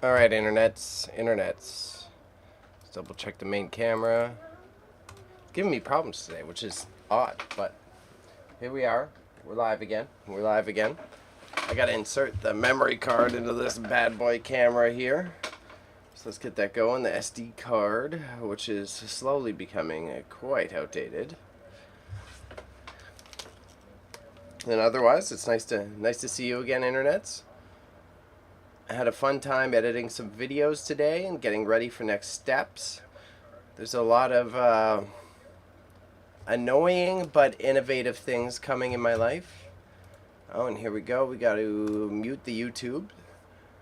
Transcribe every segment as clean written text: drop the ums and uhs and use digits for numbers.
Alright, internets. Let's double check the main camera. Giving me problems today, which is odd, but here we are. We're live again. I gotta insert the memory card into this bad boy camera here. So let's get that going. The SD card, which is slowly becoming quite outdated. And otherwise, it's nice to see you again, internets. I had a fun time editing some videos today and getting ready for next steps. There's a lot of annoying but innovative things coming in my life. Oh, and here we go. We got to mute the YouTube.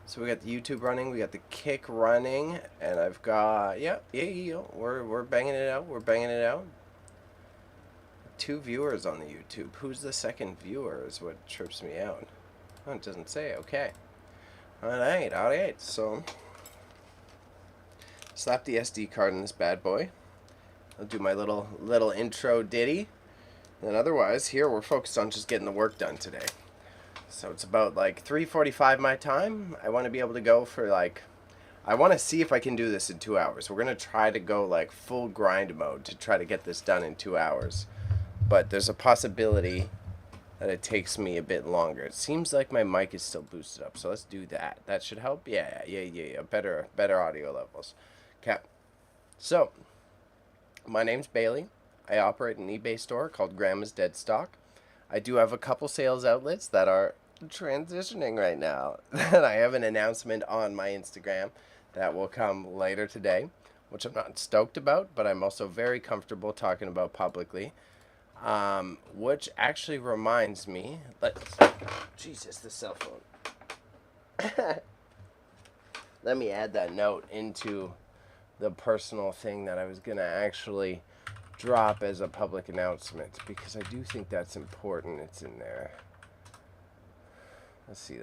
So we got the YouTube running, we got the Kick running, and I've got we're banging it out. 2 viewers on the YouTube. Who's the second viewer is what trips me out. Oh, it doesn't say. Okay. Alright. So slap the SD card in this bad boy. I'll do my little intro ditty. And otherwise, here we're focused on just getting the work done today. So it's about like 3:45 my time. I want to be able to go for I want to see if I can do this in 2 hours. We're going to try to go like full grind mode to try to get this done in 2 hours. But there's a possibility that it takes me a bit longer. It seems like my mic is still boosted up, so let's do that. That should help. Yeah. Better audio levels. Okay. So, my name's Bailey. I operate an eBay store called Grandma's Dead Stock. I do have a couple sales outlets that are transitioning right now. And I have an announcement on my Instagram that will come later today, which I'm not stoked about, but I'm also very comfortable talking about publicly. Which actually reminds me, Jesus, the cell phone. Let me add that note into the personal thing that I was going to actually drop as a public announcement, because I do think that's important. It's in there. Let's see.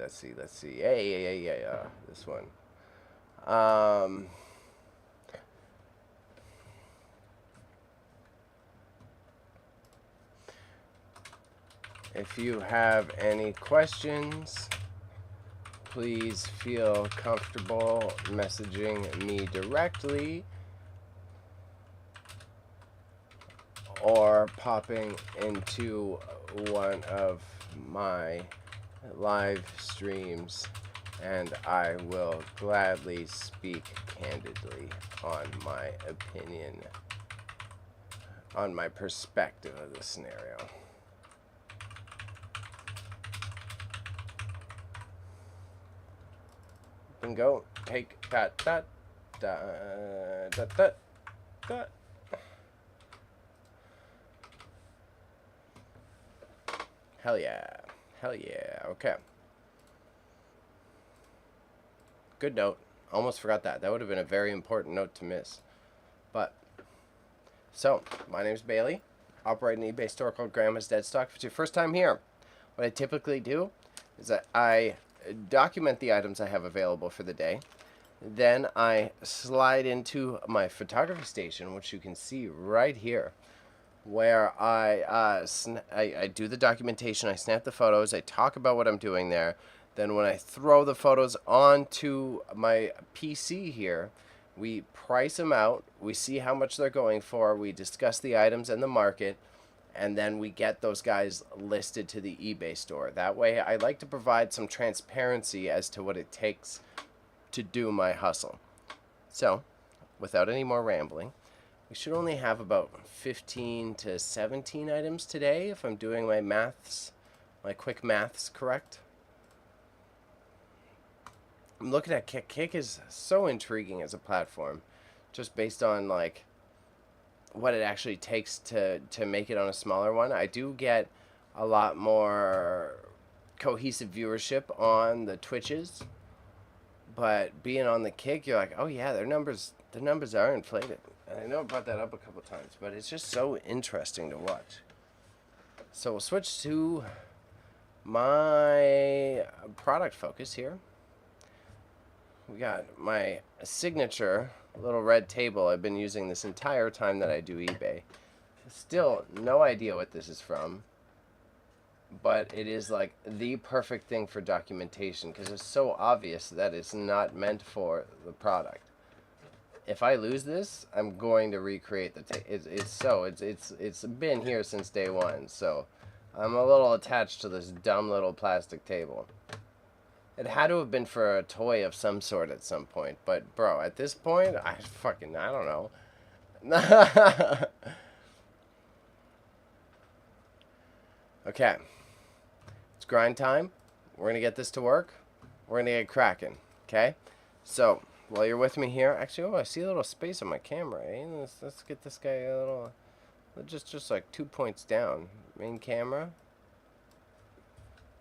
Yeah. This one. If you have any questions, please feel comfortable messaging me directly or popping into one of my live streams, and I will gladly speak candidly on my opinion, on my perspective of the scenario. And go take that. Hell yeah. Okay. Good note. Almost forgot that. That would have been a very important note to miss. But, so, my name's Bailey. Operate an eBay store called Grandma's Dead Stock. If it's your first time here, what I typically do is that I document the items I have available for the day. Then I slide into my photography station, which you can see right here, where I do the documentation, I snap the photos, I talk about what I'm doing there. Then when I throw the photos onto my PC here, we price them out, we see how much they're going for, we discuss the items and the market, and then we get those guys listed to the eBay store. That way, I like to provide some transparency as to what it takes to do my hustle. So, without any more rambling, we should only have about 15 to 17 items today, if I'm doing my quick maths correct. I'm looking at Kick. Kick is so intriguing as a platform, just based on what it actually takes to make it on a smaller one. I do get a lot more cohesive viewership on the Twitches, but being on the Kick, you're like, oh yeah, their numbers are inflated. And I know I brought that up a couple times, but it's just so interesting to watch. So we'll switch to my product focus here. We got my signature little red table I've been using this entire time that I do eBay. Still no idea what this is from, but it is like the perfect thing for documentation because it's so obvious that it's not meant for the product. If I lose this, I'm going to recreate the it's been here since day one, so I'm a little attached to this dumb little plastic table. It had to have been for a toy of some sort at some point, but bro, at this point, I don't know. Okay, it's grind time. We're gonna get this to work. We're gonna get cracking. Okay, so while you're with me here, actually, oh, I see a little space on my camera. Eh? Let's get this guy a little, just like 2 points down. Main camera.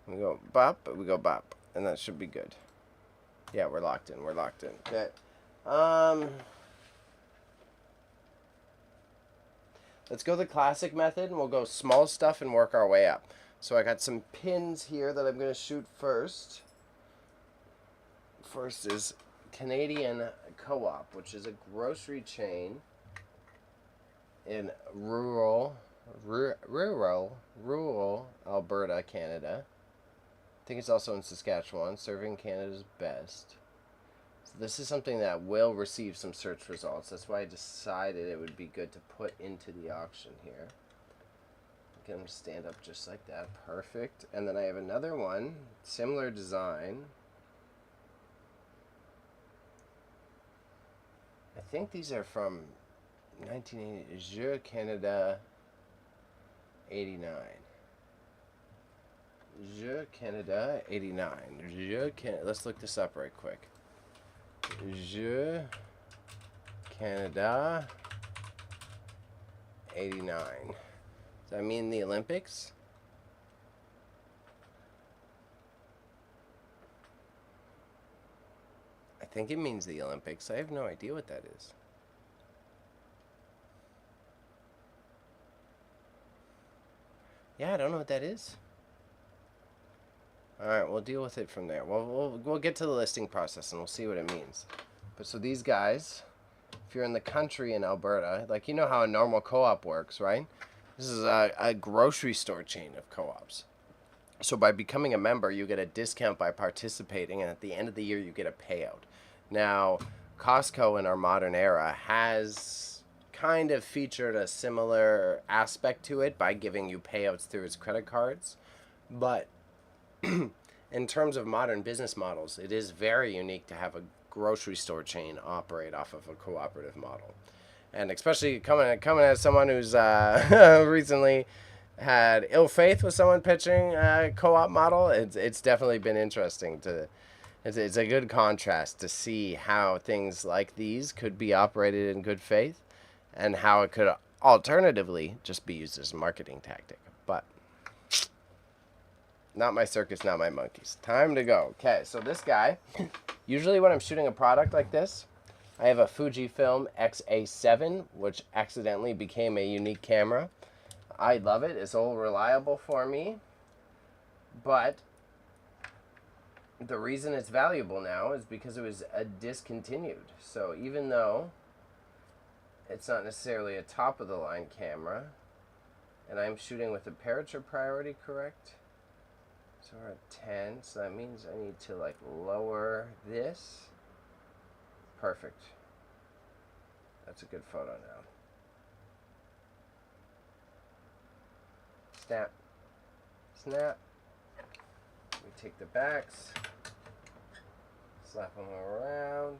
We go bop, we go bop, and that should be good. Yeah, we're locked in. We're locked in. Okay. Let's go the classic method, and we'll go small stuff and work our way up. So I got some pins here that I'm going to shoot first. First is Canadian Co-op, which is a grocery chain in rural Alberta, Canada. I think it's also in Saskatchewan, serving Canada's best. So this is something that will receive some search results. That's why I decided it would be good to put into the auction here. Get them to stand up just like that. Perfect. And then I have another one, similar design. I think these are from 1980, Jeux Canada 89. Jeux Canada 89. Jeux Canada. Let's look this up right quick. Jeux Canada 89. Does that mean the Olympics? I think it means the Olympics. I have no idea what that is. Yeah, I don't know what that is. Alright, we'll deal with it from there. We'll get to the listing process and we'll see what it means. But so these guys, if you're in the country in Alberta, like you know how a normal co-op works, right? This is a grocery store chain of co-ops. So by becoming a member, you get a discount by participating, and at the end of the year, you get a payout. Now, Costco in our modern era has kind of featured a similar aspect to it by giving you payouts through its credit cards. But in terms of modern business models, it is very unique to have a grocery store chain operate off of a cooperative model. And especially coming as someone who's recently had ill faith with someone pitching a co-op model, it's definitely been interesting to. It's a good contrast to see how things like these could be operated in good faith, and how it could alternatively just be used as a marketing tactic. But not my circus, not my monkeys. Time to go. Okay, so this guy, usually when I'm shooting a product like this, I have a Fujifilm X-A7, which accidentally became a unique camera. I love it. It's all reliable for me. But the reason it's valuable now is because it was discontinued. So even though it's not necessarily a top-of-the-line camera, and I'm shooting with aperture priority correct, so we're at 10, so that means I need to like lower this. Perfect. That's a good photo now. Snap. Snap. We take the backs. Slap them around.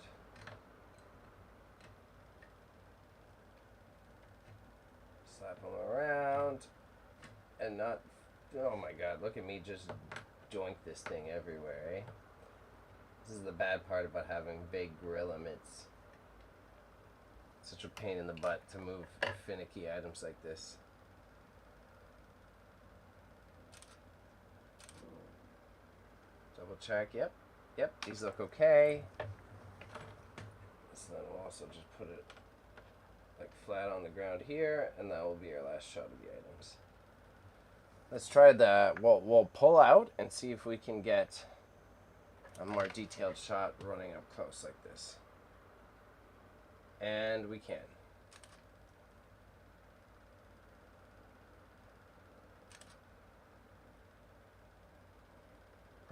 Slap them around. And not... Oh my god, look at me just doink this thing everywhere, eh? This is the bad part about having big grill emits. Such a pain in the butt to move finicky items like this. Double check, yep, these look okay. So then we'll also just put it like flat on the ground here, and that will be our last shot of the items. Let's try the, we'll pull out and see if we can get a more detailed shot running up close like this. And we can.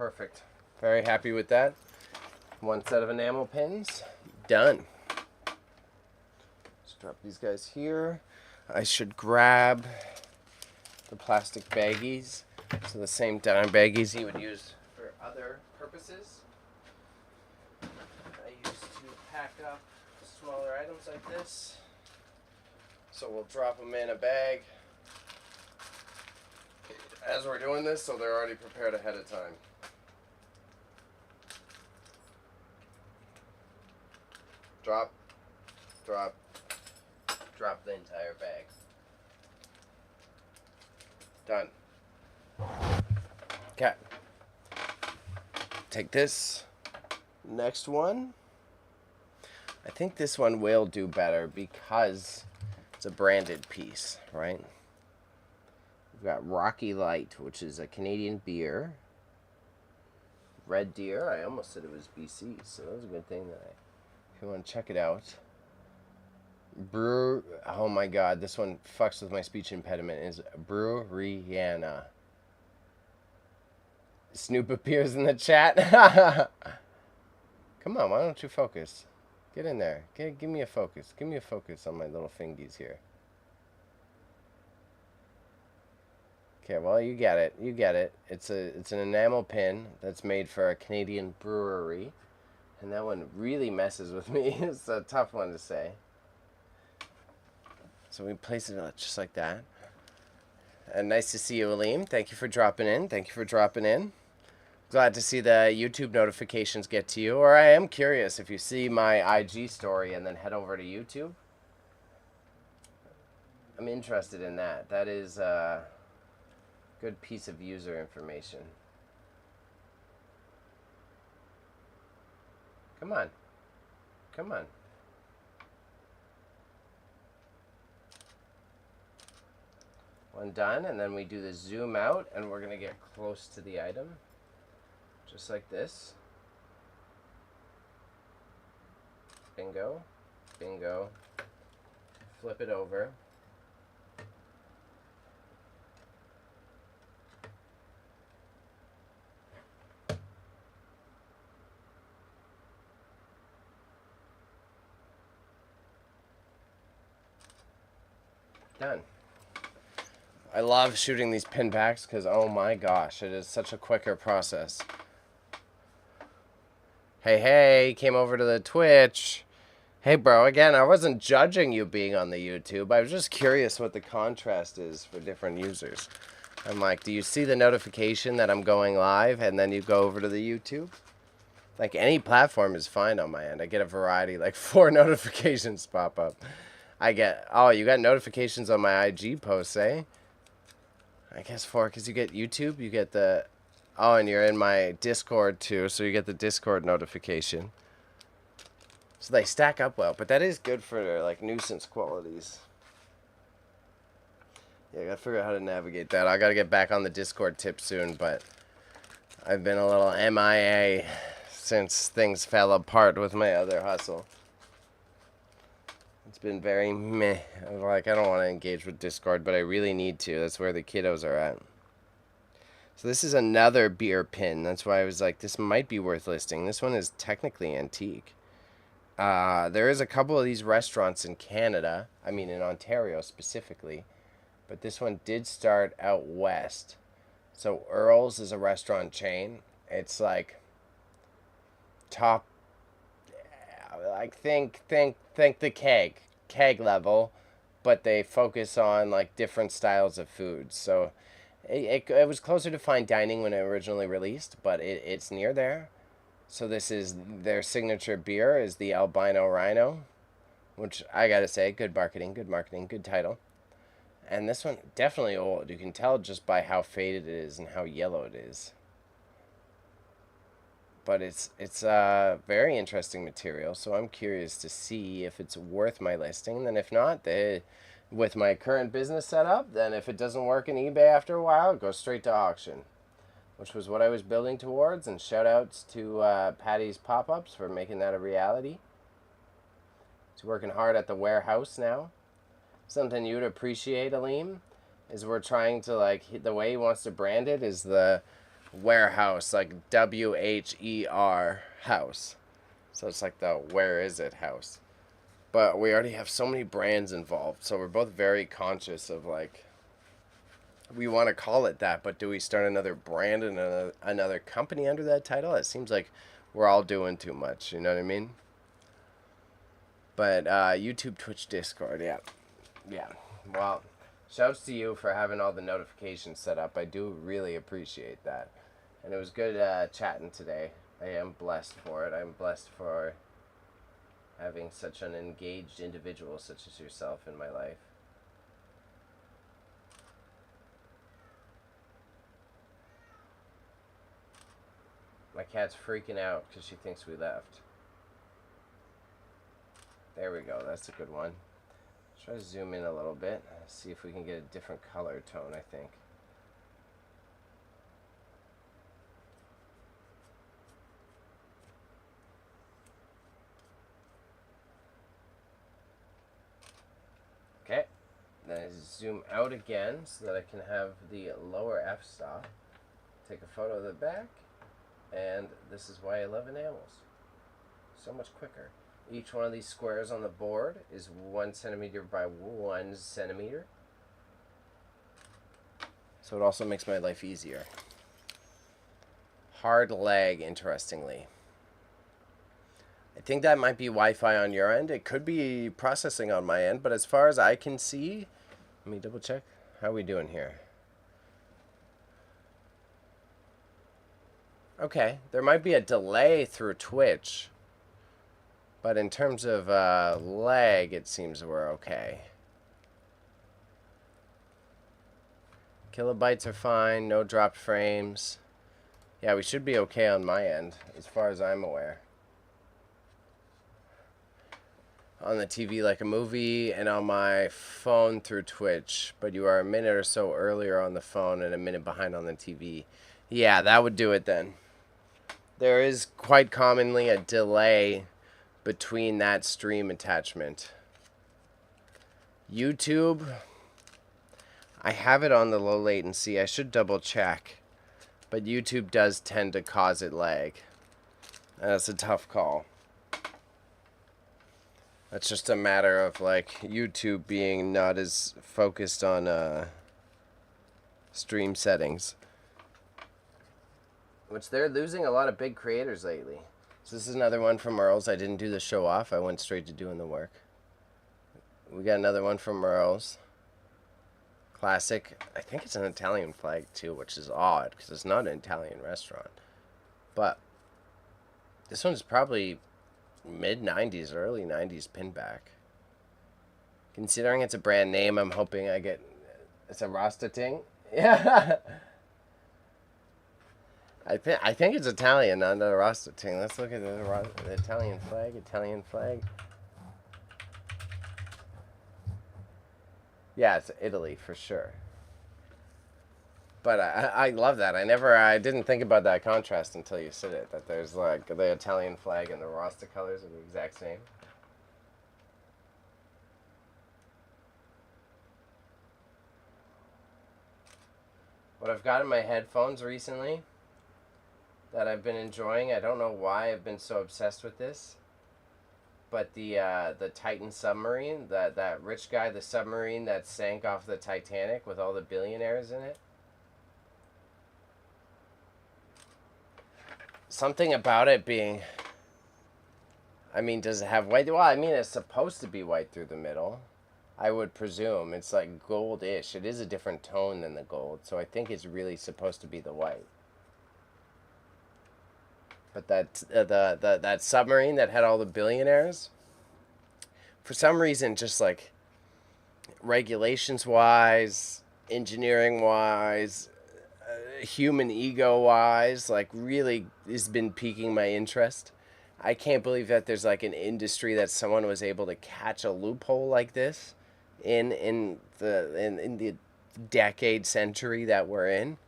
Perfect. Very happy with that. One set of enamel pins. Done. Let's drop these guys here. I should grab the plastic baggies. So the same dime baggies you would use for other purposes. I used to pack up smaller items like this. So we'll drop them in a bag as we're doing this, so they're already prepared ahead of time. Drop, drop, drop the entire bag. Done. Okay. Take this next one. I think this one will do better because it's a branded piece, right? We've got Rocky Light, which is a Canadian beer. Red Deer, I almost said it was BC, so that was a good thing that if you want to check it out. Oh my god, this one fucks with my speech impediment, is Breweriana. Snoop appears in the chat. Come on, why don't you focus? Get in there. Give me a focus. Give me a focus on my little fingies here. Okay, well, you get it. You get it. It's an enamel pin that's made for a Canadian brewery. And that one really messes with me. It's a tough one to say. So we place it just like that. And nice to see you, Aleem. Thank you for dropping in. Thank you for dropping in. Glad to see the YouTube notifications get to you. Or I am curious if you see my IG story and then head over to YouTube. I'm interested in that. That is a good piece of user information. Come on. Come on. One done, and then we do the zoom out, and we're going to get close to the item. Just like this. Bingo. Bingo. Flip it over. Done. I love shooting these pin packs because, oh my gosh, it is such a quicker process. Hey, came over to the Twitch. Hey, bro, again, I wasn't judging you being on the YouTube. I was just curious what the contrast is for different users. I'm like, do you see the notification that I'm going live and then you go over to the YouTube? Like, any platform is fine on my end. I get a variety, like 4 notifications pop up. I get, oh, you got notifications on my IG posts, eh? I guess 4, because you get YouTube, you get the... Oh, and you're in my Discord, too, so you get the Discord notification. So they stack up well, but that is good for, like, nuisance qualities. Yeah, I gotta figure out how to navigate that. I gotta get back on the Discord tip soon, but I've been a little MIA since things fell apart with my other hustle. It's been very meh. Like, I don't want to engage with Discord, but I really need to. That's where the kiddos are at. So this is another beer pin. That's why I was like, this might be worth listing. This one is technically antique. There is a couple of these restaurants in Canada. I mean, in Ontario specifically. But this one did start out west. So Earl's is a restaurant chain. It's like top... Like, think the keg level, but they focus on like different styles of food. So it was closer to fine dining when it originally released, but it's near there. So this is their signature beer is the Albino Rhino, which I gotta say, good marketing, good title. And this one definitely old. You can tell just by how faded it is and how yellow it is. But it's a very interesting material, so I'm curious to see if it's worth my listing. And then if not, with my current business setup, then if it doesn't work in eBay after a while, it goes straight to auction, which was what I was building towards. And shout outs to Patty's Pop-Ups for making that a reality. He's working hard at the warehouse now. Something you'd appreciate, Aleem, is we're trying to, like, the way he wants to brand it is the warehouse, like WHER house. So it's like the where is it house. But we already have so many brands involved, so we're both very conscious of like we want to call it that, but do we start another brand and another company under that title? It seems like we're all doing too much, you know what I mean? But YouTube, Twitch, Discord, yeah. Yeah. Well, shouts to you for having all the notifications set up. I do really appreciate that. And it was good chatting today. I am blessed for it. I'm blessed for having such an engaged individual such as yourself in my life. My cat's freaking out because she thinks we left. There we go. That's a good one. Try to zoom in a little bit. See if we can get a different color tone, I think. Okay. Then I zoom out again so that I can have the lower f-stop. Take a photo of the back. And this is why I love enamels. So much quicker. Each one of these squares on the board is 1 centimeter by 1 centimeter. So it also makes my life easier. Hard lag, interestingly. I think that might be Wi-Fi on your end. It could be processing on my end, but as far as I can see, let me double check. How are we doing here? Okay, there might be a delay through Twitch. But in terms of lag, it seems we're okay. Kilobytes are fine, no dropped frames. Yeah, we should be okay on my end, as far as I'm aware. On the TV like a movie, and on my phone through Twitch. But you are a minute or so earlier on the phone and a minute behind on the TV. Yeah, that would do it then. There is quite commonly a delay between that stream attachment. YouTube, I have it on the low latency. I should double check. But YouTube does tend to cause it lag. And that's a tough call. That's just a matter of like YouTube being not as focused on stream settings. Which they're losing a lot of big creators lately. So this is another one from Earls. I didn't do the show off. I went straight to doing the work. We got another one from Earls. Classic. I think it's an Italian flag too, which is odd because it's not an Italian restaurant. But this one's probably mid-90s, early 90s pinback. Considering it's a brand name, I'm hoping I get... It's a Rasta ting? Yeah. I think it's Italian, not a Rasta ting. Let's look at the Italian flag. Italian flag. Yeah, it's Italy for sure. But I love that. I didn't think about that contrast until you said it. That there's like the Italian flag and the Rasta colors are the exact same. What I've got in my headphones recently that I've been enjoying. I don't know why I've been so obsessed with this, but the Titan submarine, that rich guy, the submarine that sank off the Titanic with all the billionaires in it. Something about it being, I mean, does it have white? Well, I mean, it's supposed to be white through the middle. I would presume it's like gold-ish. It is a different tone than the gold, so I think it's really supposed to be the white. But that submarine that had all the billionaires, for some reason, just like regulations-wise, engineering-wise, human ego-wise, like really has been piquing my interest. I can't believe that there's like an industry that someone was able to catch a loophole like this in the decade century that we're in.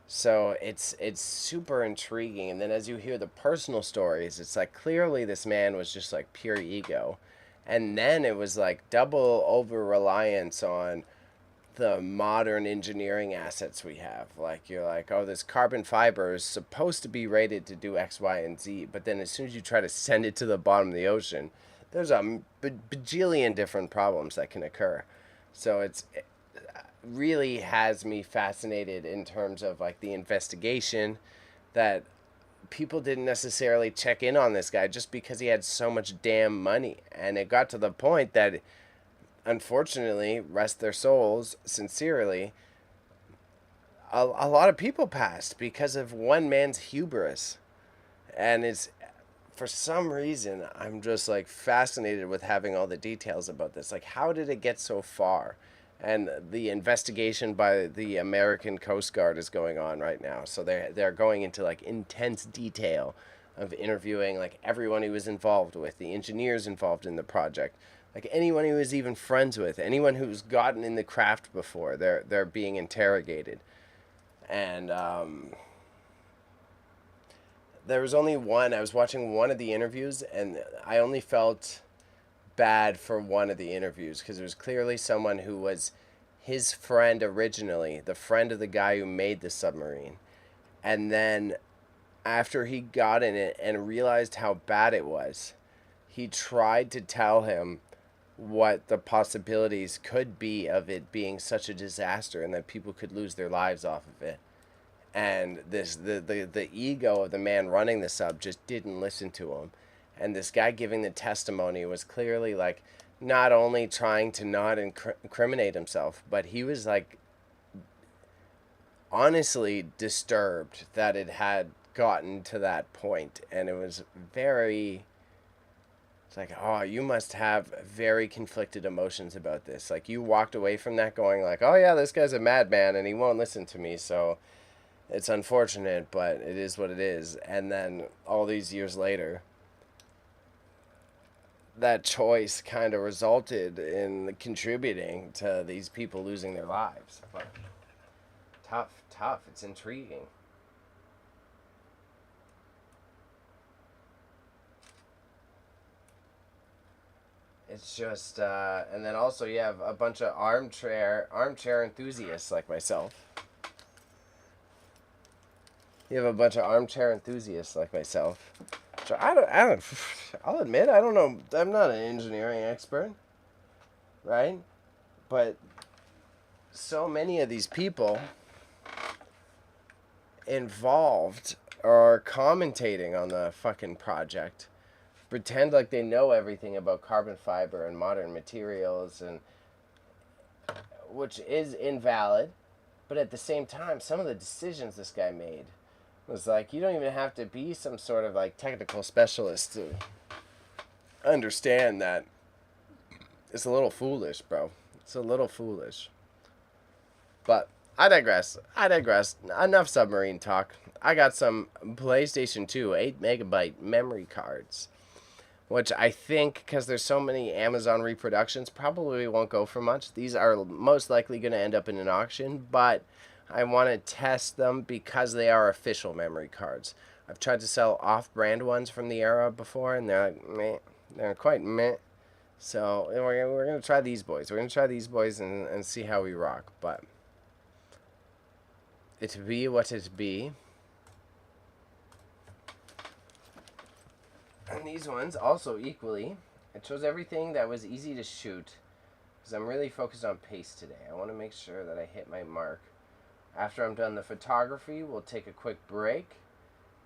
So it's super intriguing. And then as you hear the personal stories, it's like clearly this man was just like pure ego. And then it was like double over reliance on the modern engineering assets we have. Like, you're like, oh, this carbon fiber is supposed to be rated to do X, Y, and Z, but then as soon as you try to send it to the bottom of the ocean, there's a bajillion different problems that can occur. So it really has me fascinated in terms of like the investigation that people didn't necessarily check in on this guy just because he had so much damn money. And it got to the point that, unfortunately, rest their souls, sincerely, a lot of people passed because of one man's hubris. And it's, for some reason, I'm just like fascinated with having all the details about this. Like, how did it get so far? And the investigation by the American Coast Guard is going on right now. So they're going into like intense detail of interviewing like everyone who was involved with, the engineers involved in the project, like anyone he was even friends with, anyone who's gotten in the craft before. They're being interrogated. And there was only one. I was watching one of the interviews, and I only felt bad for one of the interviews because it was clearly someone who was his friend originally, the friend of the guy who made the submarine. And then after he got in it and realized how bad it was, he tried to tell him what the possibilities could be of it being such a disaster and that people could lose their lives off of it. And the ego of the man running the sub just didn't listen to him. And this guy giving the testimony was clearly like not only trying to not incriminate himself, but he was like honestly disturbed that it had gotten to that point. And it was very, it's like, oh, you must have very conflicted emotions about this. Like, you walked away from that going like, oh yeah, this guy's a madman and he won't listen to me, so it's unfortunate, but it is what it is. And then all these years later, that choice kind of resulted in contributing to these people losing their lives. But tough. It's intriguing. It's just, and then also you have a bunch of armchair enthusiasts like myself. So I'll admit, I don't know, I'm not an engineering expert, right? But so many of these people involved are commentating on the fucking project, pretend like they know everything about carbon fiber and modern materials, and which is invalid, but at the same time, some of the decisions this guy made was like, you don't even have to be some sort of like technical specialist to understand that it's a little foolish, bro. It's a little foolish. But I digress. Enough submarine talk. I got some PlayStation 2 8 megabyte memory cards, which I think, because there's so many Amazon reproductions, probably won't go for much. These are most likely going to end up in an auction, but I want to test them because they are official memory cards. I've tried to sell off-brand ones from the era before, and they're like, meh. They're quite meh. So we're going to try these boys. We're going to try these boys and see how we rock. But it be what it be. And these ones also equally, it shows everything that was easy to shoot, because I'm really focused on pace today. I want to make sure that I hit my mark. After I'm done the photography, we'll take a quick break,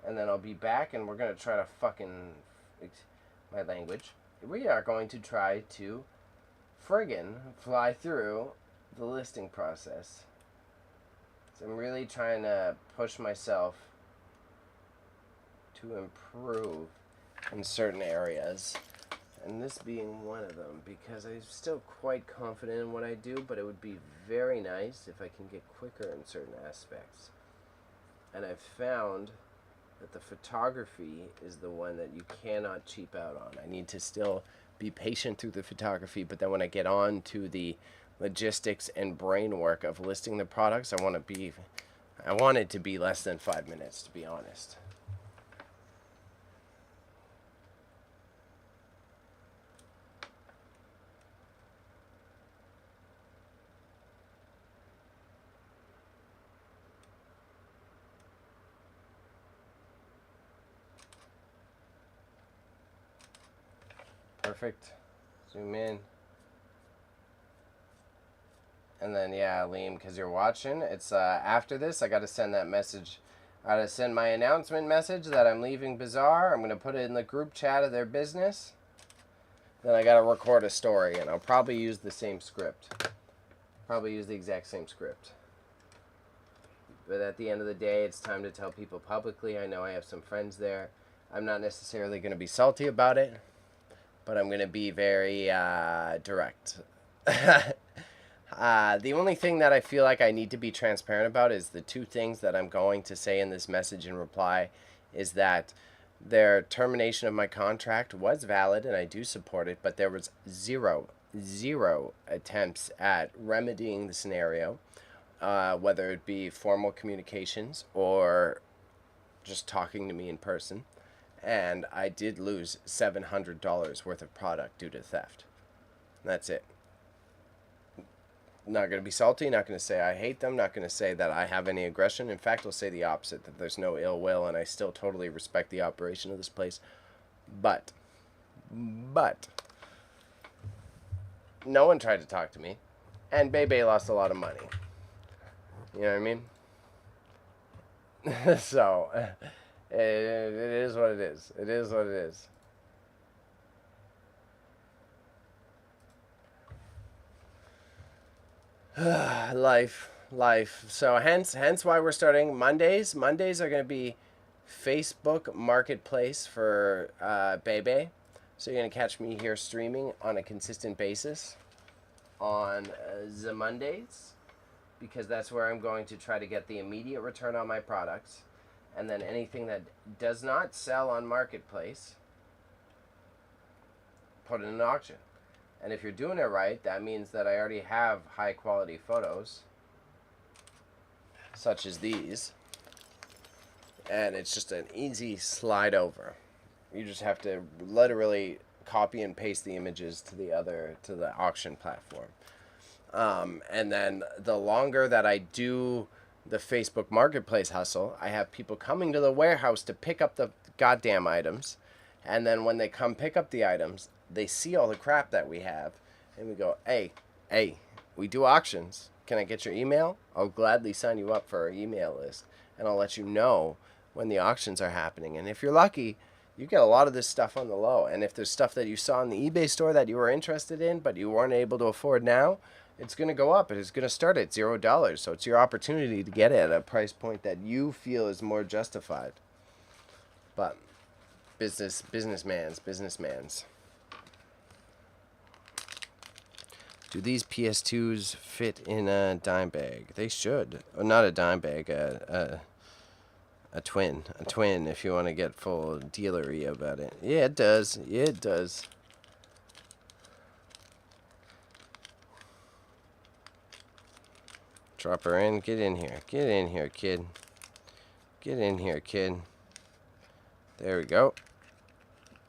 and then I'll be back, and we're going to try to fucking, my language, we are going to try to friggin' fly through the listing process. So I'm really trying to push myself to improve in certain areas, and this being one of them, because I'm still quite confident in what I do, but it would be very nice if I can get quicker in certain aspects. And I've found that the photography is the one that you cannot cheap out on. I need to still be patient through the photography, but then when I get on to the logistics and brain work of listing the products, I want it to be less than 5 minutes, to be honest. Perfect. Zoom in. And then, yeah, Liam, because you're watching, it's after this, I got to send that message. I got to send my announcement message that I'm leaving Bazaar. I'm going to put it in the group chat of their business. Then I got to record a story, and I'll probably use the same script. Probably use the exact same script. But at the end of the day, it's time to tell people publicly. I know I have some friends there. I'm not necessarily going to be salty about it, but I'm going to be very direct. The only thing that I feel like I need to be transparent about is the two things that I'm going to say in this message in reply is that their termination of my contract was valid and I do support it, but there was zero attempts at remedying the scenario, whether it be formal communications or just talking to me in person. And I did lose $700 worth of product due to theft. That's it. Not going to be salty, not going to say I hate them, not going to say that I have any aggression. In fact, I'll say the opposite, that there's no ill will, and I still totally respect the operation of this place. But, no one tried to talk to me, and Bebe lost a lot of money. You know what I mean? So, it is what it is. It is what it is. Life. So hence why we're starting Mondays. Mondays are going to be Facebook Marketplace for Bebe. So you're going to catch me here streaming on a consistent basis on the Mondays, because that's where I'm going to try to get the immediate return on my products. And then anything that does not sell on Marketplace, put in an auction. And if you're doing it right, that means that I already have high quality photos, such as these. And it's just an easy slide over. You just have to literally copy and paste the images to the auction platform. And then the longer that I do the Facebook Marketplace hustle, I have people coming to the warehouse to pick up the goddamn items. And then when they come pick up the items, they see all the crap that we have, and we go, hey, we do auctions. Can I get your email? I'll gladly sign you up for our email list, and I'll let you know when the auctions are happening. And if you're lucky, you get a lot of this stuff on the low. And if there's stuff that you saw in the eBay store that you were interested in, but you weren't able to afford now, it's going to go up. It's going to start at $0. So it's your opportunity to get it at a price point that you feel is more justified. But businessmans. Do these PS2s fit in a dime bag? They should. Or not a dime bag, a twin. A twin, if you want to get full dealery about it. Yeah, it does. Drop her in. Get in here, kid. Get in here, kid. There we go.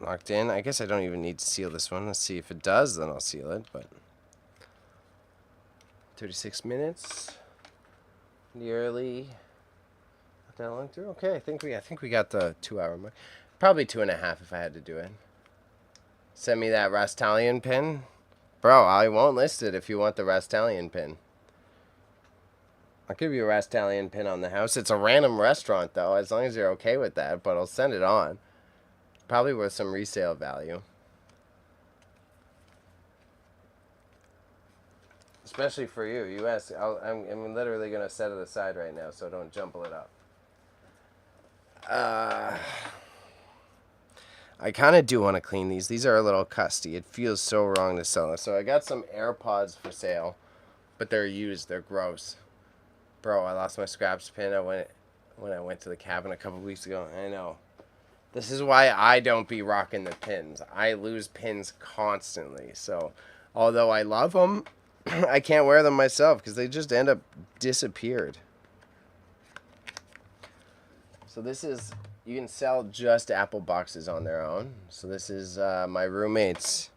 Locked in. I guess I don't even need to seal this one. Let's see if it does, then I'll seal it, but 36 minutes. Nearly. Not that long through. Okay, I think we got the 2 hour mark. Probably 2.5 if I had to do it. Send me that Rastalian pin. Bro, I won't list it if you want the Rastalian pin. I'll give you a Rastalian pin on the house. It's a random restaurant, though, as long as you're okay with that, but I'll send it on. Probably worth some resale value. Especially for you. You ask, I'm literally going to set it aside right now, so don't jumble it up. I kind of do want to clean these. These are a little custy. It feels so wrong to sell them. So I got some AirPods for sale, but they're used. They're gross. Bro, I lost my scraps pin when I went to the cabin a couple weeks ago. I know. This is why I don't be rocking the pins. I lose pins constantly. So, although I love them, I can't wear them myself because they just end up disappeared. So this is, you can sell just Apple boxes on their own. So this is my roommate's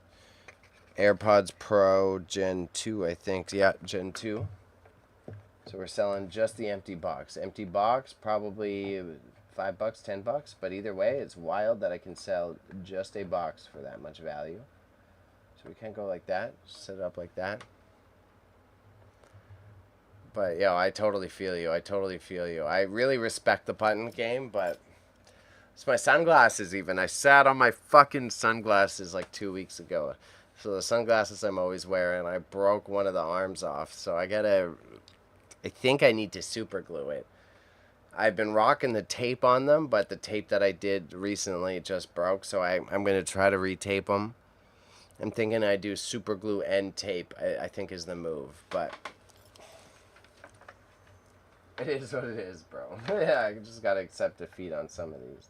AirPods Pro Gen 2, I think. Yeah, Gen 2. So we're selling just the empty box. Empty box, probably $5, $10. But either way, it's wild that I can sell just a box for that much value. So we can't go like that. Set it up like that. But, yo, I totally feel you. I totally feel you. I really respect the button game, but it's my sunglasses even. I sat on my fucking sunglasses like 2 weeks ago. So the sunglasses I'm always wearing, I broke one of the arms off. So I think I need to super glue it. I've been rocking the tape on them, but the tape that I did recently just broke. So I'm going to try to retape them. I'm thinking I do super glue and tape, I think is the move. But it is what it is, bro. Yeah, I just got to accept defeat on some of these.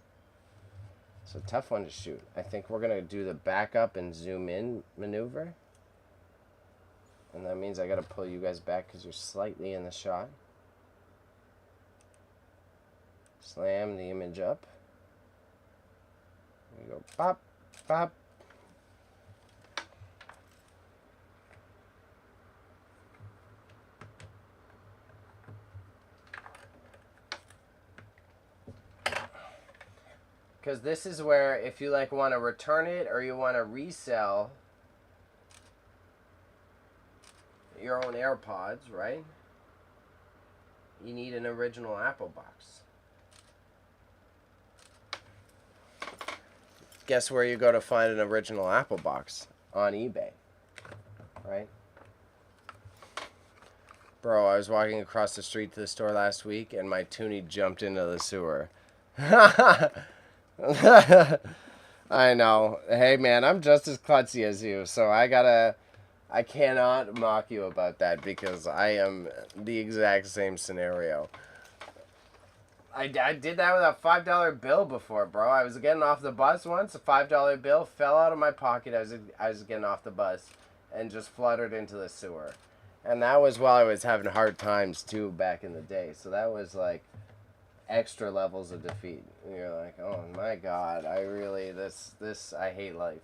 So tough one to shoot. I think we're going to do the back up and zoom in maneuver. And that means I got to pull you guys back because you're slightly in the shot. Slam the image up. We go pop, pop. Because this is where if you like want to return it or you want to resell your own AirPods, right? You need an original Apple box. Guess where you go to find an original Apple box? On eBay, right? Bro, I was walking across the street to the store last week and my toonie jumped into the sewer. I know. Hey, man, I'm just as klutzy as you, so I cannot mock you about that because I am the exact same scenario. I did that with a $5 bill before, bro. I was getting off the bus once, a $5 bill fell out of my pocket. I was getting off the bus and just fluttered into the sewer. And that was while I was having hard times, too, back in the day. So that was like extra levels of defeat. And you're like, oh my god, I really, I hate life.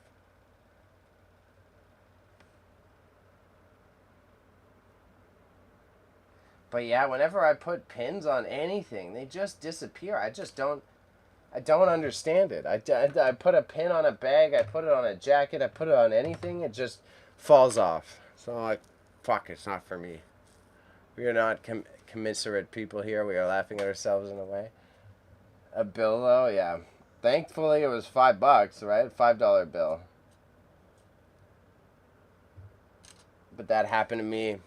But yeah, whenever I put pins on anything, they just disappear. I don't understand it. I put a pin on a bag, I put it on a jacket, I put it on anything, it just falls off. So I'm like, fuck, it's not for me. We are not commiserate people here. We are laughing at ourselves in a way. A bill, though, yeah. Thankfully, it was $5, right? $5 bill. But that happened to me.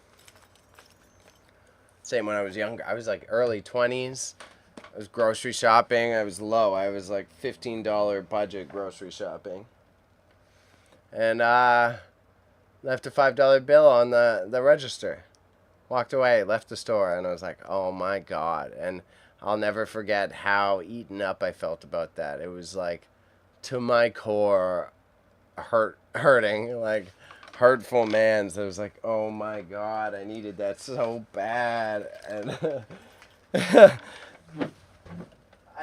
Same when I was younger. I was like early 20s. I was grocery shopping. I was low. I was like $15 budget grocery shopping. And left a $5 bill on the register. Walked away, left the store, and I was like, oh my god. And I'll never forget how eaten up I felt about that. It was like, to my core, hurting, like hurtful mans. I was like, oh my god, I needed that so bad. And I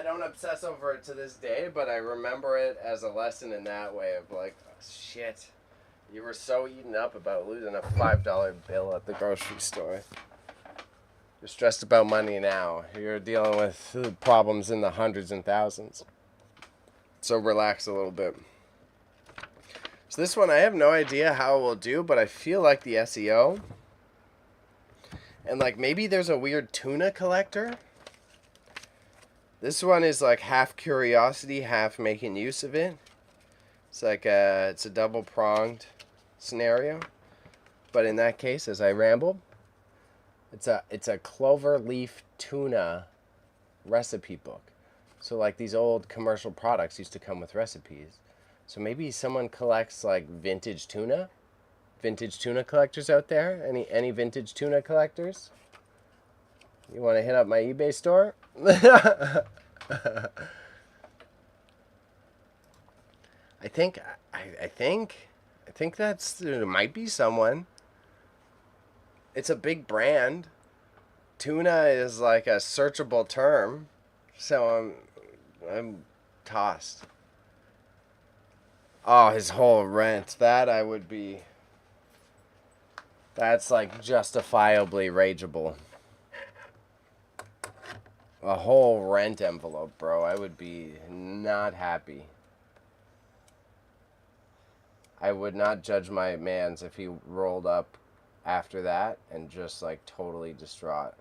don't obsess over it to this day, but I remember it as a lesson in that way of like, oh, shit. You were so eaten up about losing a $5 bill at the grocery store. You're stressed about money now. You're dealing with problems in the hundreds and thousands. So relax a little bit. So this one, I have no idea how it will do, but I feel like the SEO. And like maybe there's a weird tuna collector. This one is like half curiosity, half making use of it. It's like it's a double-pronged scenario. But in that case, as I ramble, it's a clover leaf tuna recipe book. So like these old commercial products used to come with recipes. So maybe someone collects like vintage tuna. Vintage tuna collectors out there? Any vintage tuna collectors? You want to hit up my eBay store? I think there might be someone. It's a big brand. Tuna is like a searchable term, so I'm tossed. Oh, his whole rent. That's like justifiably rageable. A whole rent envelope, bro. I would be not happy. I would not judge my mans if he rolled up after that and just like totally distraught.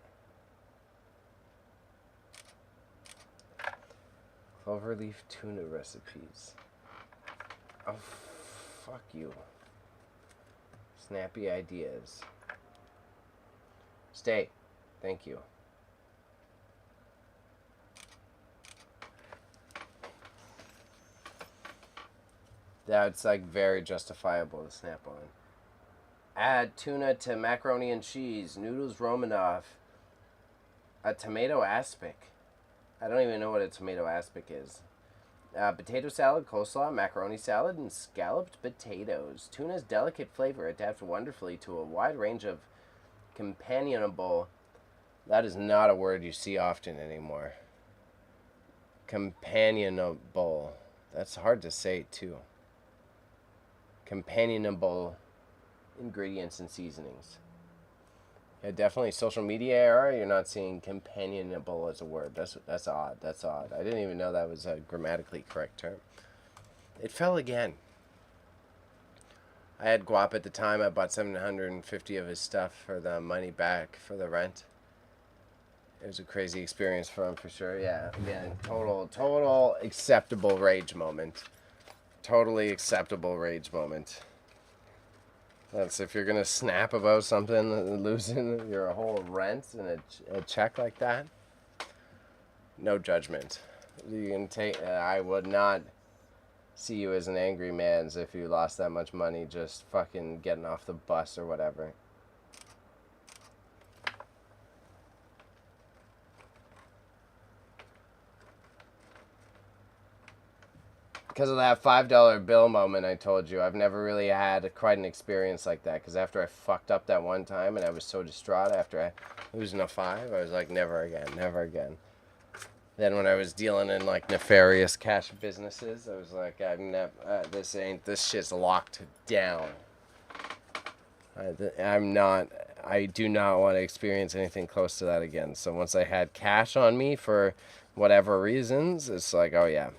Cloverleaf tuna recipes. Oh, fuck you. Snappy ideas. Stay. Thank you. That's like very justifiable to snap on. Add tuna to macaroni and cheese, noodles Romanov, a tomato aspic. I don't even know what a tomato aspic is. Potato salad, coleslaw, macaroni salad, and scalloped potatoes. Tuna's delicate flavor adapts wonderfully to a wide range of companionable. That is not a word you see often anymore. Companionable. That's hard to say too. Companionable ingredients and seasonings. Yeah, definitely social media era. You're not seeing companionable as a word. That's odd. That's odd. I didn't even know that was a grammatically correct term. It fell again. I had Guap at the time. I bought 750 of his stuff for the money back for the rent. It was a crazy experience for him for sure. Yeah, again, total acceptable rage moment. Totally acceptable rage moment. That's if you're gonna snap about something, losing your whole rent and a check like that. No judgment. You can take. I would not see you as an angry man if you lost that much money just fucking getting off the bus or whatever. Because of that $5 bill moment I told you, I've never really had quite an experience like that. Because after I fucked up that one time and I was so distraught after I losing a 5, I was like, never again, never again. Then when I was dealing in like nefarious cash businesses, I was like, this shit's locked down. I do not want to experience anything close to that again. So once I had cash on me for whatever reasons, it's like, oh yeah.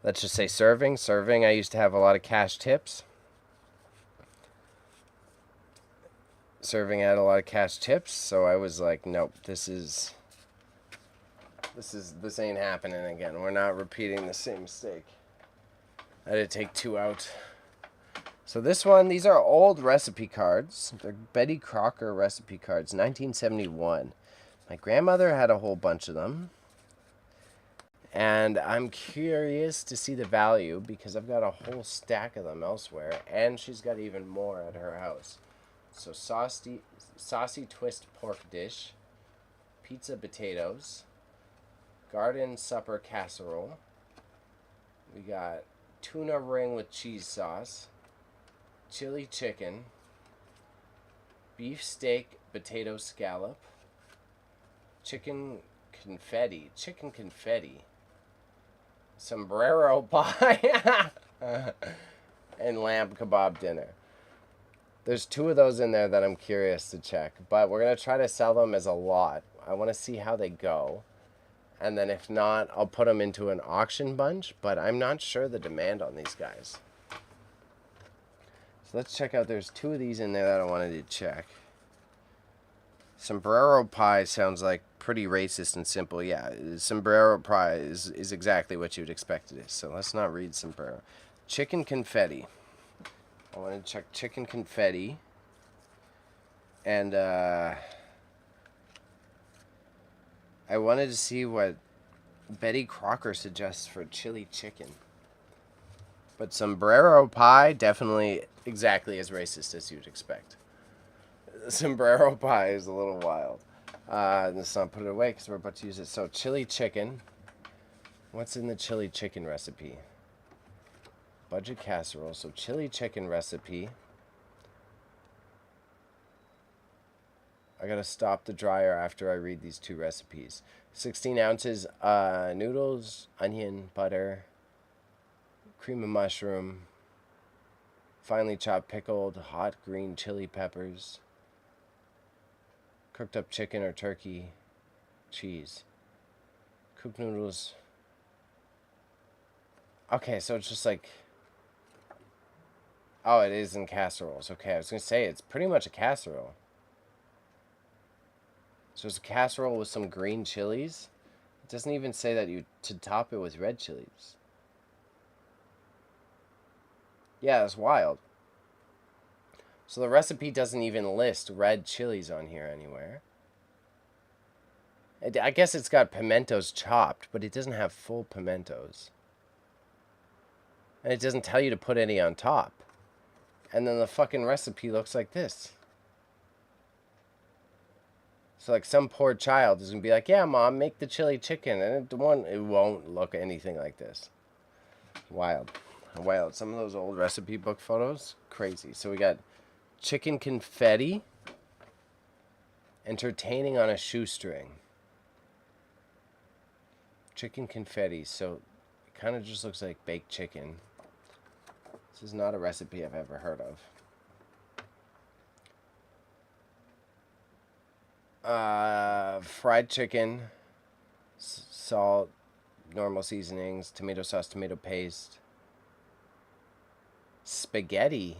Let's just say serving. I used to have a lot of cash tips. Serving had a lot of cash tips, so I was like, nope, this ain't happening again. We're not repeating the same mistake. I had to take 2 out. So this one, these are old recipe cards. They're Betty Crocker recipe cards, 1971. My grandmother had a whole bunch of them. And I'm curious to see the value because I've got a whole stack of them elsewhere, and she's got even more at her house. So saucy twist pork dish, pizza potatoes, garden supper casserole. We got tuna ring with cheese sauce, chili chicken, beef steak potato scallop, chicken confetti, sombrero pie, and lamb kebab dinner. There's 2 of those in there that I'm curious to check, but we're going to try to sell them as a lot. I want to see how they go, and then if not, I'll put them into an auction bunch, but I'm not sure the demand on these guys. So let's check out, there's 2 of these in there that I wanted to check. Sombrero pie sounds like pretty racist and simple. Yeah, sombrero pie is exactly what you'd expect it is. So let's not read sombrero. Chicken confetti. I want to check chicken confetti. And I wanted to see what Betty Crocker suggests for chili chicken. But sombrero pie, definitely exactly as racist as you'd expect. Sombrero pie is a little wild. Let's not put it away because we're about to use it. So chili chicken. What's in the chili chicken recipe? Budget casserole. So chili chicken recipe. I gotta stop the dryer after I read these 2 recipes. 16 ounces noodles, onion, butter, cream of mushroom, finely chopped pickled hot green chili peppers, cooked up chicken or turkey, cheese, cooked noodles. Okay, so it's just like Oh, it is in casseroles. Okay, I was going to say, it's pretty much a casserole. So it's a casserole with some green chilies. It doesn't even say that you to top it with red chilies. Yeah, it's wild. So the recipe doesn't even list red chilies on here anywhere. I guess it's got pimentos chopped, but it doesn't have full pimentos. And it doesn't tell you to put any on top. And then the fucking recipe looks like this. So like some poor child is gonna be like, "Yeah, mom, make the chili chicken," and it won't look anything like this. Wild, wild. Some of those old recipe book photos, crazy. So we got chicken confetti, entertaining on a shoestring. Chicken confetti. So it kind of just looks like baked chicken. This is not a recipe I've ever heard of. Fried chicken, salt, normal seasonings, tomato sauce, tomato paste, spaghetti,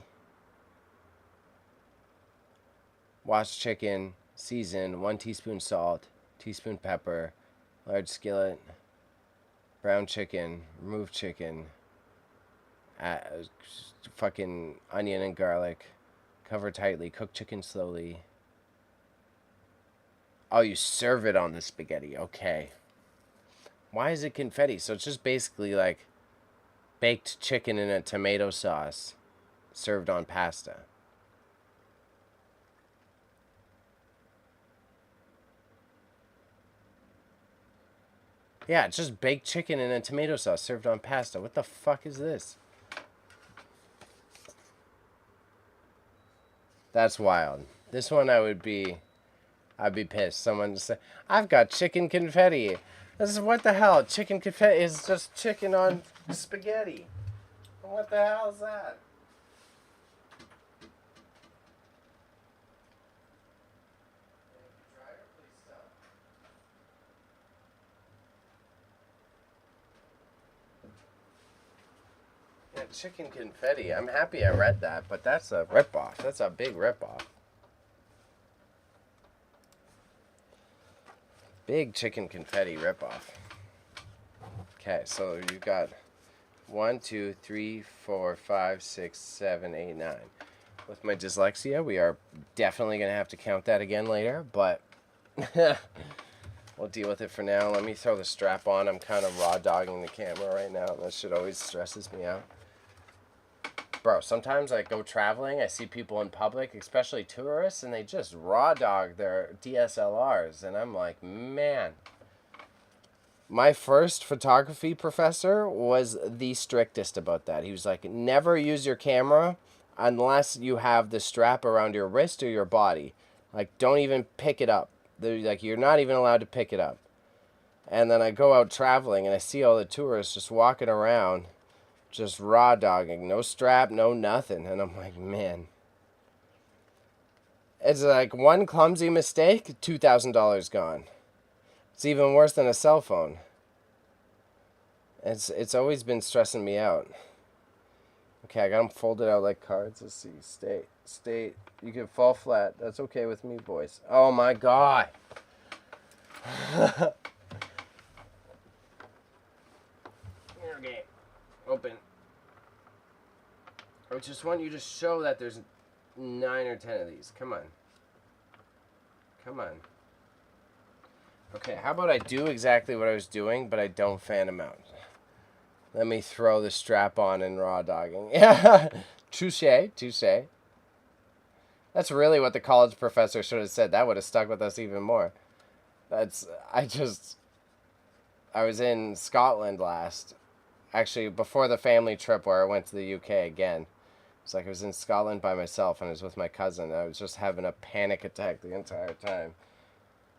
washed chicken, season, 1 teaspoon salt, teaspoon pepper, large skillet, brown chicken, remove chicken, fucking onion and garlic, cover tightly, cook chicken slowly. Oh, you serve it on the spaghetti. Okay. Why is it confetti? So it's just basically like baked chicken in a tomato sauce served on pasta. Yeah, it's just baked chicken in a tomato sauce served on pasta. What the fuck is this? That's wild. This one I'd be pissed. Someone just say, "I've got chicken confetti." This is what the hell? Chicken confetti is just chicken on spaghetti. What the hell is that? Yeah, chicken confetti. I'm happy I read that, but that's a ripoff. That's a big ripoff. Big chicken confetti ripoff. Okay, so you've got 1, 2, 3, 4, 5, 6, 7, 8, 9. With my dyslexia, we are definitely going to have to count that again later, but we'll deal with it for now. Let me throw the strap on. I'm kind of raw dogging the camera right now. That shit always stresses me out. Bro, sometimes I go traveling, I see people in public, especially tourists, and they just raw dog their DSLRs, and I'm like, man. My first photography professor was the strictest about that. He was like, never use your camera unless you have the strap around your wrist or your body. Like, don't even pick it up. Like, you're not even allowed to pick it up. And then I go out traveling and I see all the tourists just walking around, just raw dogging, no strap, no nothing. And I'm like, man. It's like one clumsy mistake, $2,000 gone. It's even worse than a cell phone. It's always been stressing me out. Okay, I got them folded out like cards. Let's see. State. You can fall flat. That's okay with me, boys. Oh my god. Okay. Open. I just want you to show that there's 9 or 10 of these. Come on. Come on. Okay, how about I do exactly what I was doing, but I don't fan them out. Let me throw the strap on and raw dogging. Yeah, touche. That's really what the college professor should have said. That would have stuck with us even more. I was in Scotland last. Actually, before the family trip where I went to the UK again. It's like I was in Scotland by myself and I was with my cousin. I was just having a panic attack the entire time.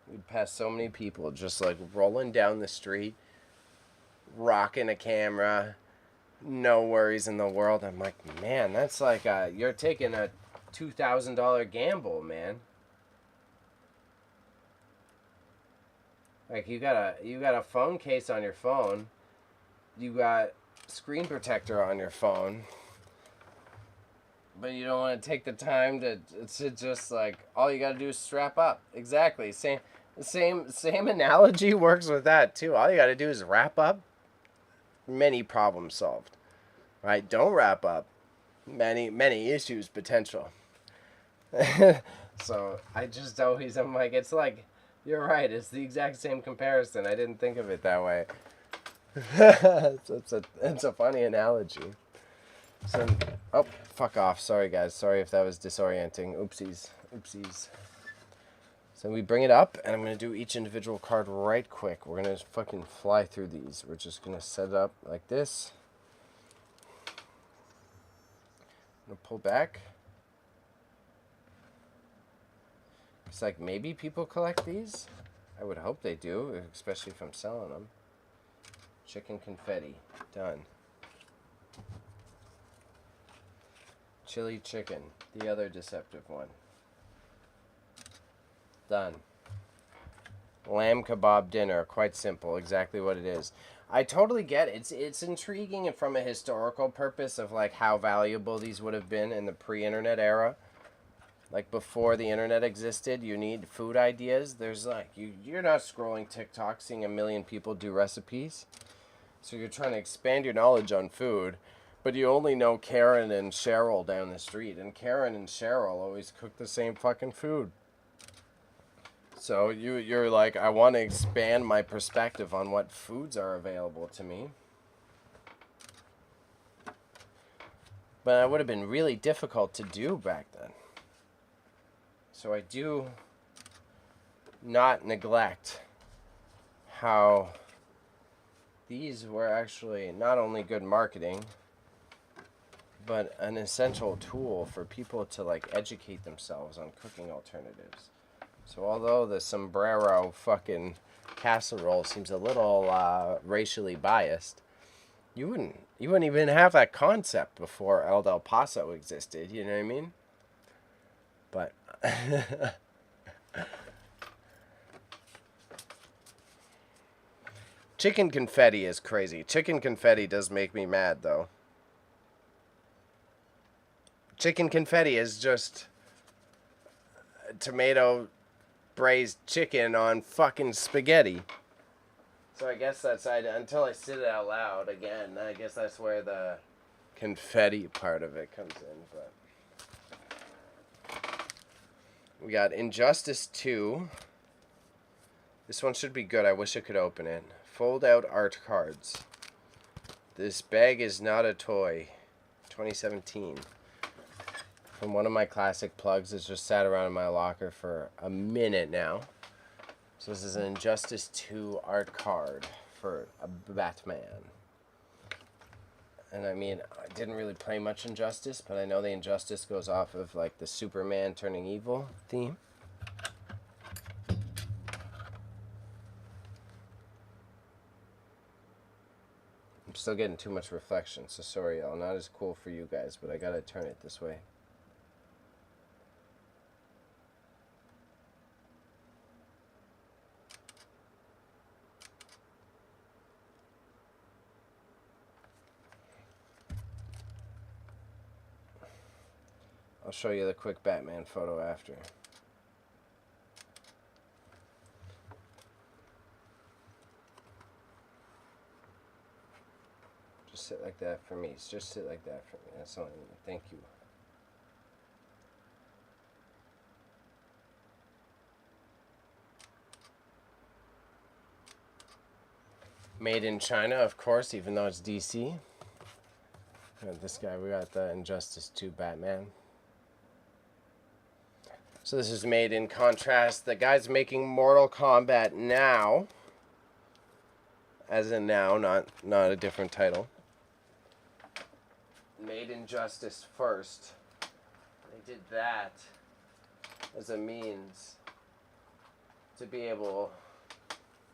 We'd pass so many people just like rolling down the street, rocking a camera, no worries in the world. I'm like, man, that's like you're taking a $2,000 gamble, man. Like you got a phone case on your phone, you got screen protector on your phone. but you don't want to take the time to just like all you got to do is strap up. Exactly. Same analogy works with that too. All you got to do is wrap up. Many problems solved. Right? Don't wrap up. Many issues potential. So I just always I'm like it's like you're right. It's the exact same comparison. I didn't think of it that way. It's a funny analogy. So, oh, fuck off. Sorry, guys. Sorry if that was disorienting. Oopsies. So we bring it up, and I'm going to do each individual card right quick. We're going to fucking fly through these. We're just going to set it up like this. I'm going to pull back. It's like maybe people collect these. I would hope they do, especially if I'm selling them. Chicken confetti. Done. Chili chicken, the other deceptive one. Done. Lamb kebab dinner, quite simple, exactly what it is. I totally get it. It's intriguing and from a historical purpose of like how valuable these would have been in the pre-internet era. Like before the internet existed, you need food ideas. There's like you're not scrolling TikTok seeing a million people do recipes. So you're trying to expand your knowledge on food. But you only know Karen and Cheryl down the street. And Karen and Cheryl always cook the same fucking food. So you're like, I want to expand my perspective on what foods are available to me. But that would have been really difficult to do back then. So I do not neglect how these were actually not only good marketing, but an essential tool for people to like educate themselves on cooking alternatives. So although the sombrero fucking casserole seems a little racially biased, you wouldn't even have that concept before El Del Paso existed. You know what I mean? But chicken confetti is crazy. Chicken confetti does make me mad though. Chicken confetti is just tomato braised chicken on fucking spaghetti. So I guess that's until I sit it out loud again. I guess that's where the confetti part of it comes in. But we got Injustice 2. This one should be good. I wish I could open it. Fold out art cards. This bag is not a toy. 2017. From one of my classic plugs. It's just sat around in my locker for a minute now. So this is an Injustice 2 art card for a Batman. And I mean, I didn't really play much Injustice, but I know the Injustice goes off of like the Superman turning evil theme. I'm still getting too much reflection, so sorry y'all. Not as cool for you guys, but I gotta turn it this way. I'll show you the quick Batman photo after. Just sit like that for me. Just sit like that for me. That's all I need. Thank you. Made in China, of course, even though it's DC. This guy, we got the Injustice 2 Batman. So this is made in contrast. The guy's making Mortal Kombat now. As in now, not a different title. Made Injustice first. They did that as a means to be able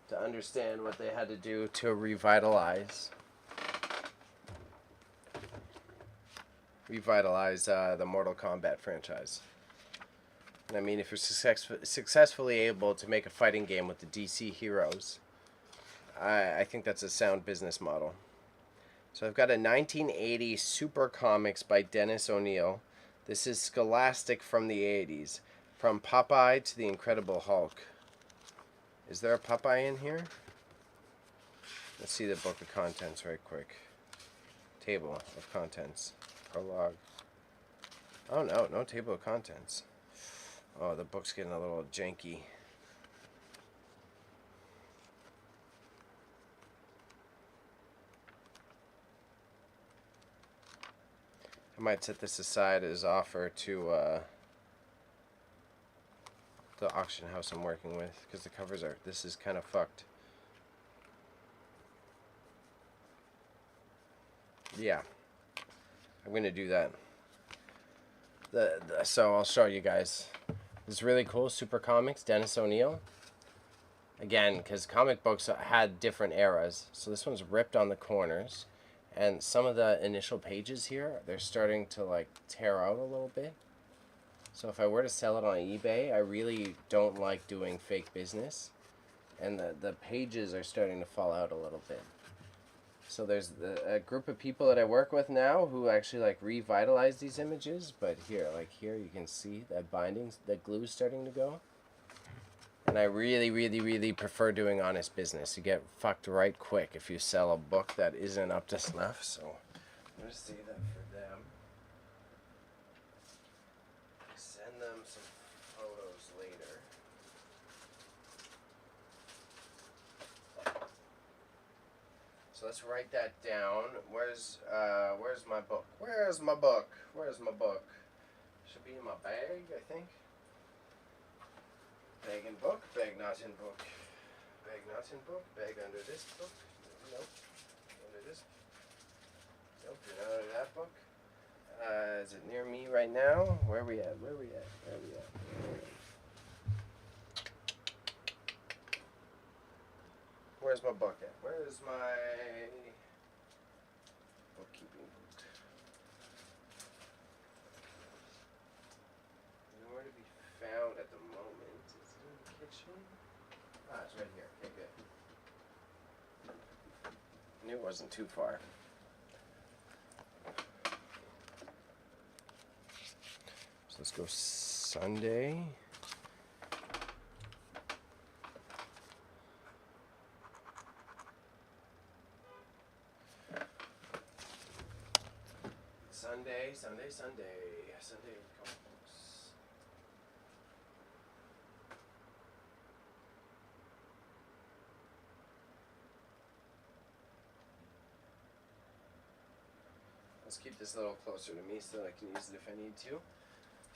to understand what they had to do to revitalize the Mortal Kombat franchise. And I mean, if you're successfully able to make a fighting game with the DC heroes, I think that's a sound business model. So I've got a 1980 Super Comics by Dennis O'Neil. This is Scholastic from the 80s. From Popeye to the Incredible Hulk. Is there a Popeye in here? Let's see the book of contents right quick. Table of contents. Prologue. Oh no, no table of contents. Oh, the book's getting a little janky. I might set this aside as offer to the auction house I'm working with, because the covers are, this is kind of fucked. Yeah, I'm gonna do that. So I'll show you guys. This is really cool. Super Comics, Dennis O'Neil. Again, because comic books had different eras, so this one's ripped on the corners, and some of the initial pages here, they're starting to like tear out a little bit. So if I were to sell it on eBay, I really don't like doing fake business, and the pages are starting to fall out a little bit. So there's a group of people that I work with now who actually like revitalize these images, but here you can see that bindings, the glue's starting to go. And I really, really, really prefer doing honest business. You get fucked right quick if you sell a book that isn't up to snuff, so I'm going to say that for them. Send them some photos later. So let's write that down. Where's my book? Where's my book? Where's my book? Should be in my bag, I think. Bag and book, bag not in book. Bag not in book, bag under this book. Nope. Under this. Nope, you're not under that book. Is it near me right now? Where are we at? Where are we at? Where are we at? Where's my book at? Where's my bookkeeping book? Nowhere to be found at the moment. Is it in the kitchen? Ah, it's right here. Okay, good. I knew it wasn't too far. So let's go Sunday. Sunday comic books. Let's keep this a little closer to me so I can use it if I need to.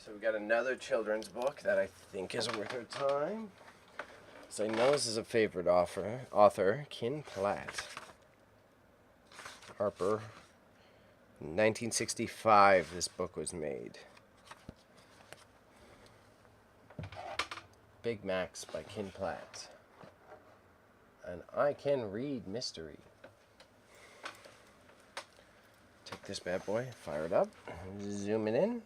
So we got another children's book that I think is worth our time. So I know this is a favorite author, Ken Platt. Harper. In 1965 this book was made. Big Macs by Ken Platt. And I Can Read Mystery. Take this bad boy, fire it up, zoom it in.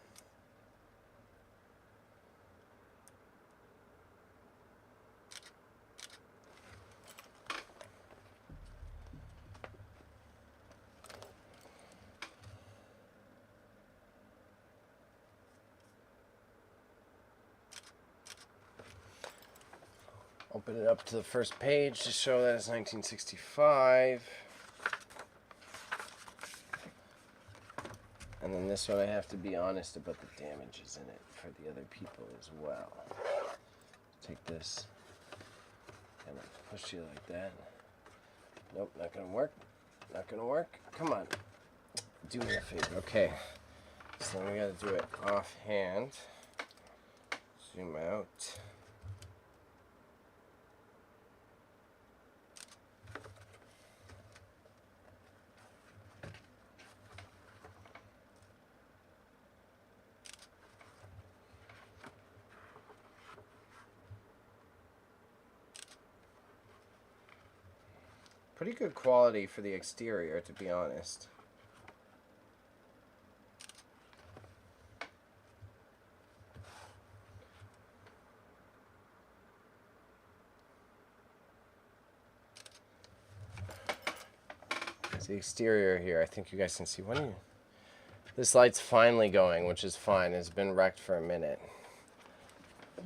Open it up to the first page to show that it's 1965. And then this one I have to be honest about the damages in it for the other people as well. Take this and push you like that. Nope, not gonna work. Not gonna work. Come on. Do me a favor. Okay. So then we gotta do it offhand. Zoom out. Pretty good quality for the exterior, to be honest. It's the exterior here. I think you guys can see. This light's finally going, which is fine. It's been wrecked for a minute. So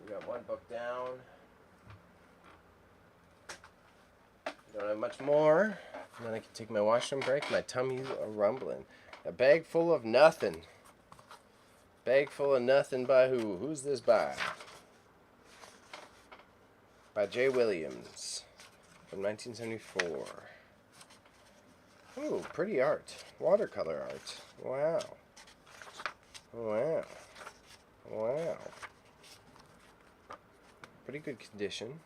we got one book down. Don't have much more. And then I can take my washroom break. My tummy's rumbling. A bag full of nothing. Bag full of nothing by who? Who's this by? By J. Williams from 1974. Ooh, pretty art. Watercolor art. Wow. Wow. Wow. Pretty good condition.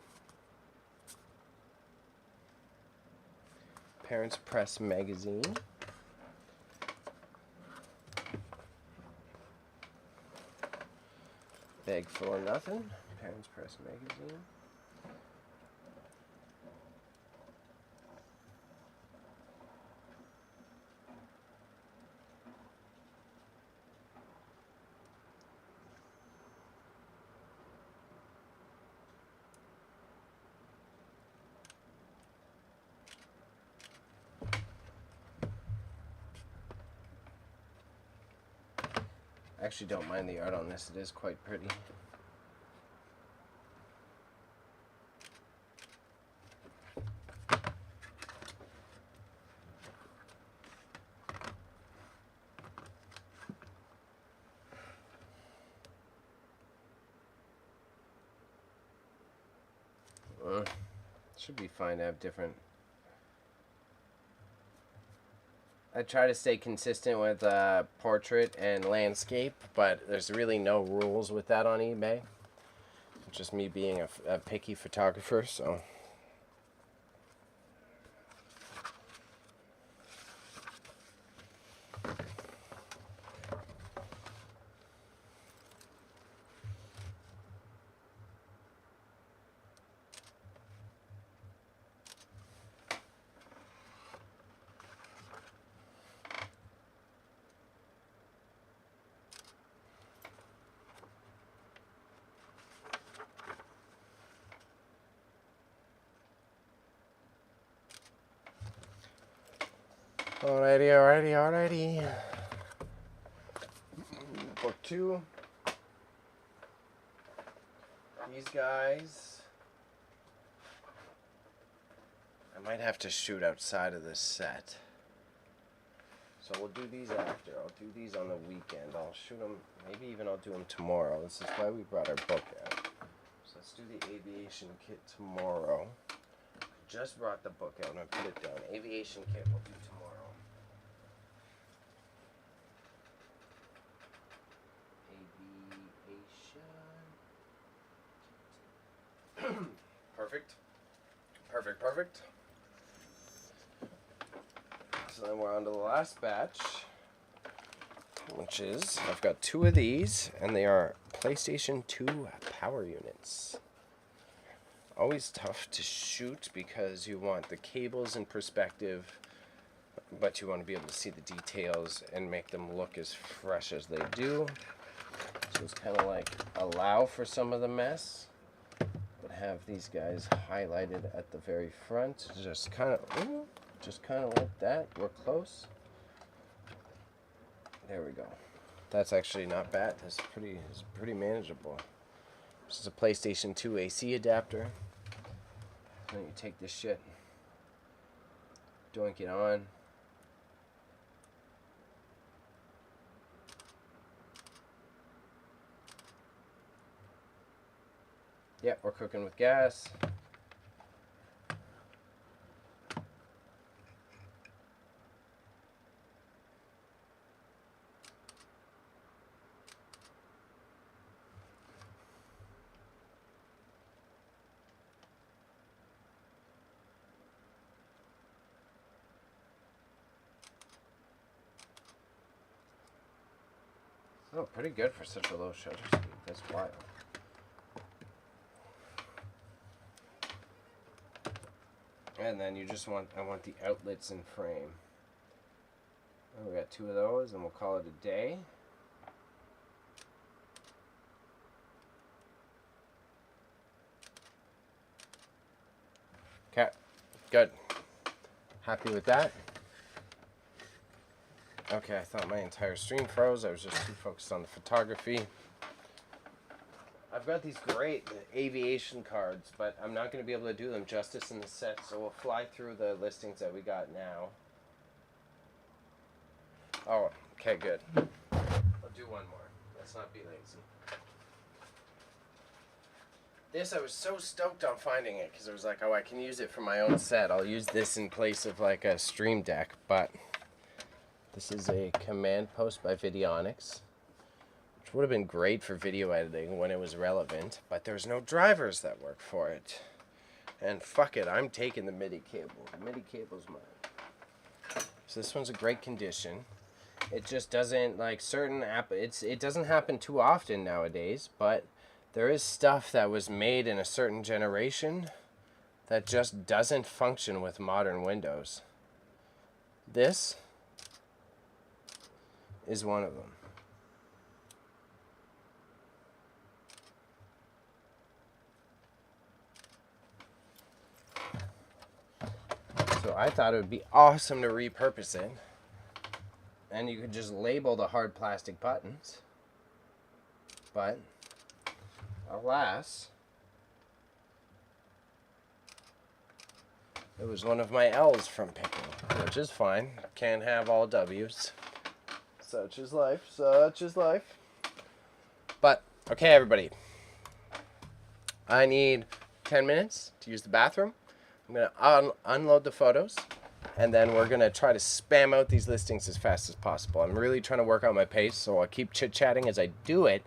Parents Press magazine. Bag full of nothing. Parents Press magazine. I actually don't mind the art on this. It is quite pretty. Should be fine to have different. I try to stay consistent with portrait and landscape, but there's really no rules with that on eBay. It's just me being a picky photographer, so. Alrighty. Book 2. These guys. I might have to shoot outside of this set. So we'll do these after. I'll do these on the weekend. I'll shoot them, maybe even I'll do them tomorrow. This is why we brought our book out. So let's do the aviation kit tomorrow. Just brought the book out and I put it down. Aviation kit we'll do tomorrow. Aviation. Perfect. So then we're on to the last batch, which is, I've got 2 of these, and they are PlayStation 2 power units. Always tough to shoot because you want the cables in perspective, but you want to be able to see the details and make them look as fresh as they do. So it's kind of like allow for some of the mess, but have these guys highlighted at the very front. Just kind of like that. We're close. There we go. That's actually not bad. That's pretty manageable. This is a PlayStation 2 AC adapter. Then you take this shit, doink it on. Yep, we're cooking with gas. Oh, pretty good for such a low shutter speed. That's wild. And then you just want, I want the outlets in frame. And we got 2 of those, and we'll call it a day. Okay, good. Happy with that. Okay, I thought my entire stream froze. I was just too focused on the photography. I've got these great aviation cards, but I'm not going to be able to do them justice in the set, so we'll fly through the listings that we got now. Oh, okay, good. I'll do one more. Let's not be lazy. This, I was so stoked on finding it, because I was like, oh, I can use it for my own set. I'll use this in place of like a stream deck, but this is a command post by Videonics, which would have been great for video editing when it was relevant, but there's no drivers that work for it. And fuck it, I'm taking the MIDI cable. The MIDI cable's mine. So this one's a great condition. It just doesn't, like, it doesn't happen too often nowadays, but there is stuff that was made in a certain generation that just doesn't function with modern Windows. This is one of them. So I thought it would be awesome to repurpose it. And you could just label the hard plastic buttons. But, alas, it was one of my L's from picking, which is fine. Can't have all W's. Such is life, such is life. But, okay, everybody. I need 10 minutes to use the bathroom. I'm going to unload the photos, and then we're going to try to spam out these listings as fast as possible. I'm really trying to work out my pace, so I'll keep chit-chatting as I do it.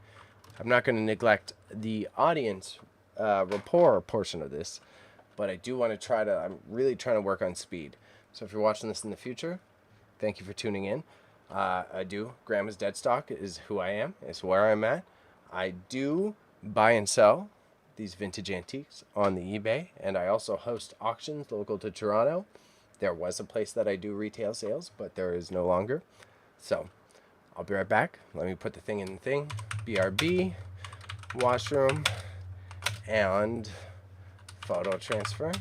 I'm not going to neglect the audience rapport portion of this, but I do want to I'm really trying to work on speed. So if you're watching this in the future, thank you for tuning in. Grandma's Dead Stock is who I am, is where I'm at. I do buy and sell these vintage antiques on the eBay, and I also host auctions local to Toronto. There was a place that I do retail sales, but there is no longer. So I'll be right back. Let me put the thing in the thing. BRB, washroom, and photo transfer.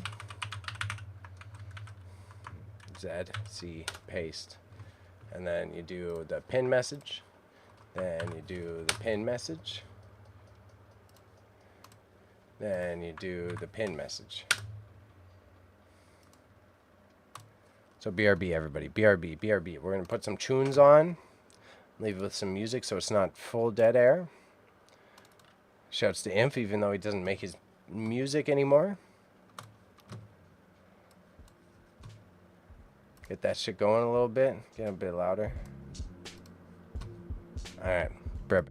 ZC paste. And then you do the pin message. Then you do the pin message. Then you do the pin message. So BRB, everybody. BRB, BRB. We're going to put some tunes on. Leave it with some music so it's not full dead air. Shouts to Inf, even though he doesn't make his music anymore. Get that shit going a little bit. Get a bit louder. Alright. Breb.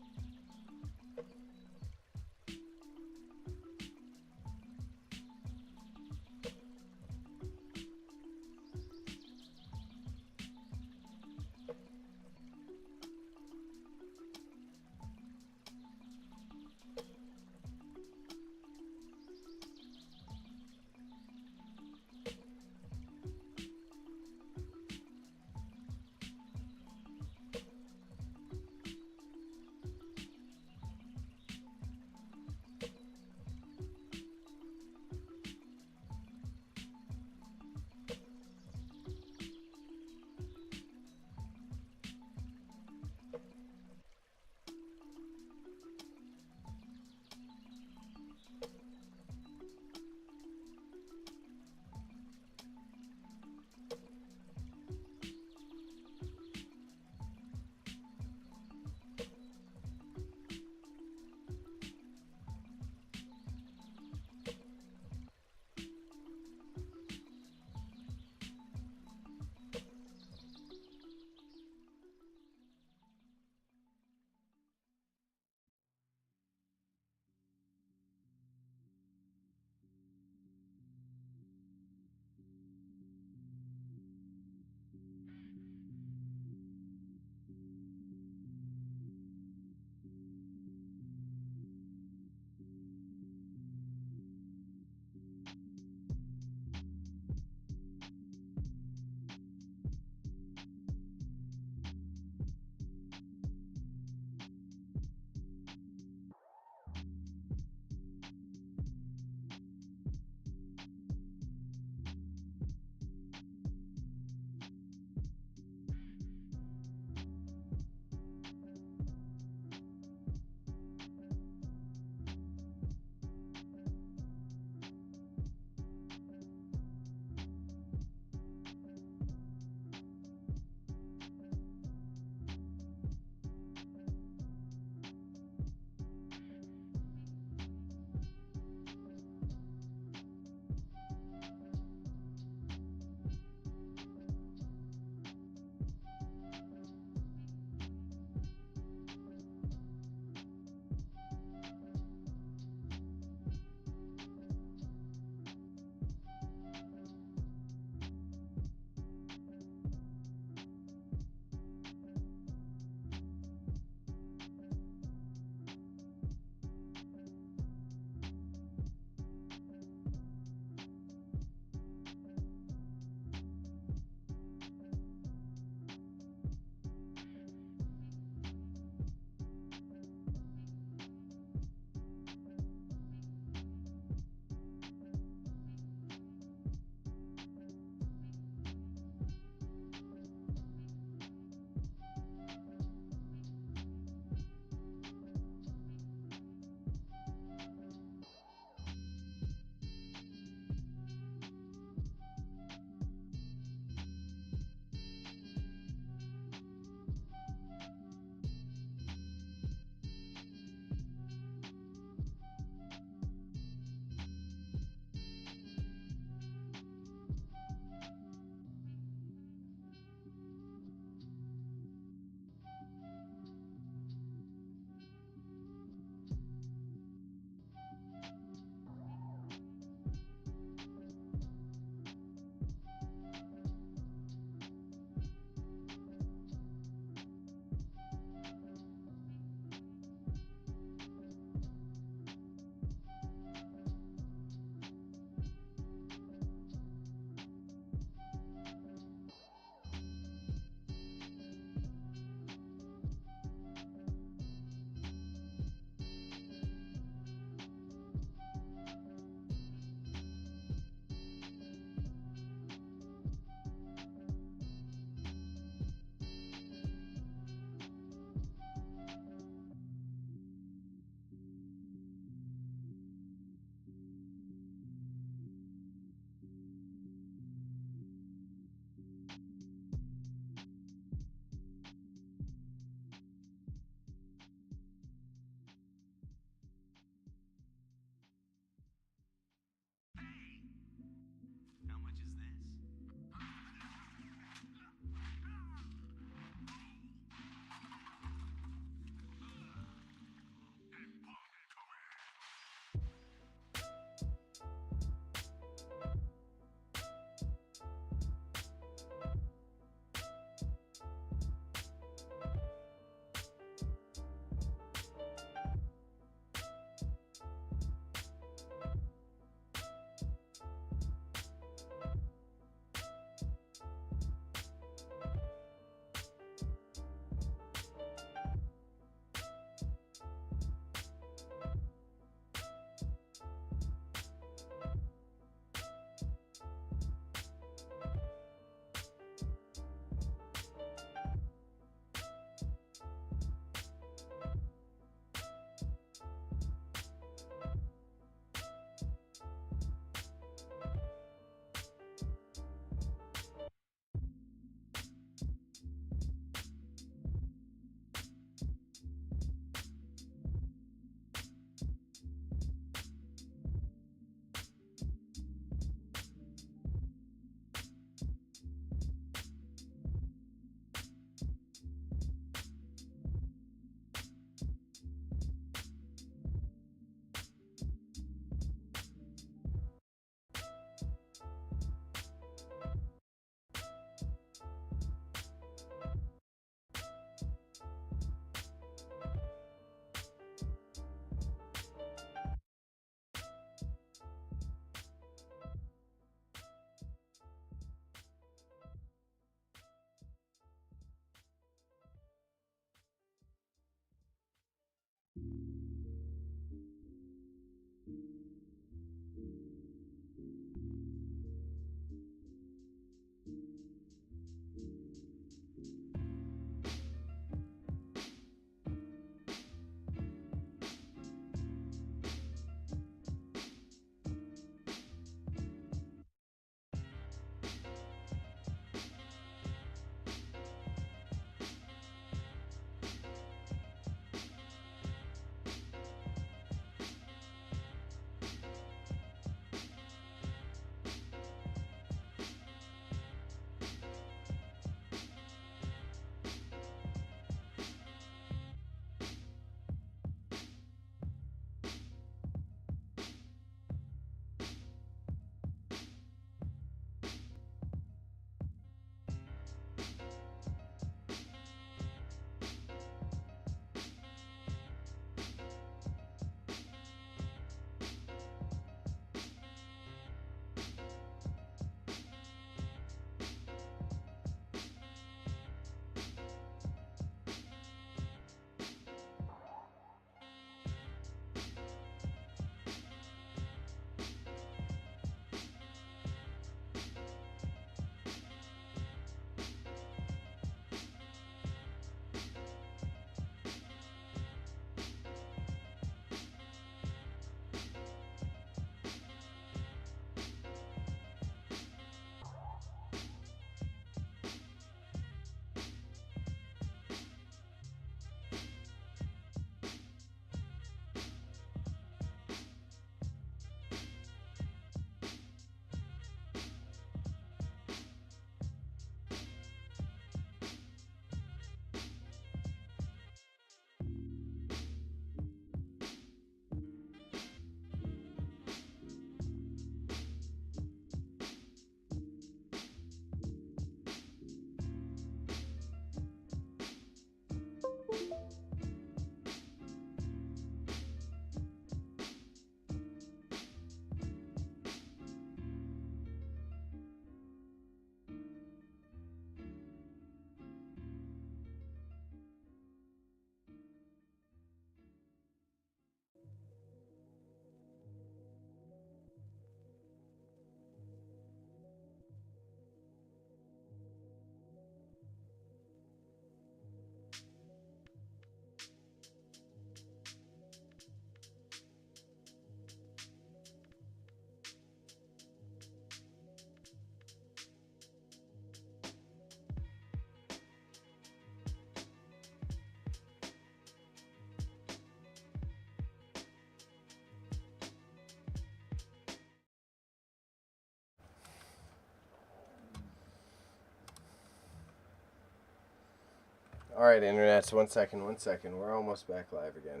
Alright, internet, so one second. We're almost back live again.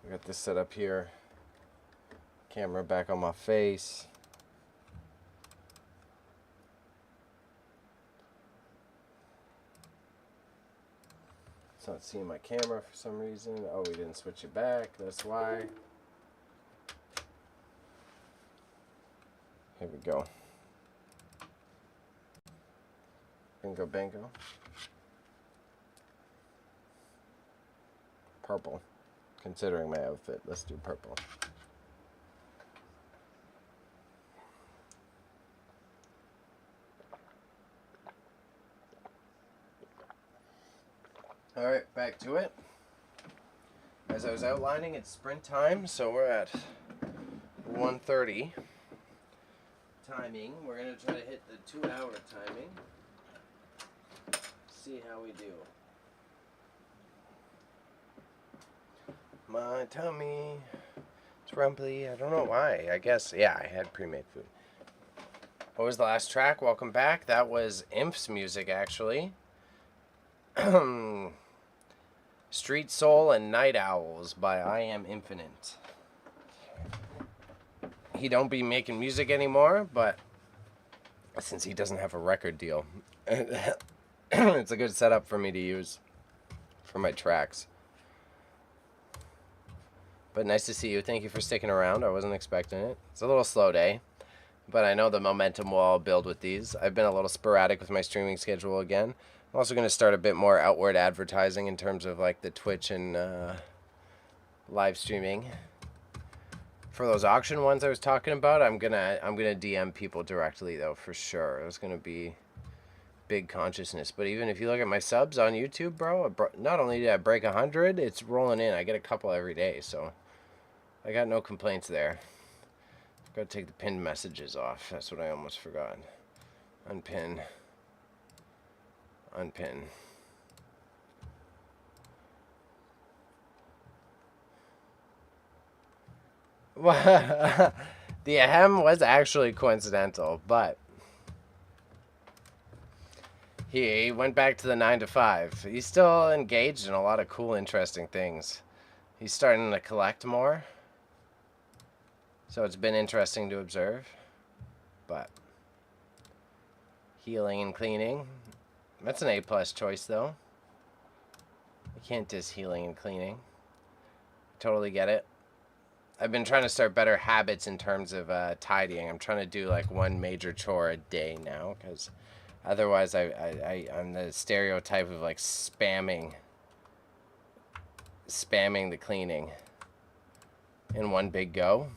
I got this set up here. Camera back on my face. It's not seeing my camera for some reason. Oh, we didn't switch it back. That's why. Here we go. Bingo, bango. Purple. Considering my outfit, let's do purple. Alright, back to it. As I was outlining, it's sprint time, so we're at 1:30 timing. We're going to try to hit the 2-hour timing. See how we do. My tummy, it's rumbly. I don't know why. I guess, yeah, I had pre-made food. What was the last track? Welcome back. That was Imp's music, actually. Street Soul and Night Owls by I Am Infinite. He don't be making music anymore, but since he doesn't have a record deal, it's a good setup for me to use for my tracks. But nice to see you. Thank you for sticking around. I wasn't expecting it. It's a little slow day, but I know the momentum will all build with these. I've been a little sporadic with my streaming schedule again. I'm also going to start a bit more outward advertising in terms of like the Twitch and live streaming. For those auction ones I was talking about, I'm gonna DM people directly though, for sure. It's gonna be big consciousness. But even if you look at my subs on YouTube, bro, not only did I break 100, it's rolling in. I get a couple every day, so I got no complaints there. Gotta take the pinned messages off. That's what I almost forgot. Unpin. Unpin. The ahem was actually coincidental, but he went back to the 9 to 5. He's still engaged in a lot of cool, interesting things. He's starting to collect more, so it's been interesting to observe. But healing and cleaning, that's an A+ choice, though. You can't diss healing and cleaning. Totally get it. I've been trying to start better habits in terms of tidying. I'm trying to do like one major chore a day now, because otherwise I'm the stereotype of like spamming the cleaning in one big go.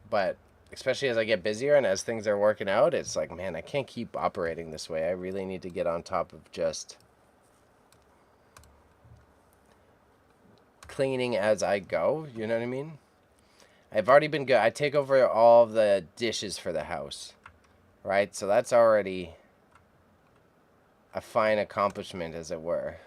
But especially as I get busier and as things are working out, it's like, man, I can't keep operating this way. I really need to get on top of just cleaning as I go. You know what I mean? I've already been good. I take over all of the dishes for the house, right? So that's already a fine accomplishment, as it were.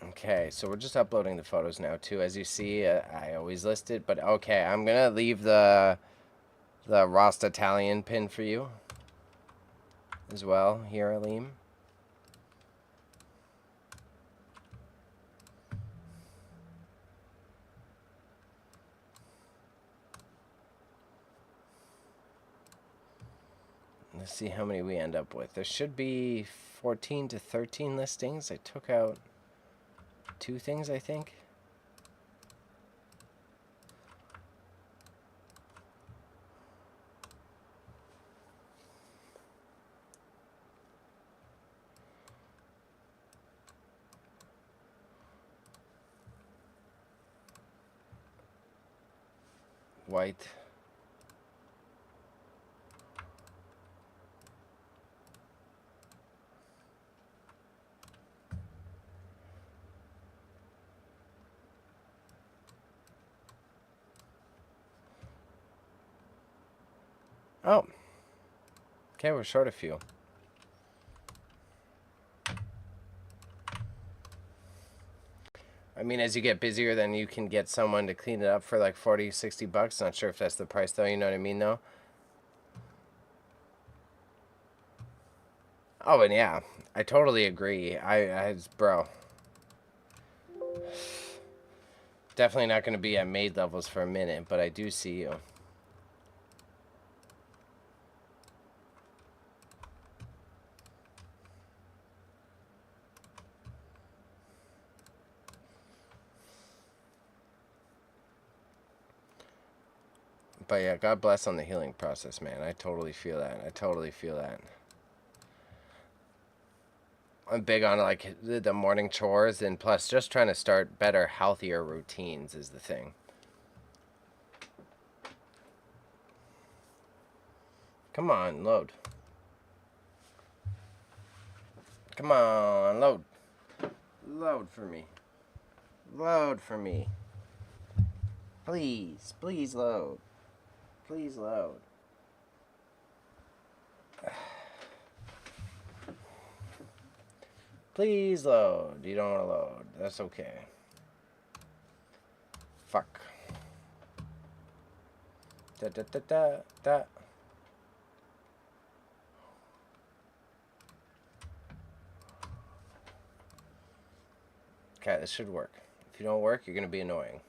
Okay, so we're just uploading the photos now too. As you see, I always list it, but okay, I'm gonna leave the Rasta Italian pin for you as well here, Aleem. Let's see how many we end up with. There should be 14 to 13 listings. I took out 2 things, I think. White. Oh. Okay, we're short a few. I mean, as you get busier, then you can get someone to clean it up for like 40, 60 bucks. Not sure if that's the price, though. You know what I mean, though? Oh, and yeah, I totally agree. Bro, definitely not going to be at maid levels for a minute, but I do see you. But yeah, God bless on the healing process, man. I totally feel that. I totally feel that. I'm big on like the morning chores, and plus just trying to start better, healthier routines is the thing. Come on, load. Come on, load. Load for me. Load for me. Please, please load. Please load. Please load. You don't want to load. That's okay. Fuck. Da da da da da. Okay, this should work. If you don't work, you're gonna be annoying.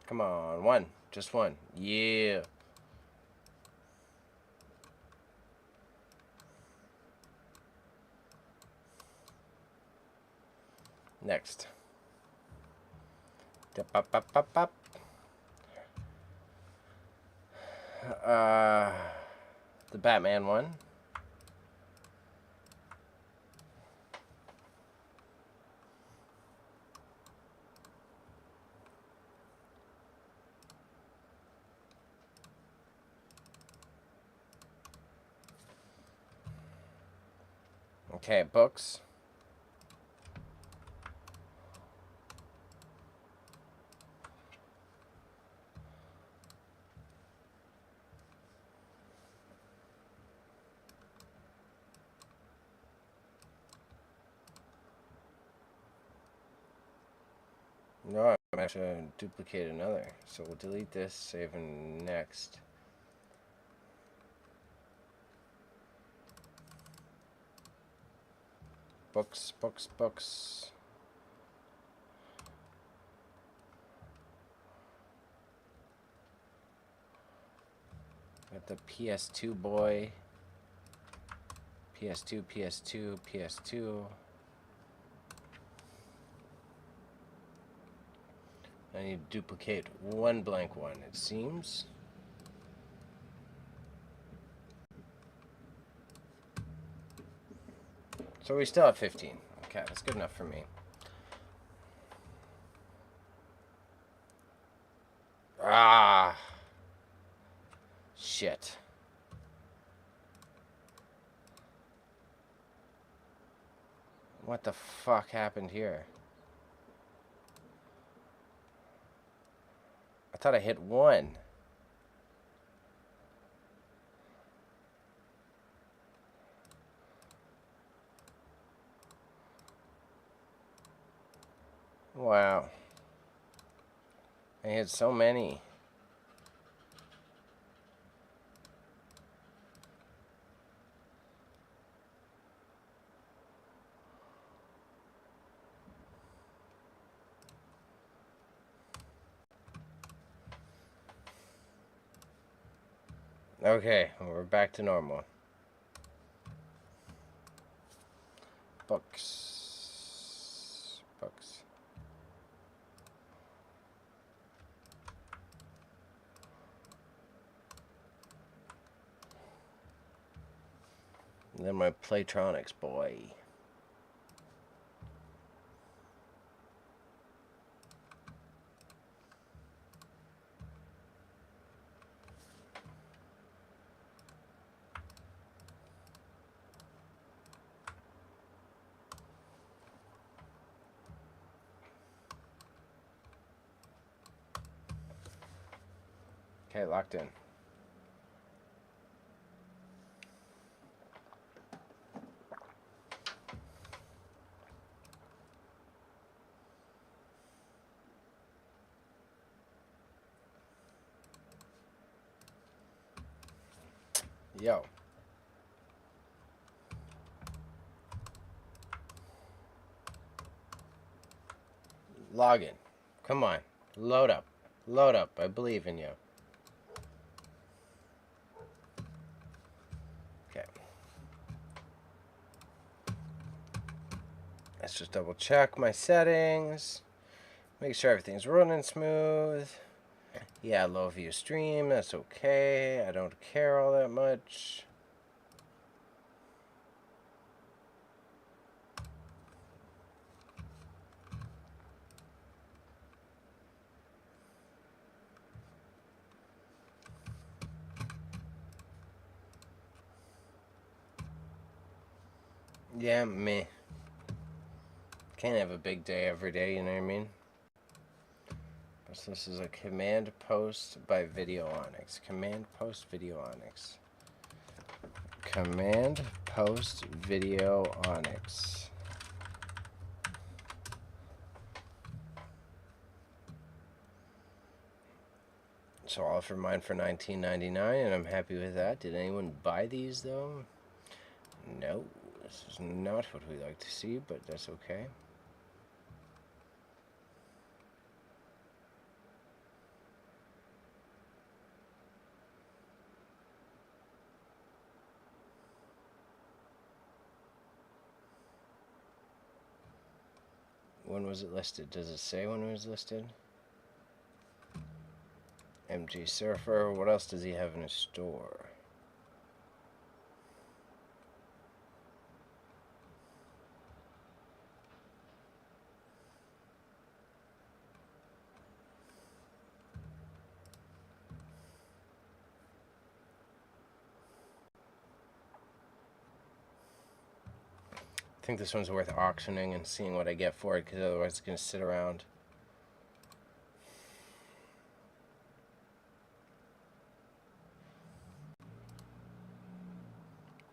Come on, one. Just one. Yeah. Next. Uh, the Batman one. Okay, books. No, I'm actually going to duplicate another. So we'll delete this, save and next. Books, books, books. Got the PS2 boy. PS2, PS2, PS2. I need to duplicate one blank one, it seems. So we still have 15. Okay, that's good enough for me. Ah. Shit. What the fuck happened here? I thought I hit one. Wow. I hit so many. Okay, we're back to normal. Books. Books. And then my Playtronics boy. Okay, locked in. Yo. Log in. Come on. Load up. Load up. I believe in you. Okay. Let's just double check my settings. Make sure everything's running smooth. Yeah, low view stream. That's okay. I don't care all that much. Yeah, meh. Can't have a big day every day, you know what I mean? So this is a command post by Videonics. Command post Videonics. Command post Videonics. So I'll offer mine for $19.99, and I'm happy with that. Did anyone buy these though? No, this is not what we like to see, but that's okay. When was it listed? Does it say when it was listed? MG Surfer. What else does he have in his store? I think this one's worth auctioning and seeing what I get for it, because otherwise it's going to sit around.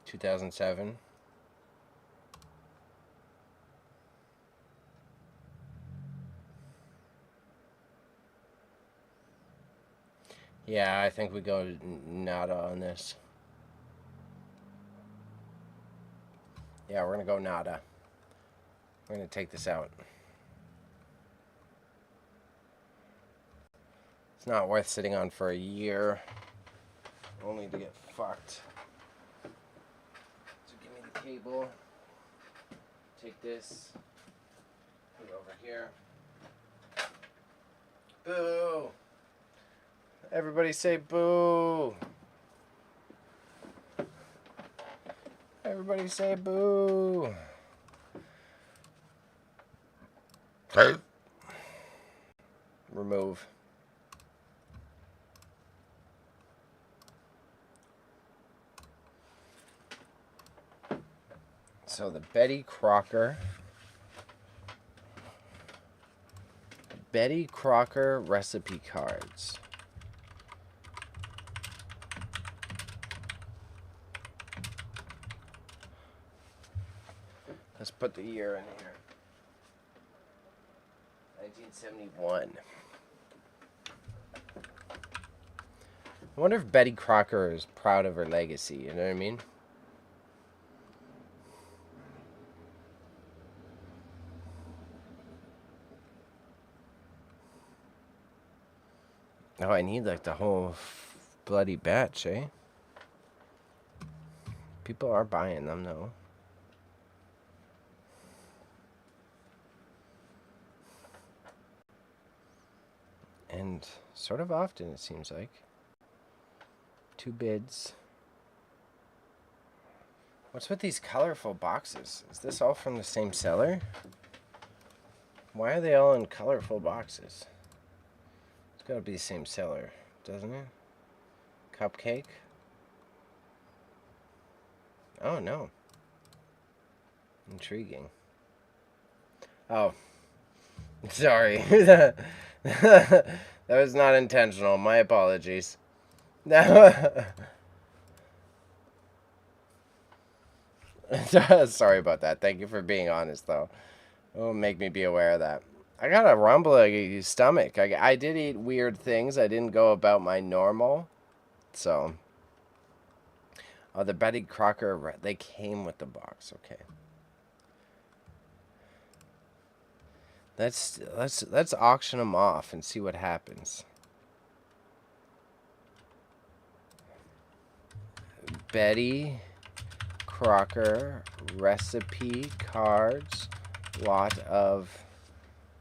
$2007. Yeah, I think we go nada on this. Yeah, we're going to go nada. We're going to take this out. It's not worth sitting on for a year, only to get fucked. So give me the cable. Take this. Put it over here. Boo! Everybody say boo! Everybody say boo! Remove. So the Betty Crocker recipe cards. Let's put the year in here. 1971. I wonder if Betty Crocker is proud of her legacy, you know what I mean? Oh, I need like the whole bloody batch, eh? People are buying them though. And sort of often, it seems like. 2 bids. What's with these colorful boxes? Is this all from the same seller? Why are they all in colorful boxes? It's gotta be the same seller, doesn't it? Cupcake? Oh, no. Intriguing. Oh. Sorry. That was not intentional. My apologies. Sorry about that. Thank you for being honest, though. It will make me be aware of that. I got a rumbling stomach. I did eat weird things. I didn't go about my normal. So, Oh, the Betty Crocker, they came with the box. Okay. Let's auction them off and see what happens. Betty Crocker recipe cards, lot of,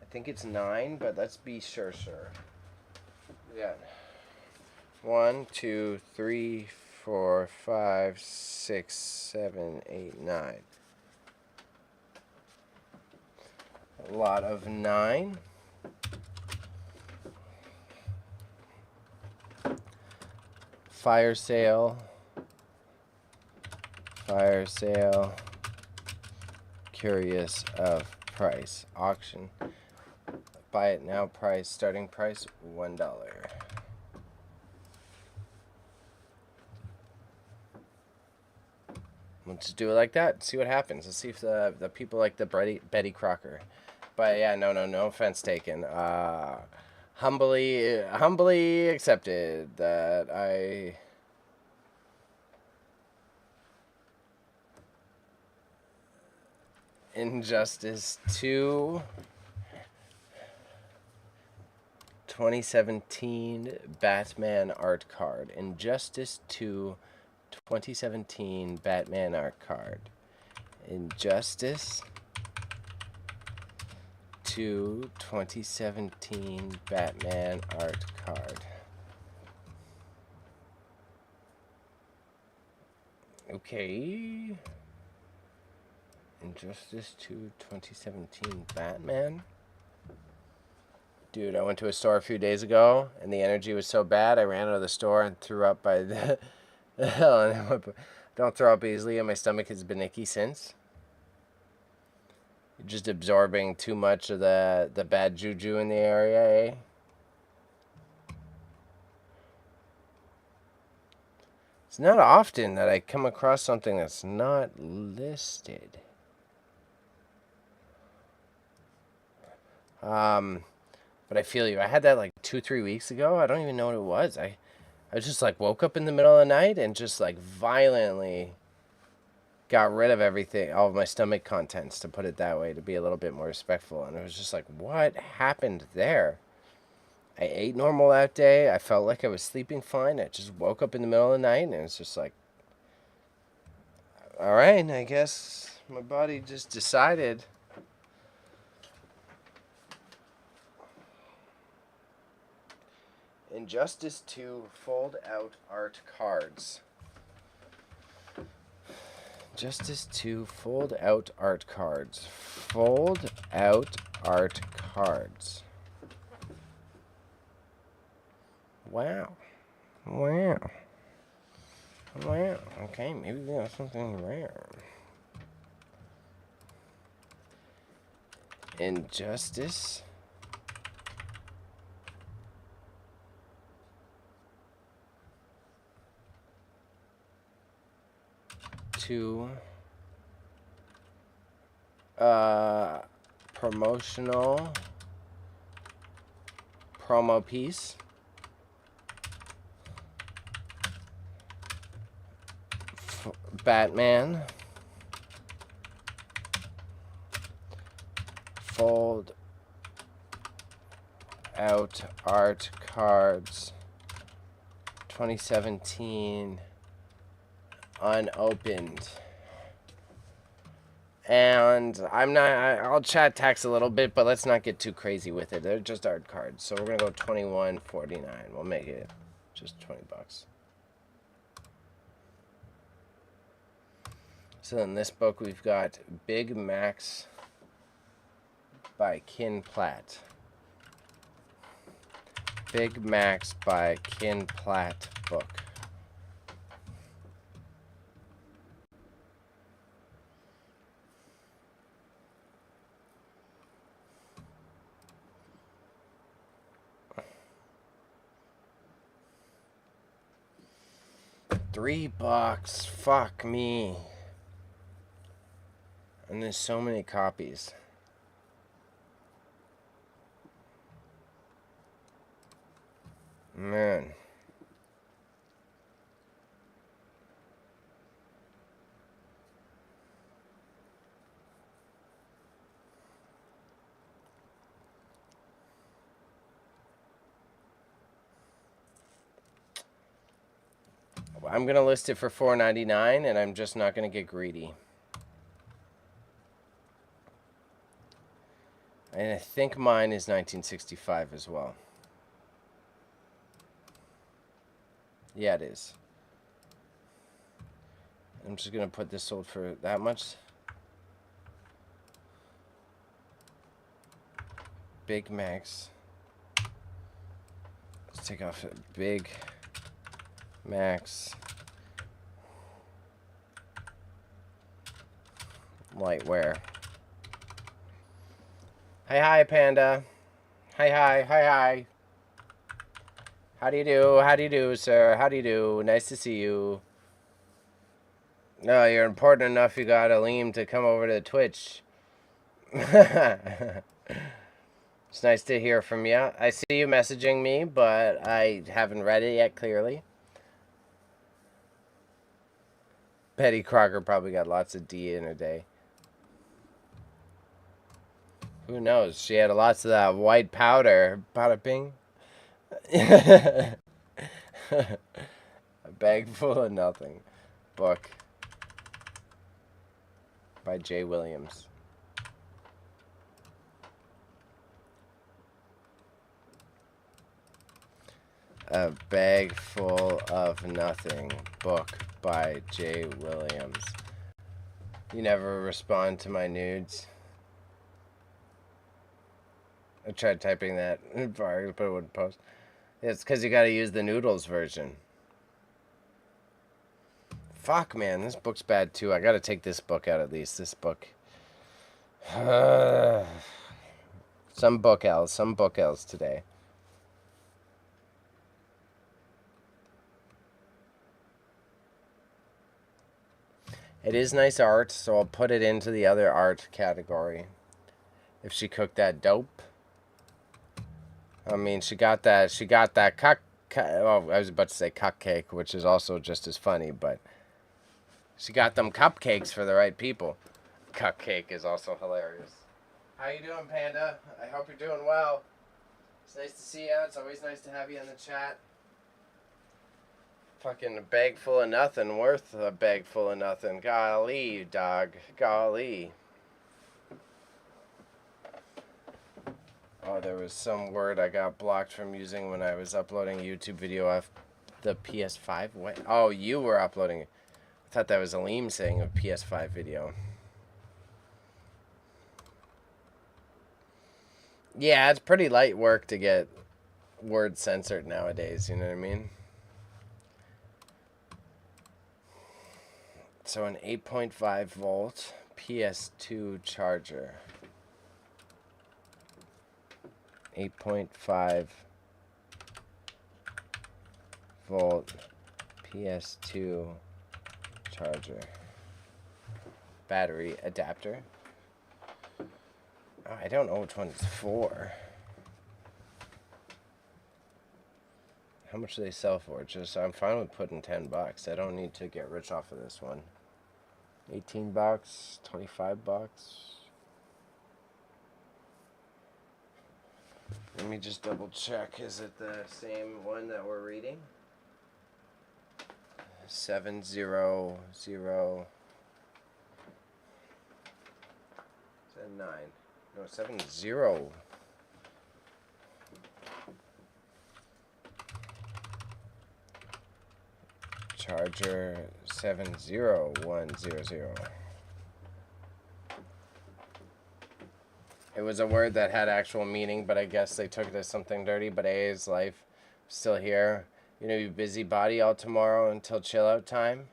I think it's 9, but let's be sure. Yeah. 1, 2, 3, 4, 5, 6, 7, 8, 9. A lot of 9. Fire sale. Curious of price. Auction. Buy it now price. Starting price $1. Let's do it like that. See what happens. Let's see if the people like the Betty Crocker. But yeah, no offense taken. Humbly accepted that I. Injustice 2 2017 Batman art card. Injustice 2 2017 Batman art card. Injustice 2 2017 Batman art card. Okay. Injustice 2 2017 Batman. Dude, I went to a store a few days ago, and the energy was so bad, I ran out of the store and threw up by the hell. And don't throw up easily, and my stomach has been icky since. You're just absorbing too much of the bad juju in the area, eh? It's not often that I come across something that's not listed. But I feel you. I had that like 2-3 weeks ago. I don't even know what it was. I just like woke up in the middle of the night and just like violently got rid of everything, all of my stomach contents, to put it that way, to be a little bit more respectful. And it was just like, what happened there? I ate normal that day. I felt like I was sleeping fine. I just woke up in the middle of the night and it was just like, all right, I guess my body just decided. Injustice 2 fold out art cards. Justice 2 fold out art cards. Fold out art cards. Wow. Okay, maybe we have something rare. Injustice 2 promotional promo piece. Batman. Fold out art cards 2017 unopened. And I'll chat tax a little bit, but let's not get too crazy with it. They're just art cards. So we're going to go $21.49. We'll make it just $20. So in this book, we've got Big Macs by Kin Platt. Big Macs by Kin Platt book. $3. Fuck me. And there's so many copies. Man. I'm going to list it for $4.99, and I'm just not going to get greedy. And I think mine is 1965 as well. Yeah, it is. I'm just going to put this sold for that much. Big Macs. Let's take off Big Macs. Lightwear. Hi, Panda. Hi. How do you do? How do you do, sir? How do you do? Nice to see you. No, you're important enough you got Aleem to come over to Twitch. It's nice to hear from you. I see you messaging me, but I haven't read it yet, clearly. Betty Crocker probably got lots of D in her day. Who knows? She had lots of that white powder. Bada bing. A bag full of nothing. Book by Jay Williams. A Bag Full of Nothing. Book by Jay Williams. You never respond to my nudes. I tried typing that, but it wouldn't post. It's because you gotta use the noodles version. Fuck, man, this book's bad too. I gotta take this book out at least. This book. Some book L's today. It is nice art, so I'll put it into the other art category. If she cooked that dope. I mean, she got that oh, I was about to say cupcake, which is also just as funny, but she got them cupcakes for the right people. Cupcake is also hilarious. How you doing, Panda? I hope you're doing well. It's nice to see you. It's always nice to have you in the chat. Fucking a bag full of nothing, worth a bag full of nothing. Golly, dog. Golly. Oh, there was some word I got blocked from using when I was uploading a YouTube video off the PS5. What? Oh, you were uploading it. I thought that was Aleem saying a PS5 video. Yeah, it's pretty light work to get words censored nowadays, you know what I mean? So an 8.5 volt PS2 charger. 8.5 volt PS2 charger. Battery adapter. Oh, I don't know which one it's for. How much do they sell for? Just, I'm fine with putting $10. I don't need to get rich off of this one. 18 bucks, 25 bucks. Let me just double check. Is it the same one that we're reading? 700. Is that 9? No, 70. Charger 70100. It was a word that had actual meaning, but I guess they took it as something dirty. But A is life. Still here. You know, you busybody all tomorrow until chill out time.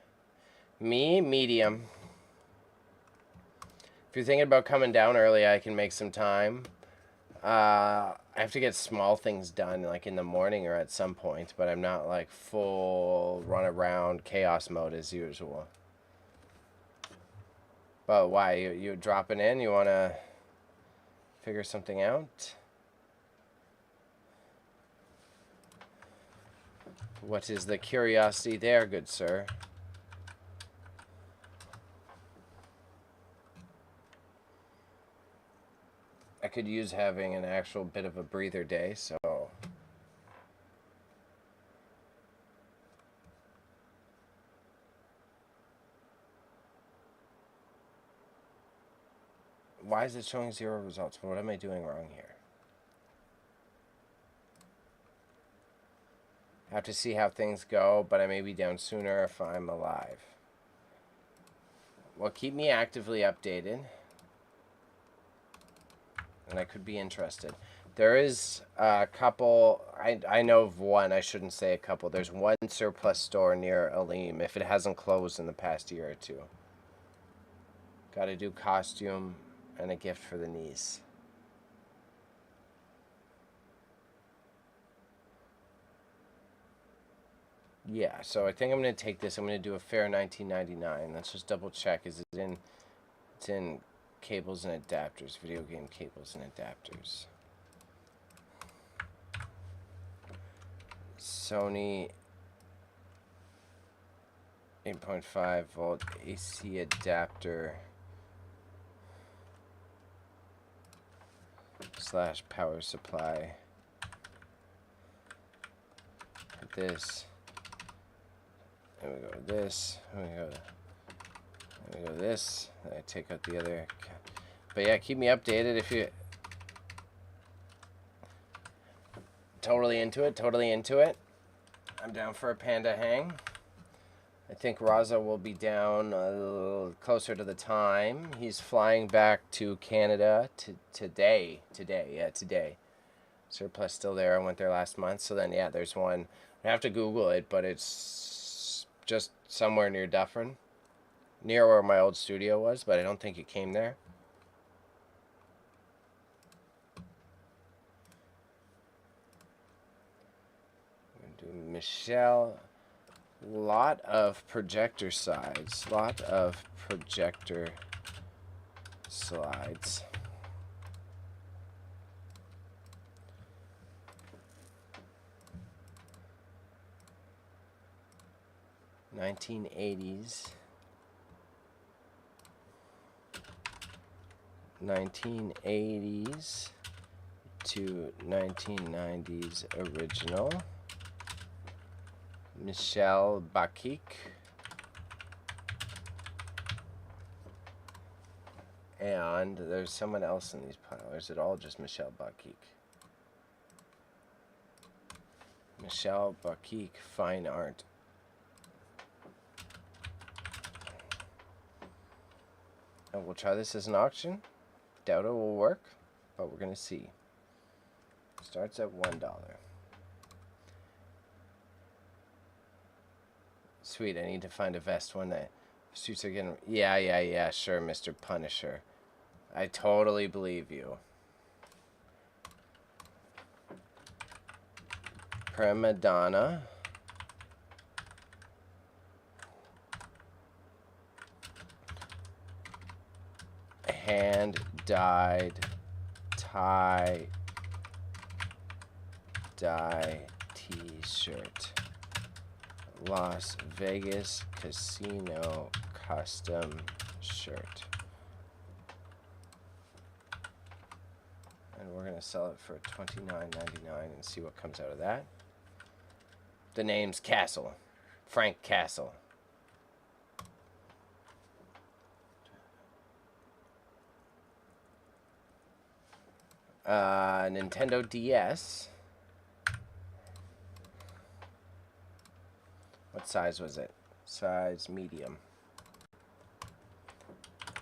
Me, medium. If you're thinking about coming down early, I can make some time. I have to get small things done, like in the morning or at some point, but I'm not like full run around chaos mode as usual. But why? You dropping in? You want to figure something out? What is the curiosity there, good sir? I could use having an actual bit of a breather day, so Why is it showing 0 results? What am I doing wrong here? I have to see how things go, but I may be down sooner if I'm alive. Well, keep me actively updated. And I could be interested. There is a couple, I know of one, I shouldn't say a couple. There's one surplus store near Aleem, if it hasn't closed in the past year or two. Got to do costume and a gift for the niece. Yeah, so I think I'm going to take this. I'm going to do a fair $19.99. Let's just double check. Is it in? It's in cables and adapters. Video game cables and adapters. Sony 8.5 volt AC adapter / power supply. This. And we go this. And we go this. And I take out the other. But yeah, keep me updated if you. Totally into it. Totally into it. I'm down for a panda hang. I think Raza will be down a little closer to the time. He's flying back to Canada today. Today. Surplus still there. I went there last month. So then, yeah, there's one. I have to Google it, but it's just somewhere near Dufferin. Near where my old studio was, but I don't think it came there. I'm going to do Michelle. Lot of projector sides. Lot of projector slides. '80s. 1980s to 1990s original. Michelle Bakik. And there's someone else in these piles. Or is it all just Michelle Bakik? Michelle Bakik, fine art. And we'll try this as an auction. Doubt it will work, but we're going to see. Starts at $1. Sweet, I need to find a vest one that suits are getting... Yeah, sure, Mr. Punisher. I totally believe you. Prima Donna. Hand-dyed tie dye t-shirt. Las Vegas Casino custom shirt. And we're going to sell it for $29.99 and see what comes out of that. The name's Castle. Frank Castle. Nintendo DS. What size was it? Size medium.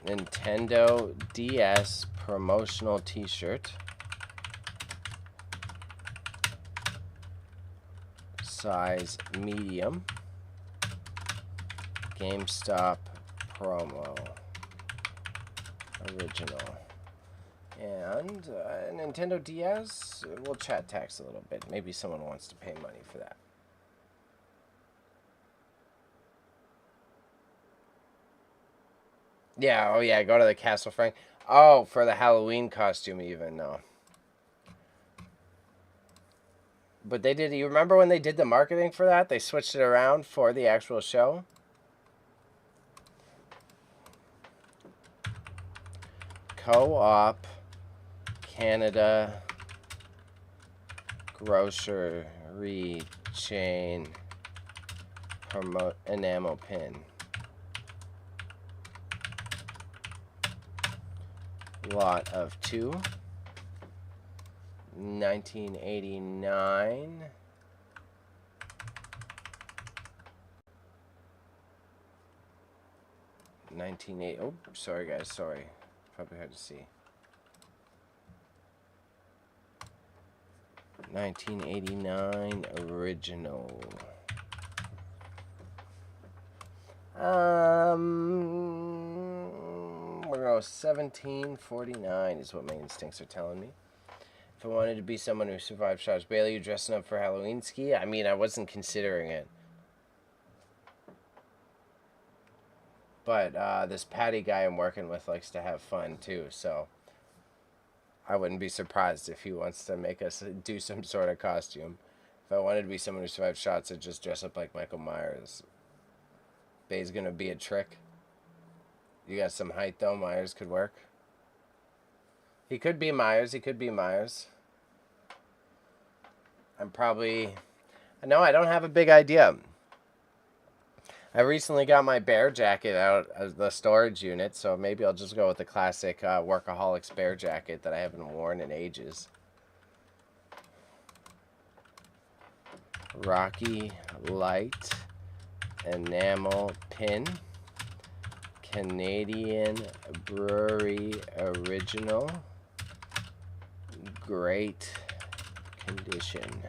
Nintendo DS promotional t-shirt. Size medium. GameStop promo. Original. And Nintendo DS, we'll chat tax a little bit. Maybe someone wants to pay money for that. Yeah, oh yeah, go to the Castle Frank. Oh, for the Halloween costume even, no. But they did, you remember when they did the marketing for that? They switched it around for the actual show? Co-op Canada grocery chain promote enamel pin. lot of 2. 1989. Oh, sorry guys, sorry. Probably hard to see. 1989 original. We're going 1749 is what my instincts are telling me. If I wanted to be someone who survived shots, Bailey, you dressing up for Halloween ski? I mean, I wasn't considering it. But this Patty guy I'm working with likes to have fun too, so I wouldn't be surprised if he wants to make us do some sort of costume. If I wanted to be someone who survived shots, I'd just dress up like Michael Myers. Bay's gonna be a trick. You got some height though. Myers could work. He could be Myers. He could be Myers. I'm probably... No, I don't have a big idea. I recently got my bear jacket out of the storage unit, so maybe I'll just go with the classic Workaholics bear jacket that I haven't worn in ages. Rocky Light enamel pin. Canadian Brewery original. Great condition.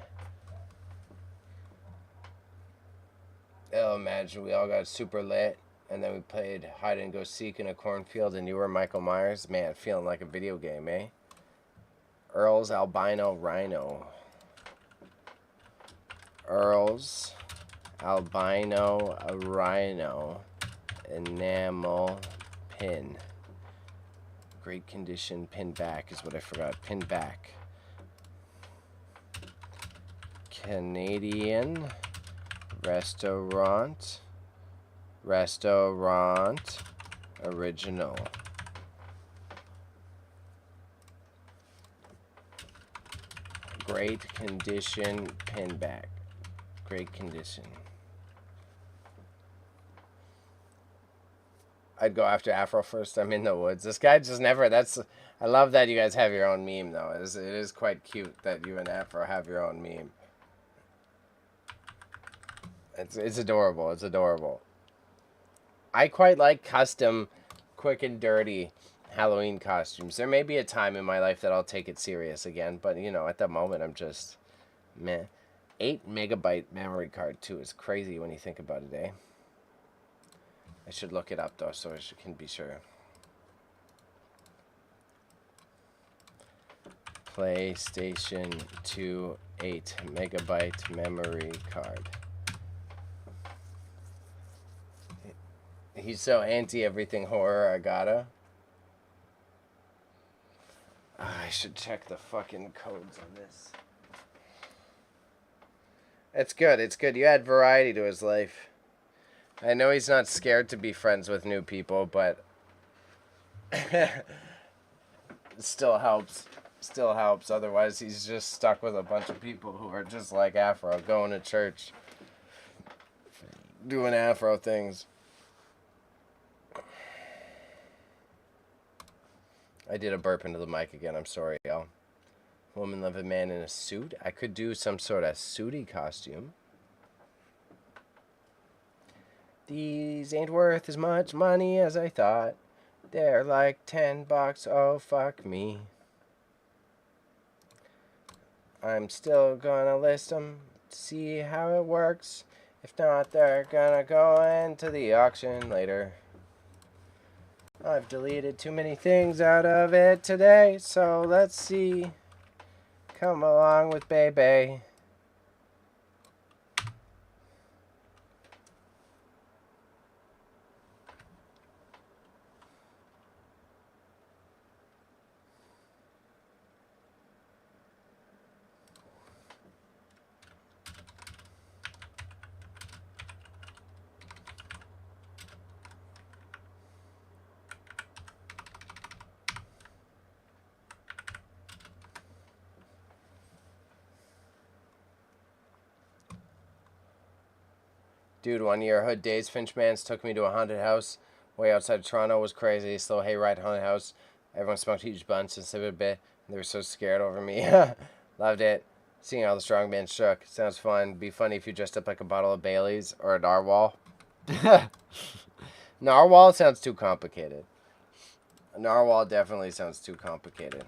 Oh, imagine we all got super lit and then we played hide and go seek in a cornfield and you were Michael Myers. Man, feeling like a video game, eh? Earl's Albino Rhino. Earl's Albino Rhino enamel pin. Great condition pin back is what I forgot. Pin back. Canadian restaurant original. Great condition pin back. Great condition. I'd go after Afro first. I'm in the woods. This guy just never... I love that you guys have your own meme, though. It is quite cute that you and Afro have your own meme. It's adorable. It's adorable. I quite like custom, quick and dirty Halloween costumes. There may be a time in my life that I'll take it serious again, but, you know, at the moment, I'm just... meh. 8 megabyte memory card, too, is crazy when you think about it, eh? I should look it up, though, so I can be sure. PlayStation 2 8 megabyte memory card. He's so anti-everything horror, I gotta. I should check the fucking codes on this. It's good, it's good. You add variety to his life. I know he's not scared to be friends with new people, but it still helps. Still helps. Otherwise, he's just stuck with a bunch of people who are just like Afro, going to church, doing Afro things. I did a burp into the mic again. I'm sorry, y'all. Woman love a man in a suit. I could do some sort of suity costume. These ain't worth as much money as I thought. They're like $10. Oh, fuck me. I'm still gonna list them, see how it works. If not, they're gonna go into the auction later. I've deleted too many things out of it today, so let's see. Come along with baby. Dude, one year Hood Days Finchmans took me to a haunted house way outside of Toronto. It was crazy. Slow hayride haunted house. Everyone smoked a huge bunch and sipped a bit. They were so scared over me. Loved it. Seeing how the strong man shook. Sounds fun. Be funny if you dressed up like a bottle of Bailey's or a narwhal. Narwhal sounds too complicated. A narwhal definitely sounds too complicated.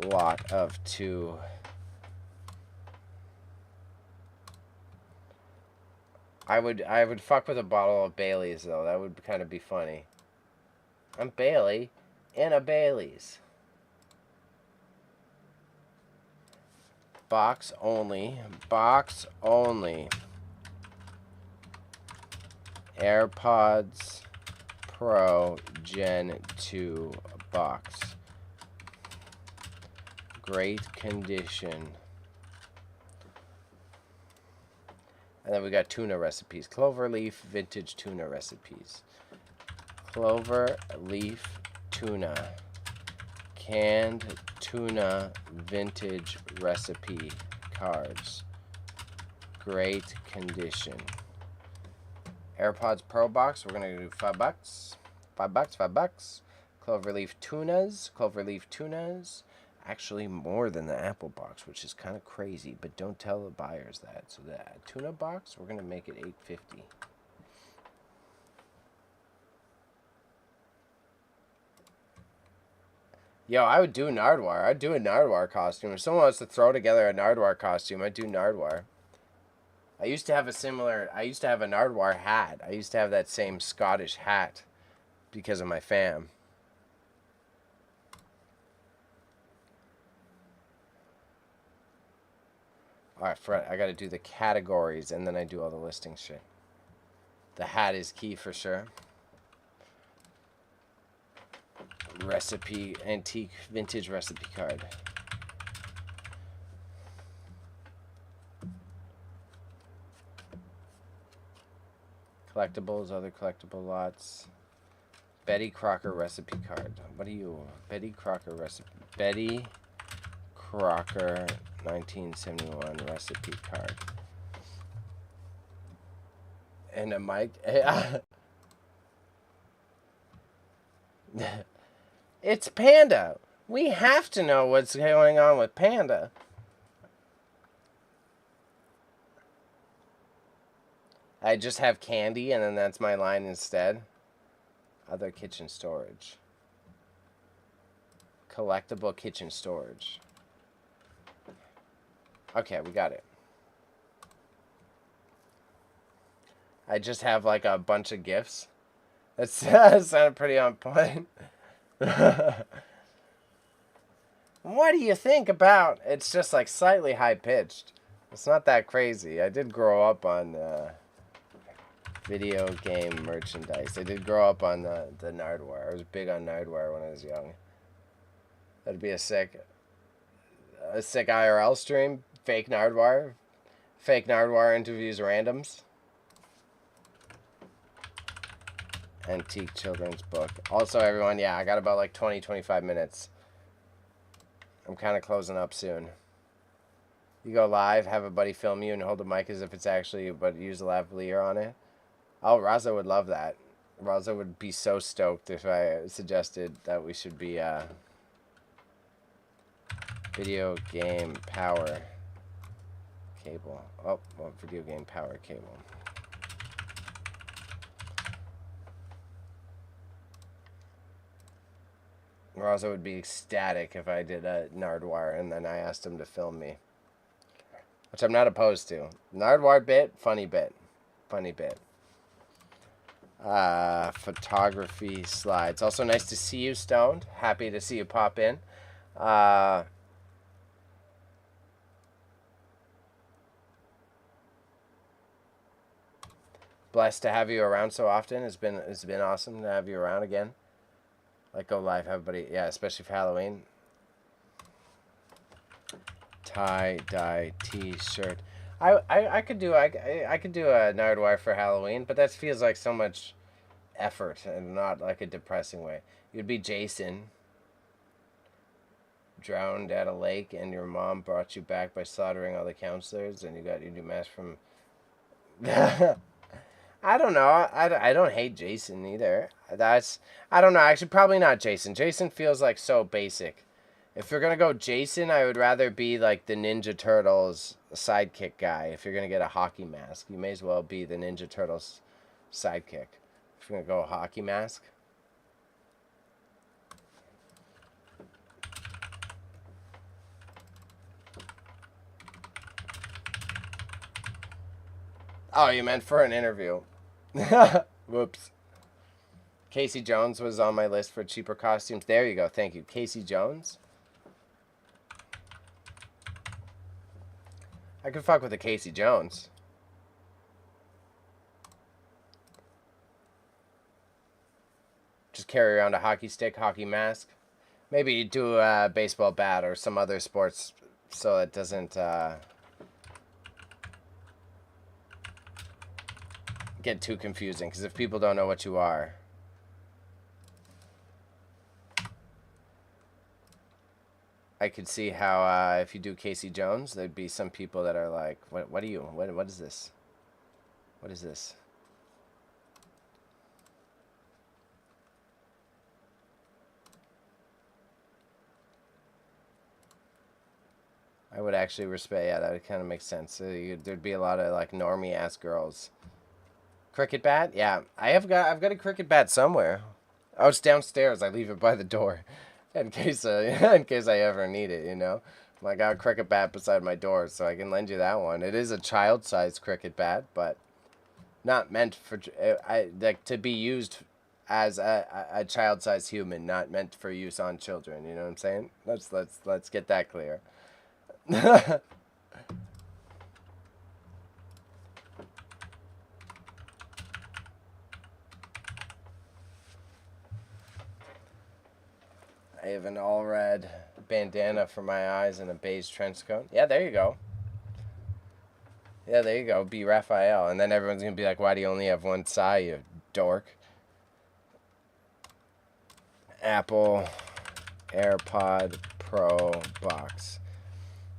Lot of two. I would fuck with a bottle of Bailey's though. That would kind of be funny. I'm Bailey in a Bailey's. Box only. Box only. AirPods Pro Gen 2 box. Great condition. And then we got tuna recipes. Cloverleaf vintage tuna recipes. Cloverleaf tuna. Canned tuna vintage recipe cards. Great condition. AirPods Pro box. We're gonna do $5. $5. Cloverleaf tunas. Cloverleaf tunas. Actually more than the Apple box, which is kind of crazy, but don't tell the buyers that. So the tuna box, we're gonna make it $8.50. Yo, I would do Nardwuar. I'd do a Nardwuar costume. If someone wants to throw together a Nardwuar costume, I'd do Nardwuar. I used to have a Nardwuar hat. I used to have that same Scottish hat because of my fam. Alright, Fred, I gotta do the categories and then I do all the listing shit. The hat is key for sure. Recipe, antique, vintage recipe card. Collectibles, other collectible lots. Betty Crocker recipe card. What are you? Betty Crocker recipe. Betty Crocker 1971 recipe card. And a mic. It's Panda. We have to know what's going on with Panda. I just have candy and then that's my line instead. Other kitchen storage. Collectible kitchen storage. Okay, we got it. I just have like a bunch of gifts. That sounded pretty on point. What do you think about? It's just like slightly high pitched. It's not that crazy. I did grow up on video game merchandise. I did grow up on the Nardwuar. I was big on Nardwuar when I was young. That'd be a sick IRL stream. Fake Nardwuar. Fake Nardwuar interviews randoms. Antique children's book. Also, everyone, yeah, I got about like 20-25 minutes. I'm kind of closing up soon. You go live, have a buddy film you, and hold the mic as if it's actually, but use the lavalier on it. Oh, Raza would love that. Raza would be so stoked if I suggested that we should be video game power cable. Oh, well, video game power cable. Raza would be ecstatic if I did a Nardwuar and then I asked him to film me. Which I'm not opposed to. Nardwuar bit, funny bit. Funny bit. Photography slides. Also nice to see you, Stoned. Happy to see you pop in. Blessed to have you around so often. It's been awesome to have you around again. Like, go live, everybody. Yeah, especially for Halloween. Tie-dye t-shirt. I could do a Nardwuar for Halloween, but that feels like so much effort and not like a depressing way. You'd be Jason, drowned at a lake, and your mom brought you back by slaughtering all the counselors, and you got your new mask from. I don't know. I don't hate Jason either. I don't know. Actually, probably not Jason. Jason feels like so basic. If you're going to go Jason, I would rather be like the Ninja Turtles sidekick guy. If you're going to get a hockey mask, you may as well be the Ninja Turtles sidekick. If you're going to go hockey mask. Oh, you meant for an interview. Whoops. Casey Jones was on my list for cheaper costumes. There you go. Thank you. Casey Jones. I could fuck with a Casey Jones. Just carry around a hockey stick, hockey mask. Maybe you do a baseball bat or some other sports so it doesn't get too confusing. Because if people don't know what you are. I could see how if you do Casey Jones, there'd be some people that are like, what are you? What is this? What is this? I would actually respect. Yeah, that would kind of make sense. There'd be a lot of like normie ass girls. Cricket bat? Yeah, I've got a cricket bat somewhere. Oh, it's downstairs. I leave it by the door, in case in case I ever need it. You know, I got a cricket bat beside my door, so I can lend you that one. It is a child-sized cricket bat, but not meant for like to be used as a child-sized human, not meant for use on children. You know what I'm saying? Let's get that clear. I have an all red bandana for my eyes and a beige trench coat. Yeah, there you go. Yeah, there you go. Be Raphael. And then everyone's going to be like, why do you only have one side, you dork? Apple AirPod Pro box.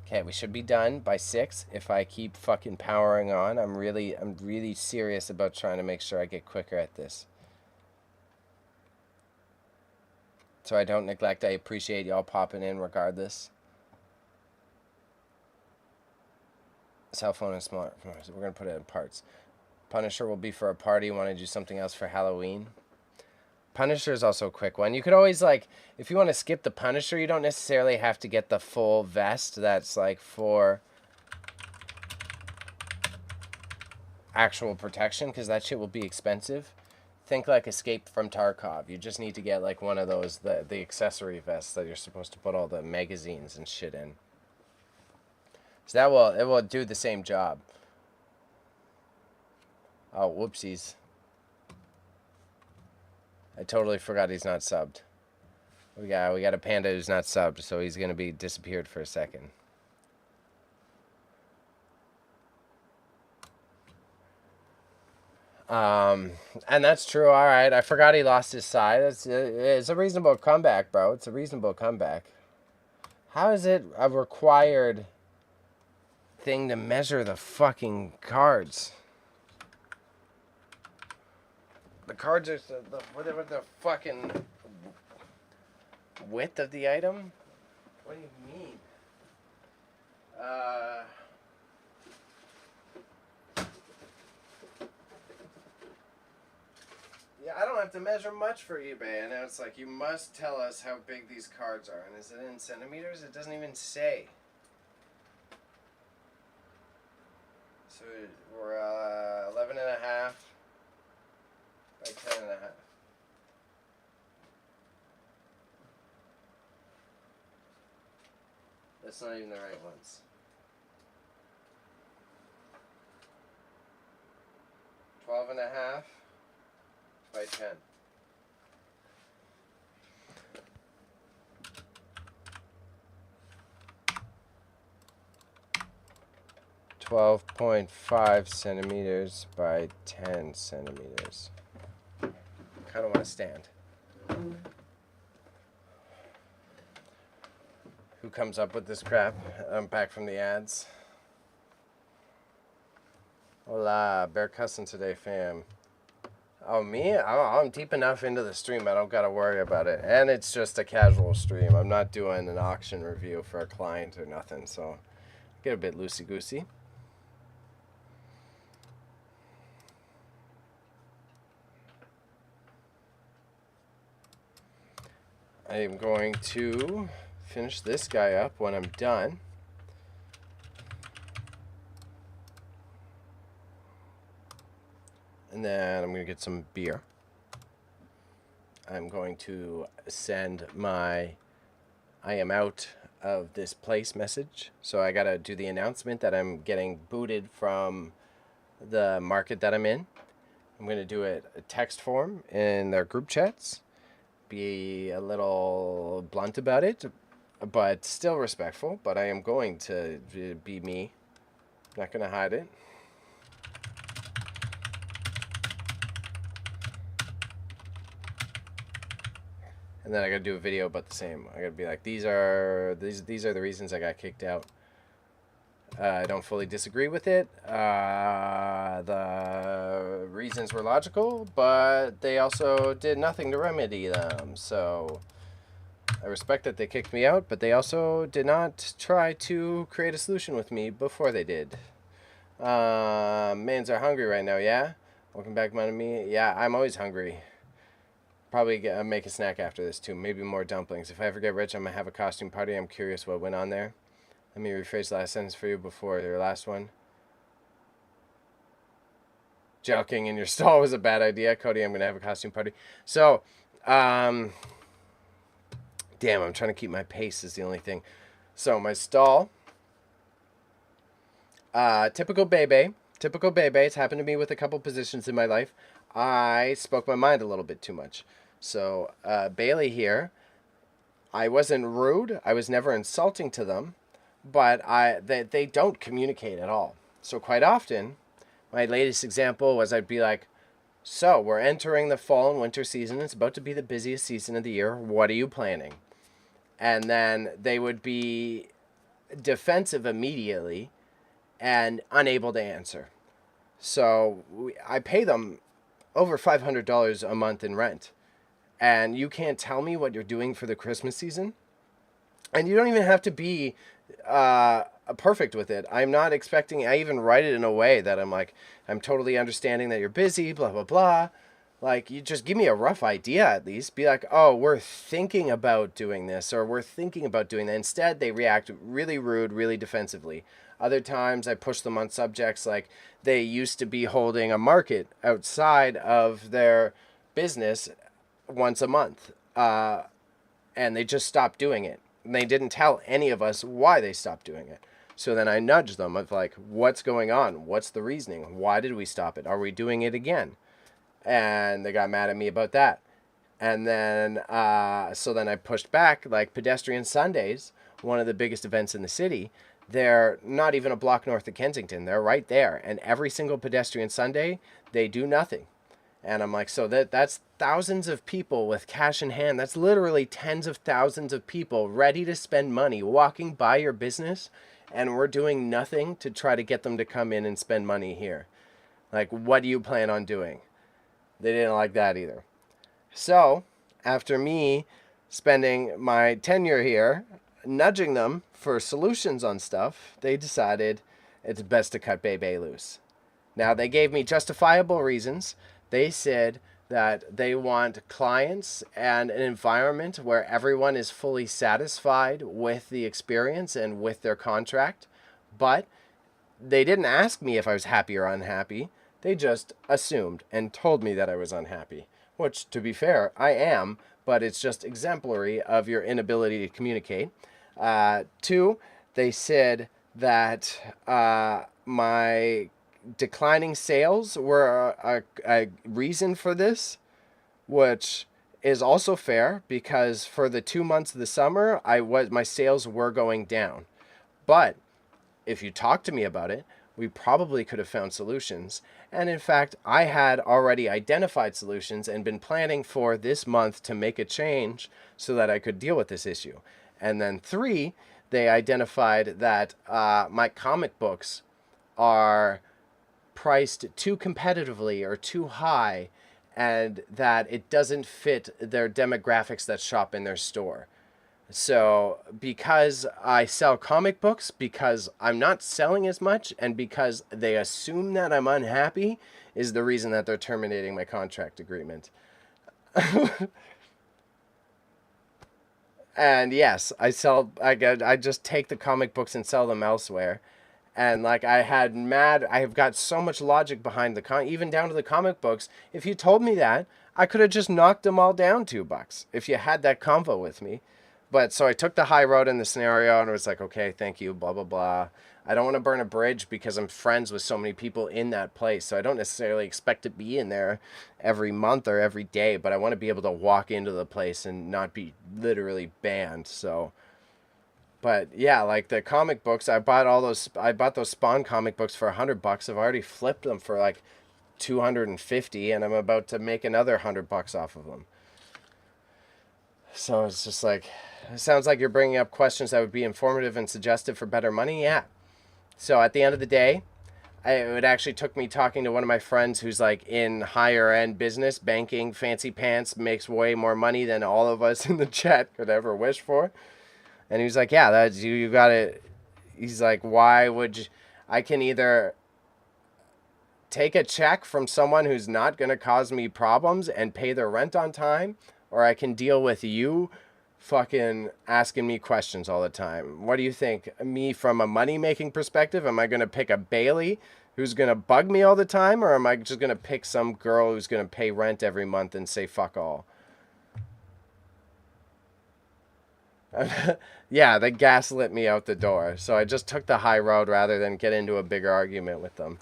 Okay, we should be done by 6 if I keep fucking powering on. I'm really serious about trying to make sure I get quicker at this. So I don't neglect. I appreciate y'all popping in regardless. Cell phone and smartphone. We're going to put it in parts. Punisher will be for a party. Want to do something else for Halloween? Punisher is also a quick one. You could always, like, if you want to skip the Punisher, you don't necessarily have to get the full vest that's, like, for actual protection, because that shit will be expensive. Think like Escape from Tarkov. You just need to get, like, one of those, the accessory vests that you're supposed to put all the magazines and shit in. So it will do the same job. Oh, whoopsies. I totally forgot he's not subbed. We got a panda who's not subbed, so he's gonna be disappeared for a second. And that's true. All right, I forgot he lost his side. It's a reasonable comeback, bro. It's a reasonable comeback. How is it a required thing to measure the fucking cards? The cards are whatever the fucking width of the item. What do you mean? Yeah, I don't have to measure much for eBay, and it's like you must tell us how big these cards are. And is it in centimeters? It doesn't even say. So we're 11 and a half by 10 and a half. That's not even the right ones. 12 and a half by 10. .5 centimeters by 10 centimeters. Kind of want to stand. Who comes up with this crap? I'm back from the ads. Hola, bear cussing today, fam. Oh, me? I'm deep enough into the stream, I don't gotta worry about it. And it's just a casual stream. I'm not doing an auction review for a client or nothing, so get a bit loosey-goosey. I am going to finish this guy up when I'm done. And then I'm going to get some beer. I'm going to send my I am out of this place message. So I got to do the announcement that I'm getting booted from the market that I'm in. I'm going to do it a text form in their group chats. Be a little blunt about it, but still respectful. But I am going to be me. Not going to hide it. And then I gotta do a video about the same. I gotta be like, these are the reasons I got kicked out. I don't fully disagree with it. The reasons were logical, but they also did nothing to remedy them. So I respect that they kicked me out, but they also did not try to create a solution with me before they did. Mans are hungry right now, yeah? Welcome back, Monami. Yeah, I'm always hungry. Probably make a snack after this too. Maybe more dumplings. If I ever get rich, I'm gonna have a costume party. I'm curious what went on there. Let me rephrase the last sentence for you before your last one. Joking in your stall was a bad idea, Cody. I'm gonna have a costume party. So, damn, I'm trying to keep my pace is the only thing. So my stall, typical Bebe. Typical Bebe. It's happened to me with a couple positions in my life. I spoke my mind a little bit too much. So Bailey here, I wasn't rude. I was never insulting to them, but they don't communicate at all. So quite often, my latest example was I'd be like, so we're entering the fall and winter season. It's about to be the busiest season of the year. What are you planning? And then they would be defensive immediately and unable to answer. So I pay them over $500 a month in rent. And you can't tell me what you're doing for the Christmas season. And you don't even have to be perfect with it. I'm not expecting, I even write it in a way that I'm like, I'm totally understanding that you're busy, blah, blah, blah. Like, you just give me a rough idea at least. Be like, oh, we're thinking about doing this, or we're thinking about doing that. Instead, they react really rude, really defensively. Other times, I push them on subjects like they used to be holding a market outside of their business once a month, and they just stopped doing it. And they didn't tell any of us why they stopped doing it. So then I nudged them of like, what's going on? What's the reasoning? Why did we stop it? Are we doing it again? And they got mad at me about that. And then, so then I pushed back, like Pedestrian Sundays, one of the biggest events in the city. They're not even a block north of Kensington. They're right there. And every single Pedestrian Sunday, they do nothing. And I'm like, so that's thousands of people with cash in hand. That's literally tens of thousands of people ready to spend money walking by your business. And we're doing nothing to try to get them to come in and spend money here. Like, what do you plan on doing? They didn't like that either. So, after me spending my tenure here, nudging them for solutions on stuff, they decided it's best to cut Bebe loose. Now, they gave me justifiable reasons. They said that they want clients and an environment where everyone is fully satisfied with the experience and with their contract. But they didn't ask me if I was happy or unhappy. They just assumed and told me that I was unhappy, which, to be fair, I am, but it's just exemplary of your inability to communicate. Two, they said that my declining sales were a reason for this, which is also fair because for the 2 months of the summer, my sales were going down. But if you talked to me about it, we probably could have found solutions. And in fact, I had already identified solutions and been planning for this month to make a change so that I could deal with this issue. And then three, they identified that my comic books are priced too competitively or too high, and that it doesn't fit their demographics that shop in their store. So because I sell comic books, because I'm not selling as much, and because they assume that I'm unhappy, is the reason that they're terminating my contract agreement. And yes, I just take the comic books and sell them elsewhere. And like I have got so much logic behind even down to the comic books. If you told me that, I could have just knocked them all down $2 if you had that convo with me. But so I took the high road in the scenario and it was like, okay, thank you, blah, blah, blah. I don't want to burn a bridge because I'm friends with so many people in that place. So I don't necessarily expect to be in there every month or every day, but I want to be able to walk into the place and not be literally banned. So, but yeah, like the comic books, I bought those Spawn comic books for $100. I've already flipped them for like 250 and I'm about to make another $100 off of them. So it's just like, it sounds like you're bringing up questions that would be informative and suggestive for better money. Yeah. So at the end of the day, it actually took me talking to one of my friends who's like in higher end business, banking, fancy pants, makes way more money than all of us in the chat could ever wish for. And he was like, yeah, that's you got it. He's like, why would you? I can either take a check from someone who's not going to cause me problems and pay their rent on time, or I can deal with you fucking asking me questions all the time. What do you think? Me from a money-making perspective, am I going to pick a Bailey who's going to bug me all the time, or am I just going to pick some girl who's going to pay rent every month and say fuck all? Yeah, they gaslit me out the door. So I just took the high road rather than get into a bigger argument with them.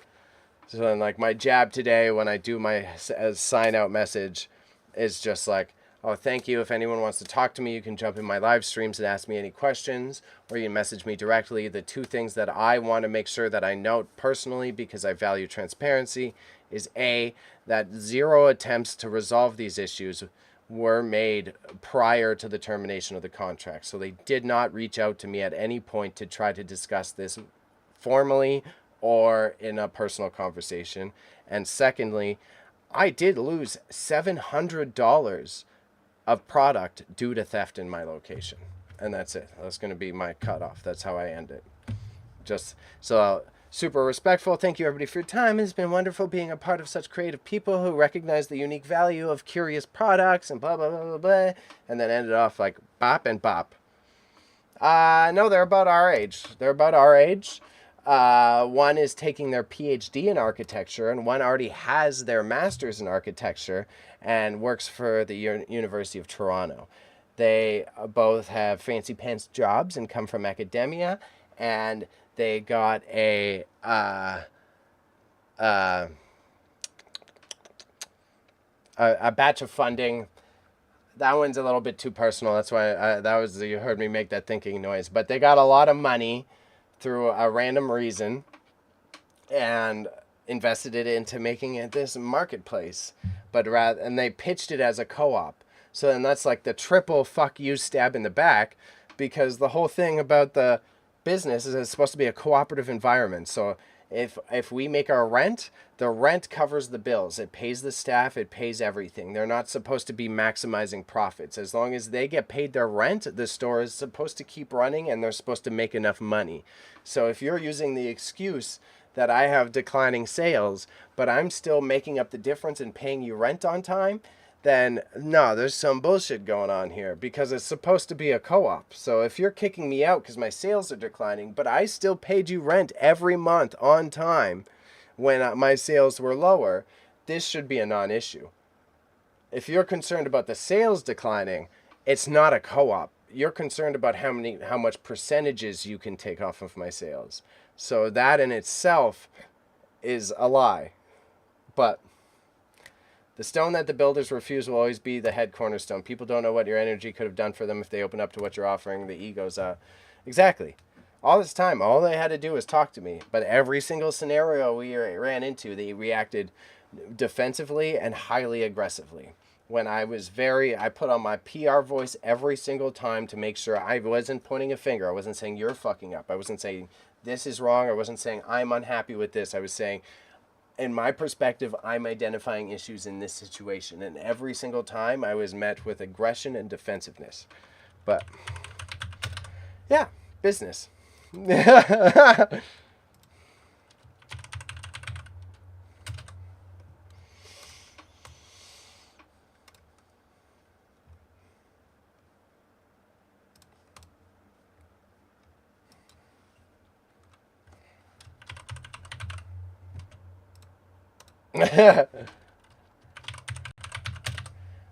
So then, like, my jab today when I do my sign out message is just like, oh, thank you. If anyone wants to talk to me, you can jump in my live streams and ask me any questions, or you can message me directly. The two things that I want to make sure that I note personally, because I value transparency, is A, that 0 attempts to resolve these issues were made prior to the termination of the contract. So they did not reach out to me at any point to try to discuss this formally or in a personal conversation. And secondly, I did lose $700 of product due to theft in my location. And that's it. That's going to be my cutoff. That's how I end it. Just so super respectful. Thank you, everybody, for your time. It's been wonderful being a part of such creative people who recognize the unique value of curious products and blah, blah, blah, blah, blah. And then ended off like bop and bop. No, they're about our age. One is taking their PhD in architecture, and one already has their master's in architecture and works for the University of Toronto. They both have fancy pants jobs and come from academia, and they got a batch of funding. That one's a little bit too personal. That's why you heard me make that thinking noise. But they got a lot of money through a random reason and invested it into making it this marketplace. And they pitched it as a co-op. So then that's like the triple fuck you stab in the back, because the whole thing about the business is it's supposed to be a cooperative environment. So if we make our rent, the rent covers the bills. It pays the staff. It pays everything. They're not supposed to be maximizing profits. As long as they get paid their rent, the store is supposed to keep running and they're supposed to make enough money. So if you're using the excuse that I have declining sales, but I'm still making up the difference and paying you rent on time, then no, there's some bullshit going on here, because it's supposed to be a co-op. So if you're kicking me out because my sales are declining, but I still paid you rent every month on time when my sales were lower, this should be a non-issue. If you're concerned about the sales declining, it's not a co-op. You're concerned about how much percentages you can take off of my sales. So that in itself is a lie. But the stone that the builders refuse will always be the head cornerstone. People don't know what your energy could have done for them if they open up to what you're offering. The ego's out. Exactly. All this time, all they had to do was talk to me. But every single scenario we ran into, they reacted defensively and highly aggressively. When I put on my PR voice every single time to make sure I wasn't pointing a finger. I wasn't saying you're fucking up. I wasn't saying this is wrong. I wasn't saying I'm unhappy with this. I was saying in my perspective, I'm identifying issues in this situation. And every single time I was met with aggression and defensiveness. But, yeah, business.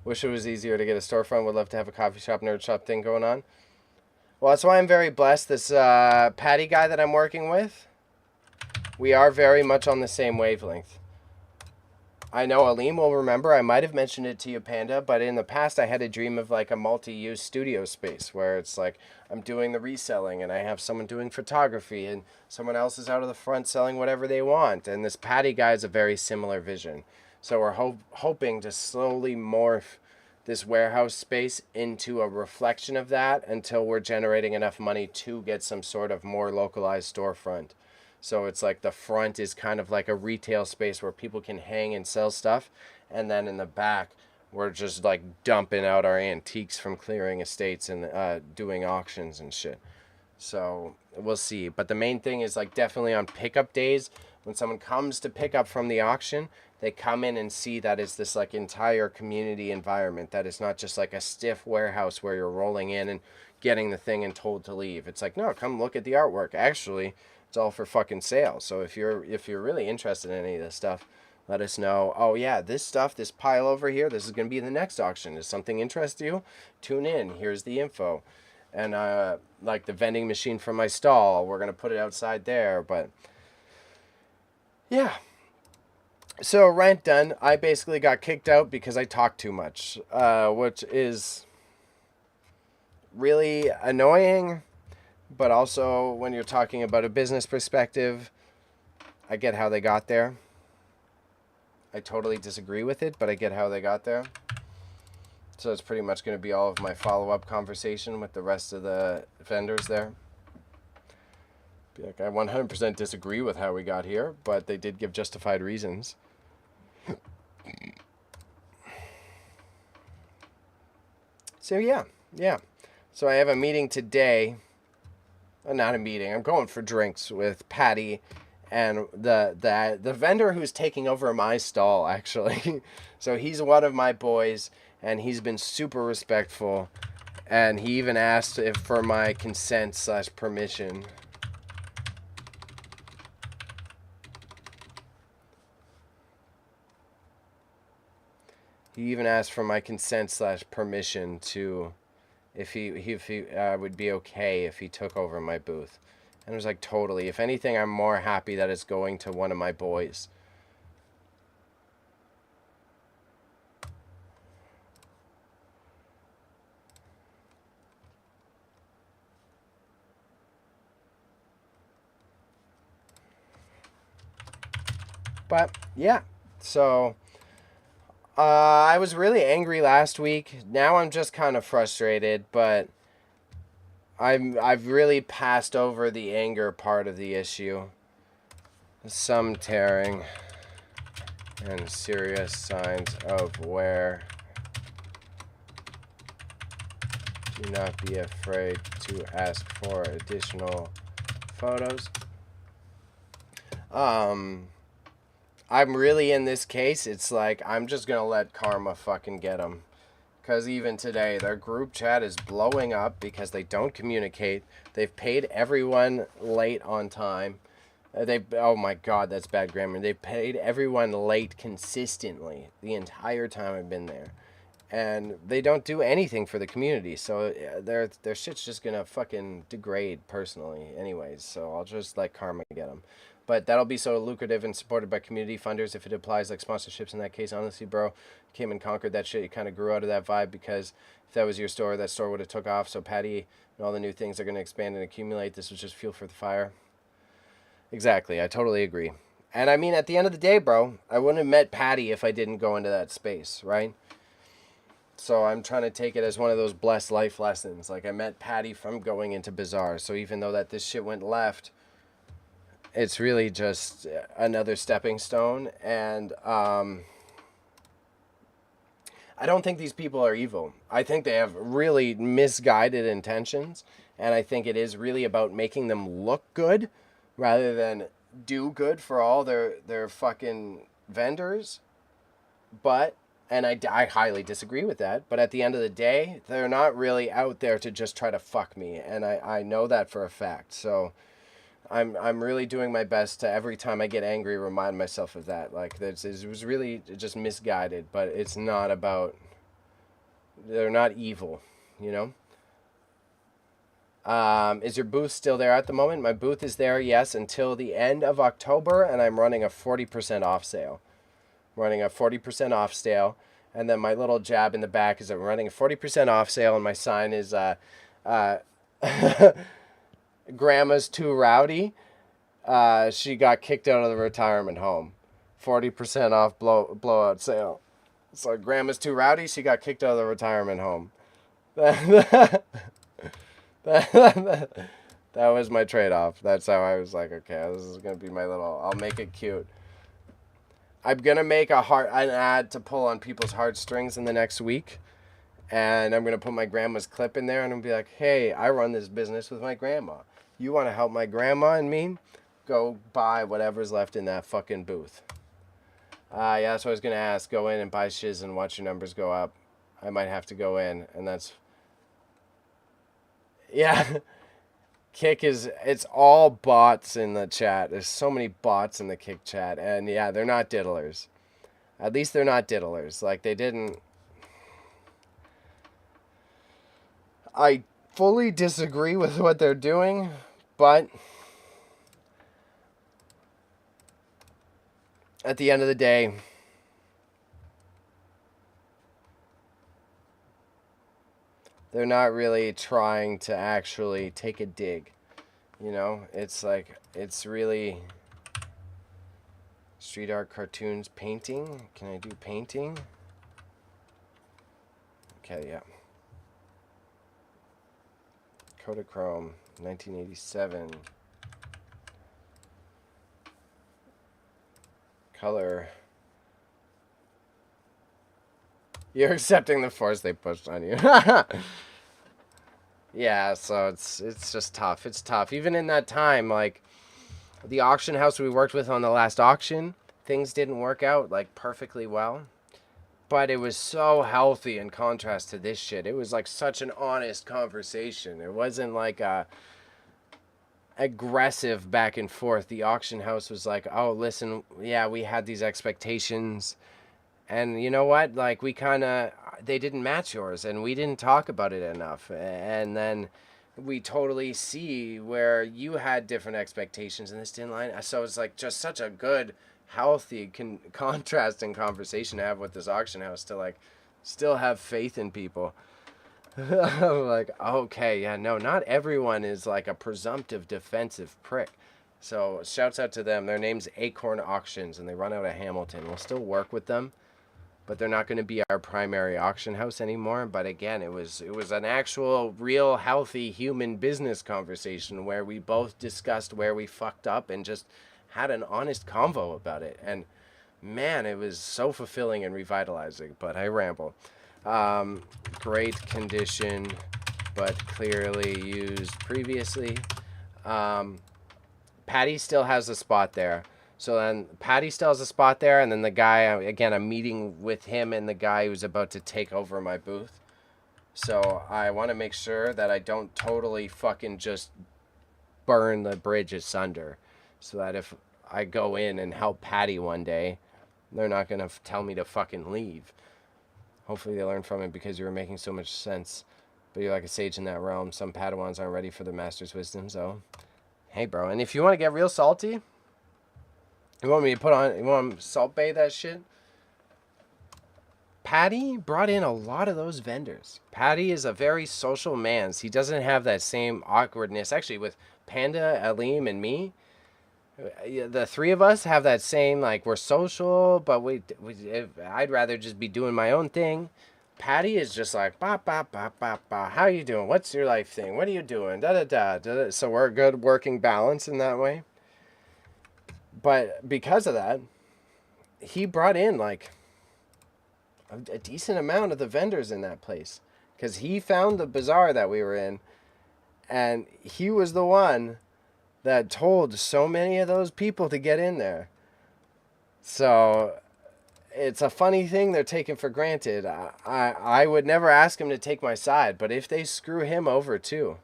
Wish it was easier to get a storefront. Would love to have a coffee shop, nerd shop thing going on. Well, that's why I'm very blessed. This Patty guy that I'm working with, we are very much on the same wavelength. I know Aleem will remember, I might have mentioned it to you, Panda, but in the past I had a dream of like a multi-use studio space where it's like I'm doing the reselling and I have someone doing photography and someone else is out of the front selling whatever they want. And this Patty guy is a very similar vision. So we're hoping to slowly morph this warehouse space into a reflection of that until we're generating enough money to get some sort of more localized storefront. So it's like the front is kind of like a retail space where people can hang and sell stuff. And then in the back, we're just like dumping out our antiques from clearing estates and doing auctions and shit. So we'll see. But the main thing is like definitely on pickup days, when someone comes to pick up from the auction, they come in and see that it's this like entire community environment, that it's not just like a stiff warehouse where you're rolling in and getting the thing and told to leave. It's like, no, come look at the artwork. Actually, it's all for fucking sale. So if you're really interested in any of this stuff, let us know. Oh yeah, this stuff, this pile over here, this is going to be the next auction. Does something interest you? Tune in. Here's the info. And like the vending machine from my stall, we're going to put it outside there. But yeah. So rant done. I basically got kicked out because I talked too much, which is really annoying. But also, when you're talking about a business perspective, I get how they got there. I totally disagree with it, but I get how they got there. So it's pretty much going to be all of my follow-up conversation with the rest of the vendors there. Be like, I 100% disagree with how we got here, but they did give justified reasons. So yeah. So I have a meeting today. Not a meeting. I'm going for drinks with Patty and the vendor who's taking over my stall, actually. So he's one of my boys, and he's been super respectful. And he even asked if for my consent/permission. He even asked for my consent/permission to, if he would be okay if he took over my booth. And I was like, totally. If anything, I'm more happy that it's going to one of my boys. But yeah, so I was really angry last week. Now I'm just kind of frustrated, but I've really passed over the anger part of the issue. Some tearing and serious signs of wear. Do not be afraid to ask for additional photos. I'm really, in this case, it's like I'm just gonna let karma fucking get them. Because even today, their group chat is blowing up because they don't communicate. They've paid everyone late on time. Oh my god, that's bad grammar. They paid everyone late consistently the entire time I've been there. And they don't do anything for the community. So their shit's just gonna fucking degrade personally anyways. So I'll just let karma get them. But that'll be so lucrative and supported by community funders if it applies like sponsorships in that case. Honestly, bro, came and conquered that shit. You kind of grew out of that vibe because if that was your store, that store would have took off. So Patty and all the new things are going to expand and accumulate. This was just fuel for the fire. Exactly. I totally agree. And I mean, at the end of the day, bro, I wouldn't have met Patty if I didn't go into that space, right? So I'm trying to take it as one of those blessed life lessons. Like I met Patty from going into Bazaar. So even though that this shit went left, it's really just another stepping stone. And I don't think these people are evil. I think they have really misguided intentions. And I think it is really about making them look good rather than do good for all their fucking vendors. But, and I highly disagree with that. But at the end of the day, they're not really out there to just try to fuck me. And I know that for a fact. So I'm really doing my best to every time I get angry remind myself of that. Like this it was really just misguided, but it's not about they're not evil, you know. Is your booth still there at the moment? My booth is there, yes, until the end of October, and I'm running a 40% off sale. Running a 40% off sale, and then my little jab in the back is I'm running a 40% off sale, and my sign is Grandma's too rowdy. She got kicked out of the retirement home. 40% off blowout sale. So Grandma's too rowdy. She got kicked out of the retirement home. that was my trade-off. That's how I was like, okay, this is gonna be my little. I'll make it cute. I'm gonna make an ad to pull on people's heartstrings in the next week, and I'm gonna put my grandma's clip in there, and I'm gonna be like, hey, I run this business with my grandma. You want to help my grandma and me? Go buy whatever's left in that fucking booth. Yeah, that's what I was gonna ask. Go in and buy shiz and watch your numbers go up. I might have to go in, and that's yeah. Kick is it's all bots in the chat. There's so many bots in the Kick chat, and yeah, they're not diddlers. At least they're not diddlers. Like they didn't. I fully disagree with what they're doing, but at the end of the day, they're not really trying to actually take a dig. You know, it's like, it's really street art, cartoons, painting. Can I do painting? Okay, yeah. Kodachrome, 1987. Color. You're accepting the force they pushed on you. Yeah, so it's just tough. It's tough. Even in that time, like the auction house we worked with on the last auction, things didn't work out like perfectly well. But it was so healthy in contrast to this shit. It was like such an honest conversation. It wasn't like a aggressive back and forth. The auction house was like, "Oh, listen, yeah, we had these expectations. And you know what? Like they didn't match yours, and we didn't talk about it enough. And then we totally see where you had different expectations, and this didn't line. So it's like just such a good, healthy contrasting conversation to have with this auction house to like still have faith in people. Like, okay, yeah, no, not everyone is like a presumptive defensive prick. So shouts out to them. Their name's Acorn Auctions, and they run out of Hamilton. We'll still work with them, but they're not going to be our primary auction house anymore. But again, it was an actual, real, healthy human business conversation where we both discussed where we fucked up and just had an honest convo about it. And man, it was so fulfilling and revitalizing. But I ramble. Great condition, but clearly used previously. Patty still has a spot there. So then Patty still has a spot there, and then the guy, again, I'm meeting with him and the guy who's about to take over my booth. So I want to make sure that I don't totally fucking just burn the bridge asunder. So that if I go in and help Patty one day, they're not going to tell me to fucking leave. Hopefully they learn from it because you were making so much sense. But you're like a sage in that realm. Some Padawans aren't ready for the master's wisdom, so... Hey, bro. And if you want to get real salty... You want me to you want to salt bay that shit? Patty brought in a lot of those vendors. Patty is a very social man. He doesn't have that same awkwardness. Actually, with Panda, Aleem, and me... The three of us have that same, like, we're social, but I'd rather just be doing my own thing. Patty is just like, ba, ba, ba, ba, ba. How you doing? What's your life thing? What are you doing? Da, da, da, da. So we're a good working balance in that way. But because of that, he brought in like a decent amount of the vendors in that place because he found the bazaar that we were in, and he was the one that told so many of those people to get in there. So it's a funny thing they're taking for granted. I would never ask him to take my side, but if they screw him over too.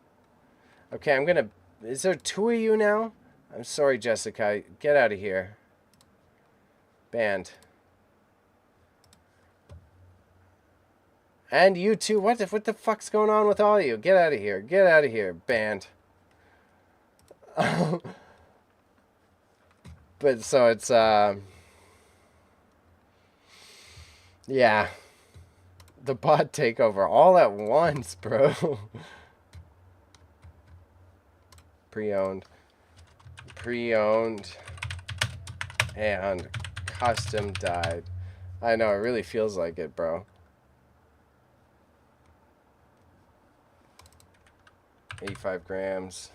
Okay, I'm gonna. Is there two of you now? I'm sorry, Jessica. Get out of here. Banned. And you too. What the fuck's going on with all of you? Get out of here. Get out of here. Banned. But so it's yeah. The bot takeover all at once, bro. Pre-owned. Pre-owned. And custom dyed. I know, it really feels like it, bro. 85 grams.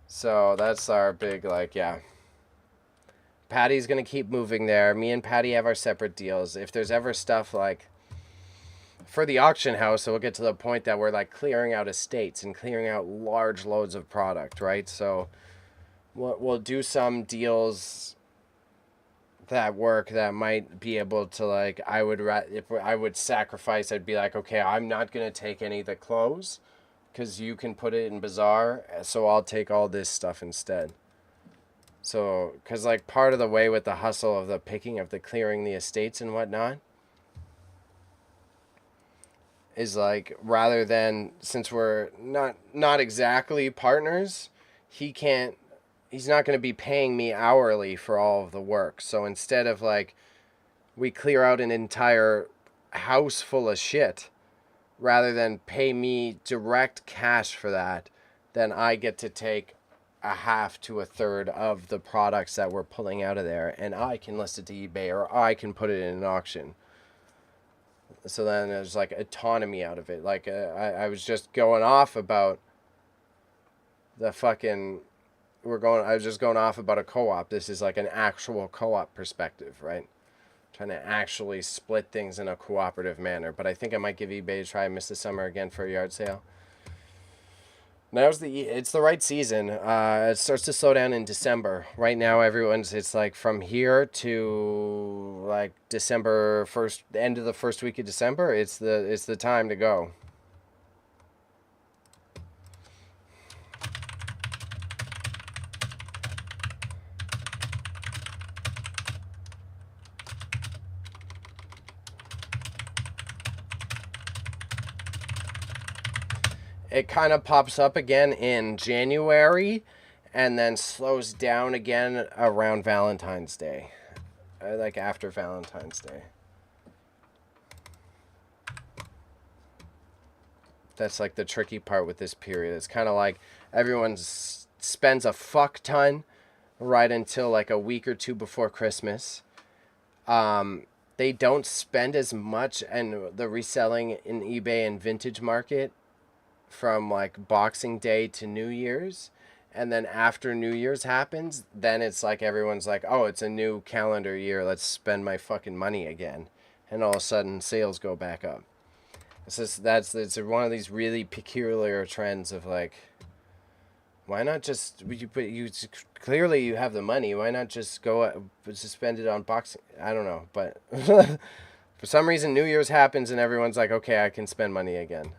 So that's our big, like, yeah. Patty's going to keep moving there. Me and Patty have our separate deals. If there's ever stuff like for the auction house, so we'll get to the point that we're like clearing out estates and clearing out large loads of product, right? So we'll do some deals that work that might be able to like if I would sacrifice, I'd be like, okay, I'm not going to take any of the clothes because you can put it in bazaar, so I'll take all this stuff instead. So, because like part of the way with the hustle of the picking of the clearing the estates and whatnot is like rather than, since we're not exactly partners, he's not going to be paying me hourly for all of the work. So instead of like we clear out an entire house full of shit, rather than pay me direct cash for that, then I get to take a half to a third of the products that we're pulling out of there, and I can list it to eBay or I can put it in an auction. So then there's like autonomy out of it. Like I was just going off about the fucking I was just going off about a co-op. This is like an actual co-op perspective, right? Trying to actually split things in a cooperative manner. But I think I might give eBay a try. I missed the summer again for a yard sale. It's the right season. It starts to slow down in December. Right now, it's like from here to like December 1st, the end of the first week of December. It's the time to go. It kind of pops up again in January and then slows down again around Valentine's Day. Like after Valentine's Day. That's like the tricky part with this period. It's kind of like everyone spends a fuck ton right until like a week or two before Christmas. They don't spend as much in the reselling in eBay and vintage market from like Boxing Day to New Year's, and then after New Year's happens, then it's like everyone's like, oh, it's a new calendar year, let's spend my fucking money again, and all of a sudden sales go back up. It's one of these really peculiar trends of like, why not just you clearly you have the money, why not just go just spend it on boxing? I don't know, but for some reason New Year's happens and everyone's like, okay, I can spend money again.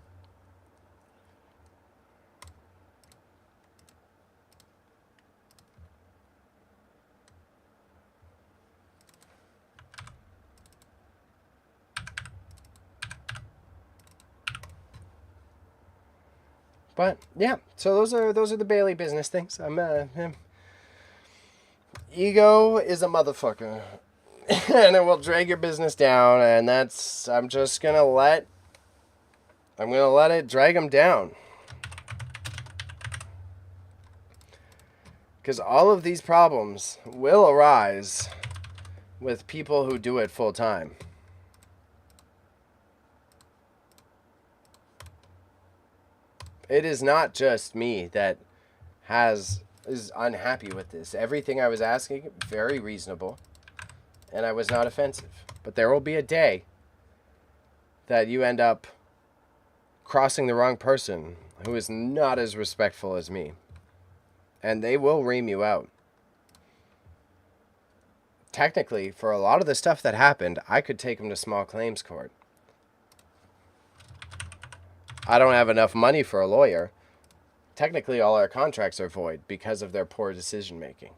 But yeah, so those are the Bailey business things. Ego is a motherfucker, and it will drag your business down. And I'm gonna let it drag them down, because all of these problems will arise with people who do it full time. It is not just me that has is unhappy with this. Everything I was asking, very reasonable, and I was not offensive. But there will be a day that you end up crossing the wrong person who is not as respectful as me. And they will ream you out. Technically, for a lot of the stuff that happened, I could take them to small claims court. I don't have enough money for a lawyer. Technically, all our contracts are void because of their poor decision making.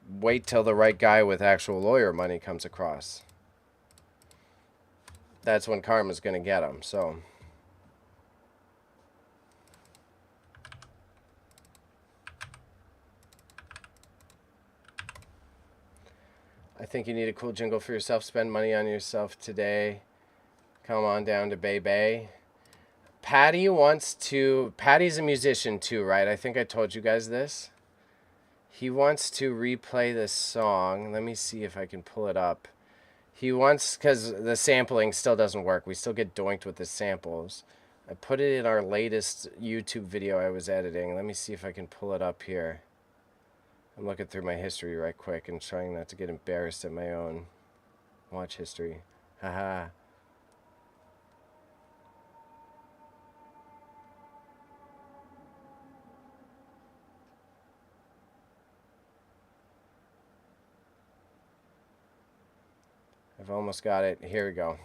Wait till the right guy with actual lawyer money comes across. That's when karma's going to get them, so... I think you need a cool jingle for yourself. Spend money on yourself today. Come on down to Bay Bay. Patty wants to... Patty's a musician too, right? I think I told you guys this. He wants to replay this song. Let me see if I can pull it up. He wants... Because the sampling still doesn't work. We still get doinked with the samples. I put it in our latest YouTube video I was editing. Let me see if I can pull it up here. I'm looking through my history right quick and trying not to get embarrassed at my own watch history. Haha. I've almost got it. Here we go.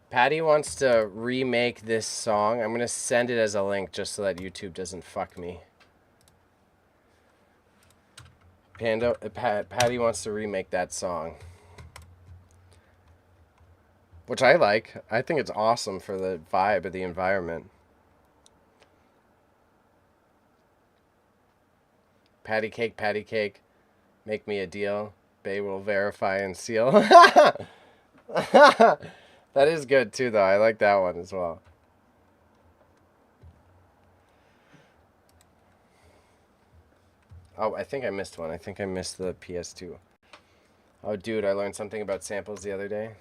Patty wants to remake this song. I'm going to send it as a link just so that YouTube doesn't fuck me. Patty wants to remake that song. Which I like. I think it's awesome for the vibe of the environment. Patty cake, make me a deal. Bay will verify and seal. That is good too, though. I like that one as well. Oh, I think I missed one. I think I missed the PS2. Oh, dude, I learned something about samples the other day.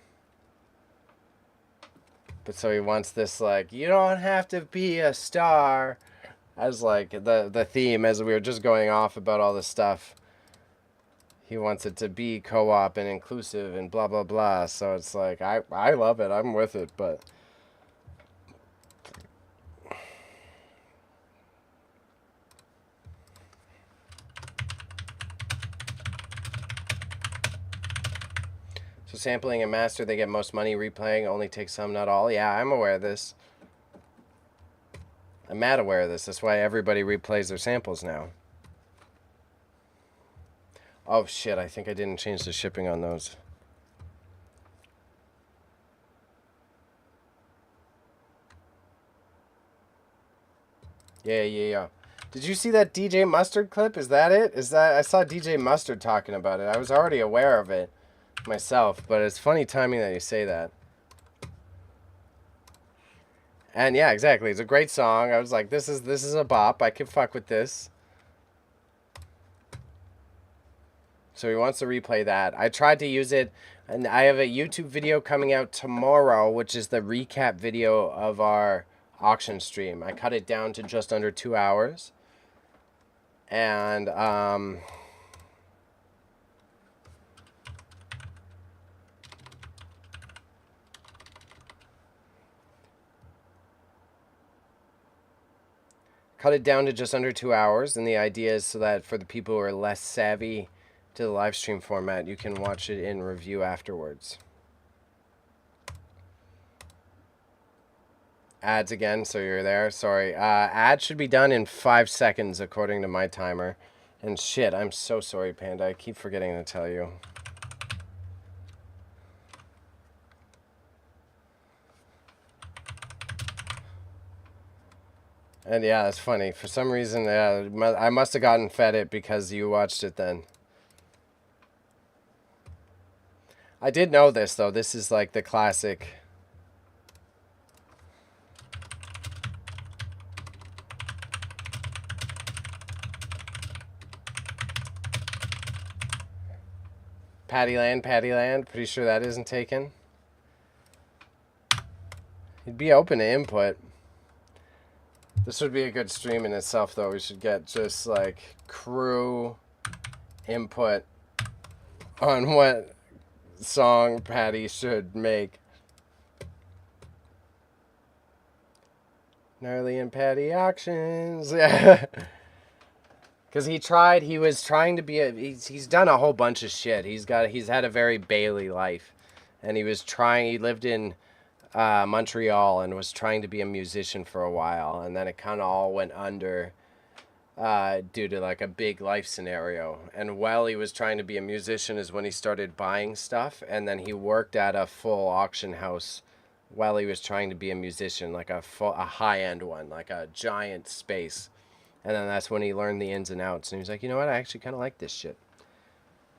But so he wants this, like, you don't have to be a star. As, like, the theme, as we were just going off about all this stuff. He wants it to be co-op and inclusive and blah, blah, blah. So it's like, I love it. I'm with it, but... So sampling and master, they get most money. Replaying only takes some, not all. Yeah, I'm aware of this. I'm mad aware of this. That's why everybody replays their samples now. Oh, shit. I think I didn't change the shipping on those. Yeah. Did you see that DJ Mustard clip? Is that it? I saw DJ Mustard talking about it. I was already aware of it myself, but it's funny timing that you say that. And yeah, exactly. It's a great song. I was like, this is a bop. I can fuck with this. So he wants to replay that. I tried to use it, and I have a YouTube video coming out tomorrow, which is the recap video of our auction stream. I cut it down to just under 2 hours. And, cut it down to just under 2 hours, and the idea is so that for the people who are less savvy to the live stream format, you can watch it in review afterwards. Ads again, so you're there. Sorry. Ads should be done in 5 seconds according to my timer. And shit, I'm so sorry, Panda. I keep forgetting to tell you. And yeah, it's funny. For some reason, I must have gotten fed it because you watched it then. I did know this, though. This is like the classic... Pattyland. Pretty sure that isn't taken. He'd be open to input. This would be a good stream in itself, though. We should get just like crew input on what song Patty should make. Gnarly and Patty auctions. Yeah. Because he was trying to be he's done a whole bunch of shit. He's had a very Bailey life. And he lived in Montreal and was trying to be a musician for a while. And then it kind of all went under due to like a big life scenario. And while he was trying to be a musician is when he started buying stuff. And then he worked at a full auction house while he was trying to be a musician, like a high-end one, like a giant space. And then that's when he learned the ins and outs. And he was like, you know what? I actually kind of like this shit.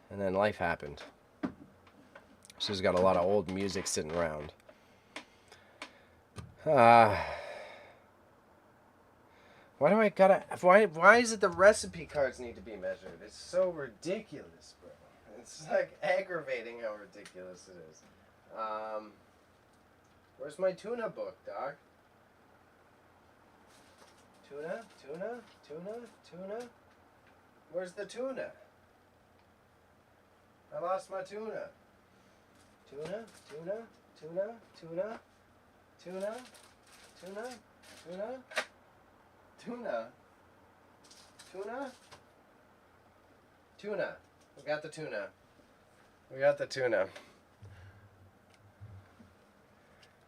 And then life happened. So he's got a lot of old music sitting around. Why is it the recipe cards need to be measured? It's so ridiculous, bro. It's like aggravating how ridiculous it is. Where's my tuna book, Doc? Tuna? Where's the tuna? I lost my tuna. Tuna? We got the tuna.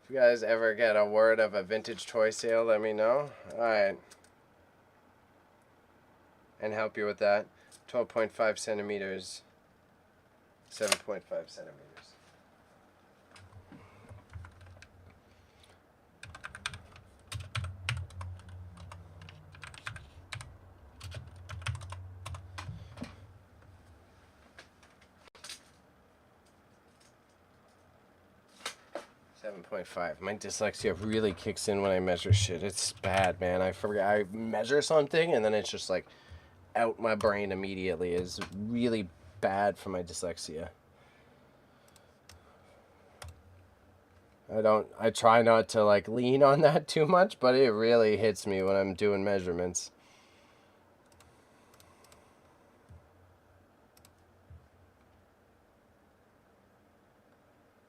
If you guys ever get a word of a vintage toy sale, let me know. Alright. And help you with that. 12.5 centimeters. 7.5 centimeters. My dyslexia really kicks in when I measure shit. It's bad, man. I measure something and then it's just like out my brain immediately. It's really bad for my dyslexia. I try not to like lean on that too much, but it really hits me when I'm doing measurements.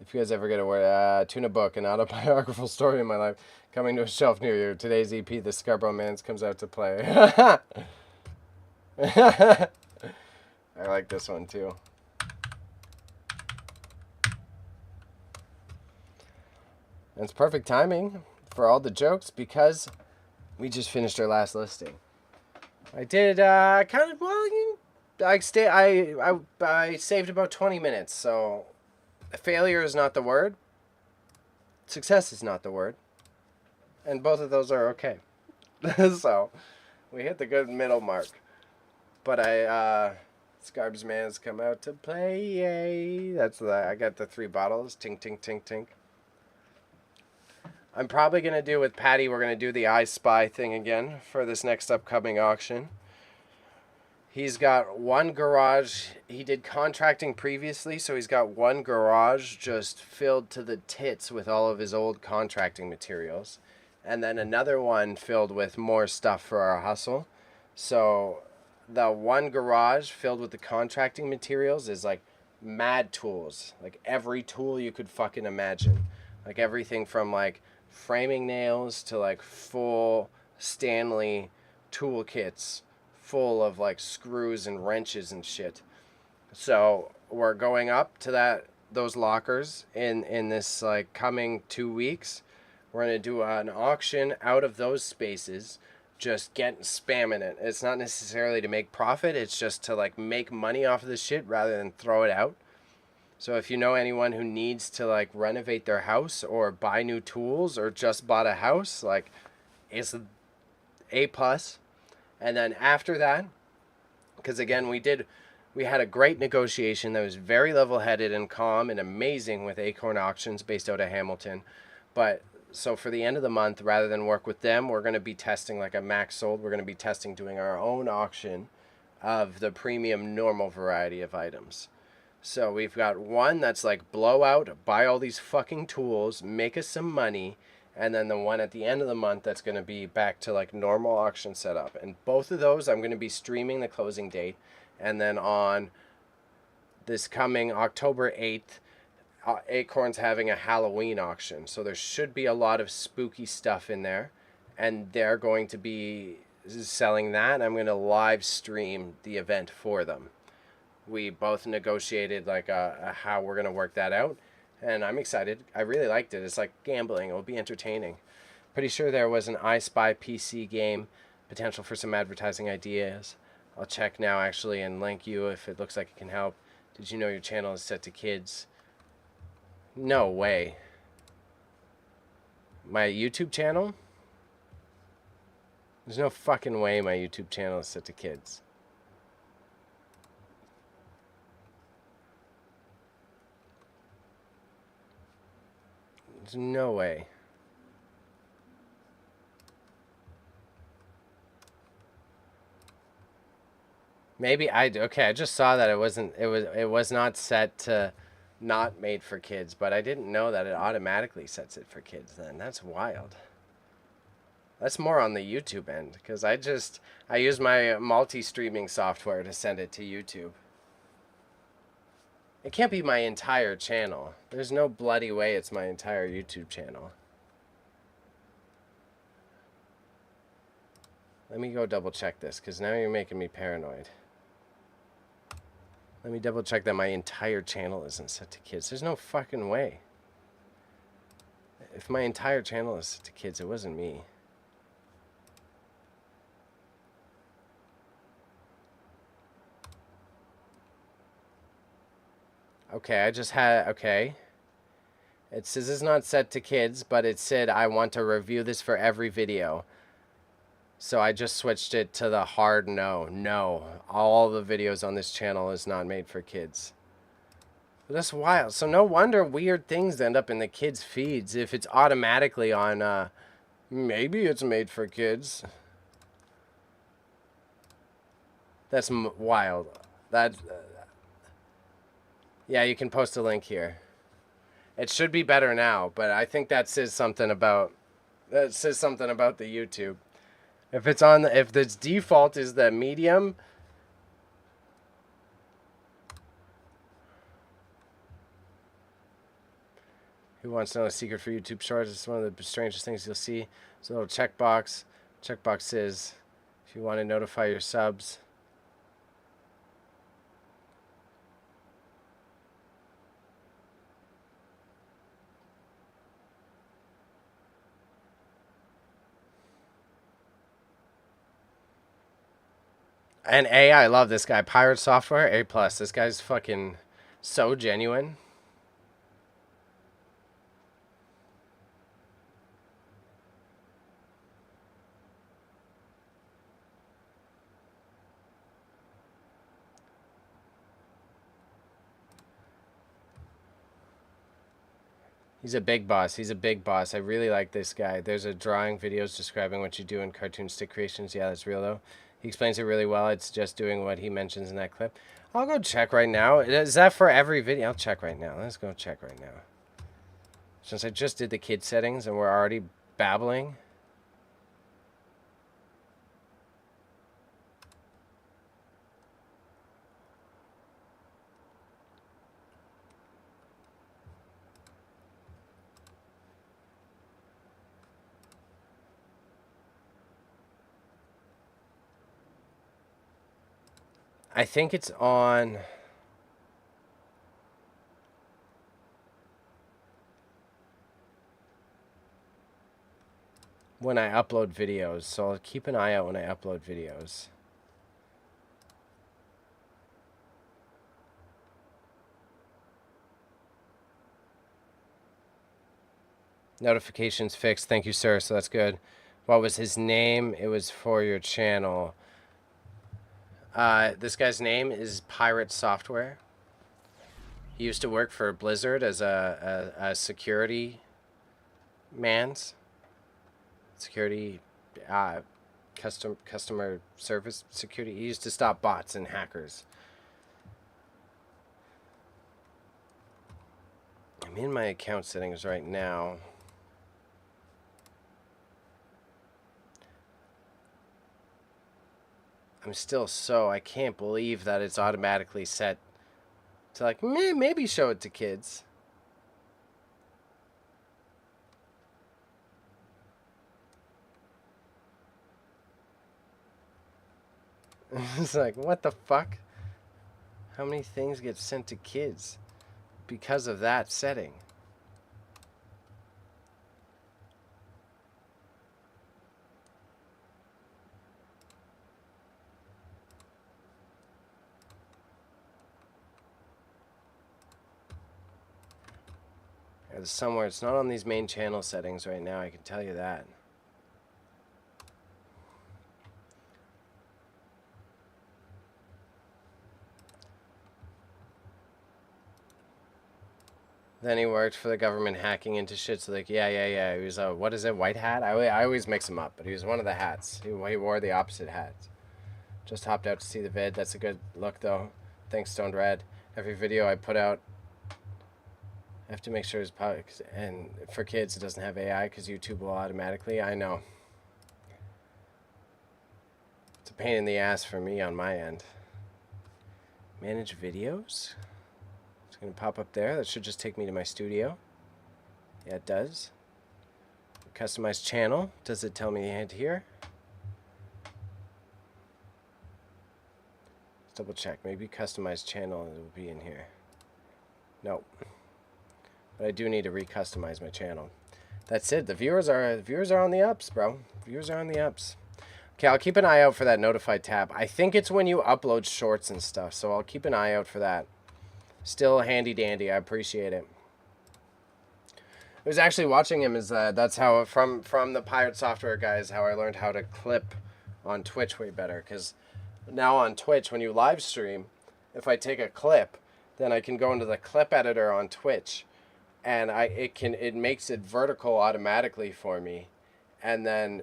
If you guys ever get a tuna book, an autobiographical story of my life, coming to a shelf near you. Today's EP, The Scarborough Mans, comes out to play. I like this one too. And it's perfect timing for all the jokes because we just finished our last listing. I did I saved about 20 minutes, so failure is not the word. Success is not the word. And both of those are okay. So, we hit the good middle mark. But Scarb's Man's come out to play. I got the 3 bottles. Tink, tink, tink, tink. I'm probably going to do with Patty, we're going to do the I Spy thing again for this next upcoming auction. He's got one garage. He did contracting previously, so he's got one garage just filled to the tits with all of his old contracting materials. And then another one filled with more stuff for our hustle. So the one garage filled with the contracting materials is like mad tools. Like every tool you could fucking imagine. Like everything from like framing nails to like full Stanley toolkits full of like screws and wrenches and shit. So we're going up to those lockers in this like coming 2 weeks. We're gonna do an auction out of those spaces, just spamming it. It's not necessarily to make profit, it's just to like make money off of the shit rather than throw it out. So if you know anyone who needs to like renovate their house or buy new tools or just bought a house, like it's A+. And then after that, because again, we had a great negotiation that was very level-headed and calm and amazing with Acorn Auctions based out of Hamilton. But so for the end of the month, rather than work with them, we're going to be testing like a max sold. We're going to be testing doing our own auction of the premium normal variety of items. So we've got one that's like blowout, buy all these fucking tools, make us some money, and then the one at the end of the month that's going to be back to like normal auction setup. And both of those I'm going to be streaming the closing date, and then on this coming October 8th, Acorn's having a Halloween auction, so there should be a lot of spooky stuff in there, and they're going to be selling that. I'm going to live stream the event for them. We both negotiated like how we're going to work that out, and I'm excited. I really liked it. It's like gambling. It will be entertaining. Pretty sure there was an I Spy PC game, potential for some advertising ideas. I'll check now actually and link you if it looks like it can help. Did you know your channel is set to kids? No way. My YouTube channel? There's no fucking way my YouTube channel is set to kids. There's no way. Maybe okay, I just saw that it was not set to not made for kids, but I didn't know that it automatically sets it for kids then. That's wild. That's more on the YouTube end, because I use my multi-streaming software to send it to YouTube. It can't be my entire channel. There's no bloody way it's my entire YouTube channel. Let me go double check this, because now you're making me paranoid. Let me double check that my entire channel isn't set to kids. There's no fucking way. If my entire channel is set to kids, it wasn't me. Okay, okay. It says it's not set to kids, but it said I want to review this for every video. So I just switched it to the hard no. No, all the videos on this channel is not made for kids. But that's wild. So no wonder weird things end up in the kids' feeds if it's automatically on, maybe it's made for kids. That's wild. Yeah, you can post a link here. It should be better now, but I think that says something about the YouTube. If it's on, if the default is the medium. Who wants to know a secret for YouTube Shorts? It's one of the strangest things you'll see. It's a little checkbox. Checkbox says if you want to notify your subs. And I love this guy. Pirate Software, A+. This guy's fucking so genuine. He's a big boss. He's a big boss. I really like this guy. There's a drawing videos describing what you do in cartoon stick creations. Yeah, that's real though. He explains it really well. It's just doing what he mentions in that clip. I'll go check right now. Is that for every video? I'll check right now. Let's go check right now. Since I just did the kid settings and we're already babbling. I think it's on. When I upload videos, so I'll keep an eye out when I upload videos. Notifications fixed. Thank you, sir. So that's good. What was his name? It was for your channel. This guy's name is Pirate Software. He used to work for Blizzard as a security man's. Security, customer service security. He used to stop bots and hackers. I'm in my account settings right now. I can't believe that it's automatically set to like, maybe show it to kids. It's like, what the fuck? How many things get sent to kids because of that setting? It's somewhere. It's not on these main channel settings right now, I can tell you that. Then he worked for the government hacking into shit. So like, yeah. He was a, what is it, white hat? I always mix him up, but he was one of the hats. He wore the opposite hats. Just hopped out to see the vid. That's a good look though. Thanks, Stoned Red. Every video I put out, I have to make sure it's public. And for kids, it doesn't have AI because YouTube will automatically. I know. It's a pain in the ass for me on my end. Manage videos? It's going to pop up there. That should just take me to my studio. Yeah, it does. Customize channel. Does it tell me to head here? Let's double check. Maybe customize channel will be in here. Nope. But I do need to recustomize my channel. That's it. The viewers are on the ups, bro. Viewers are on the ups. Okay, I'll keep an eye out for that notify tab. I think it's when you upload shorts and stuff, so I'll keep an eye out for that. Still handy dandy. I appreciate it. I was actually watching him. That's how from the Pirate Software guys, how I learned how to clip on Twitch way better. Because now on Twitch, when you live stream, if I take a clip, then I can go into the clip editor on Twitch, and it makes it vertical automatically for me, and then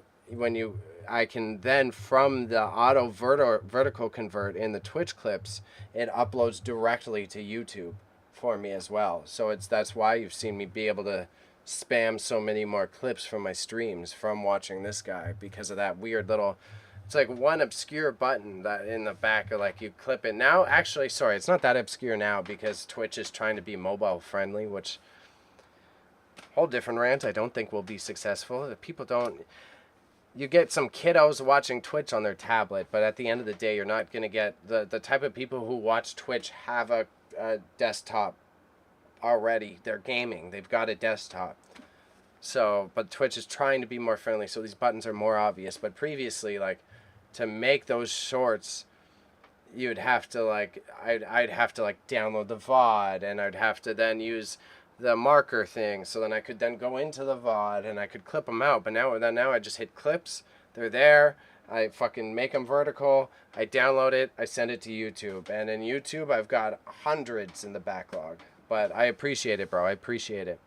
I can then from the auto vertical convert in the Twitch clips, it uploads directly to YouTube for me as well. So that's why you've seen me be able to spam so many more clips from my streams from watching this guy, because of that weird little, it's like one obscure button that in the back, or like you clip it. Now actually, sorry, it's not that obscure now because Twitch is trying to be mobile friendly, which whole different rant. I don't think will be successful. People don't, you get some kiddos watching Twitch on their tablet, but at the end of the day, you're not going to get the type of people who watch Twitch have a desktop already. They're gaming. They've got a desktop. So, but Twitch is trying to be more friendly, so these buttons are more obvious. But previously, like, to make those shorts, you'd have to, like, I'd have to, like, download the VOD, and I'd have to then use the marker thing, so then I could then go into the VOD, and I could clip them out. But now I just hit clips. They're there. I fucking make them vertical. I download it. I send it to YouTube. And in YouTube, I've got hundreds in the backlog. But I appreciate it, bro. I appreciate it.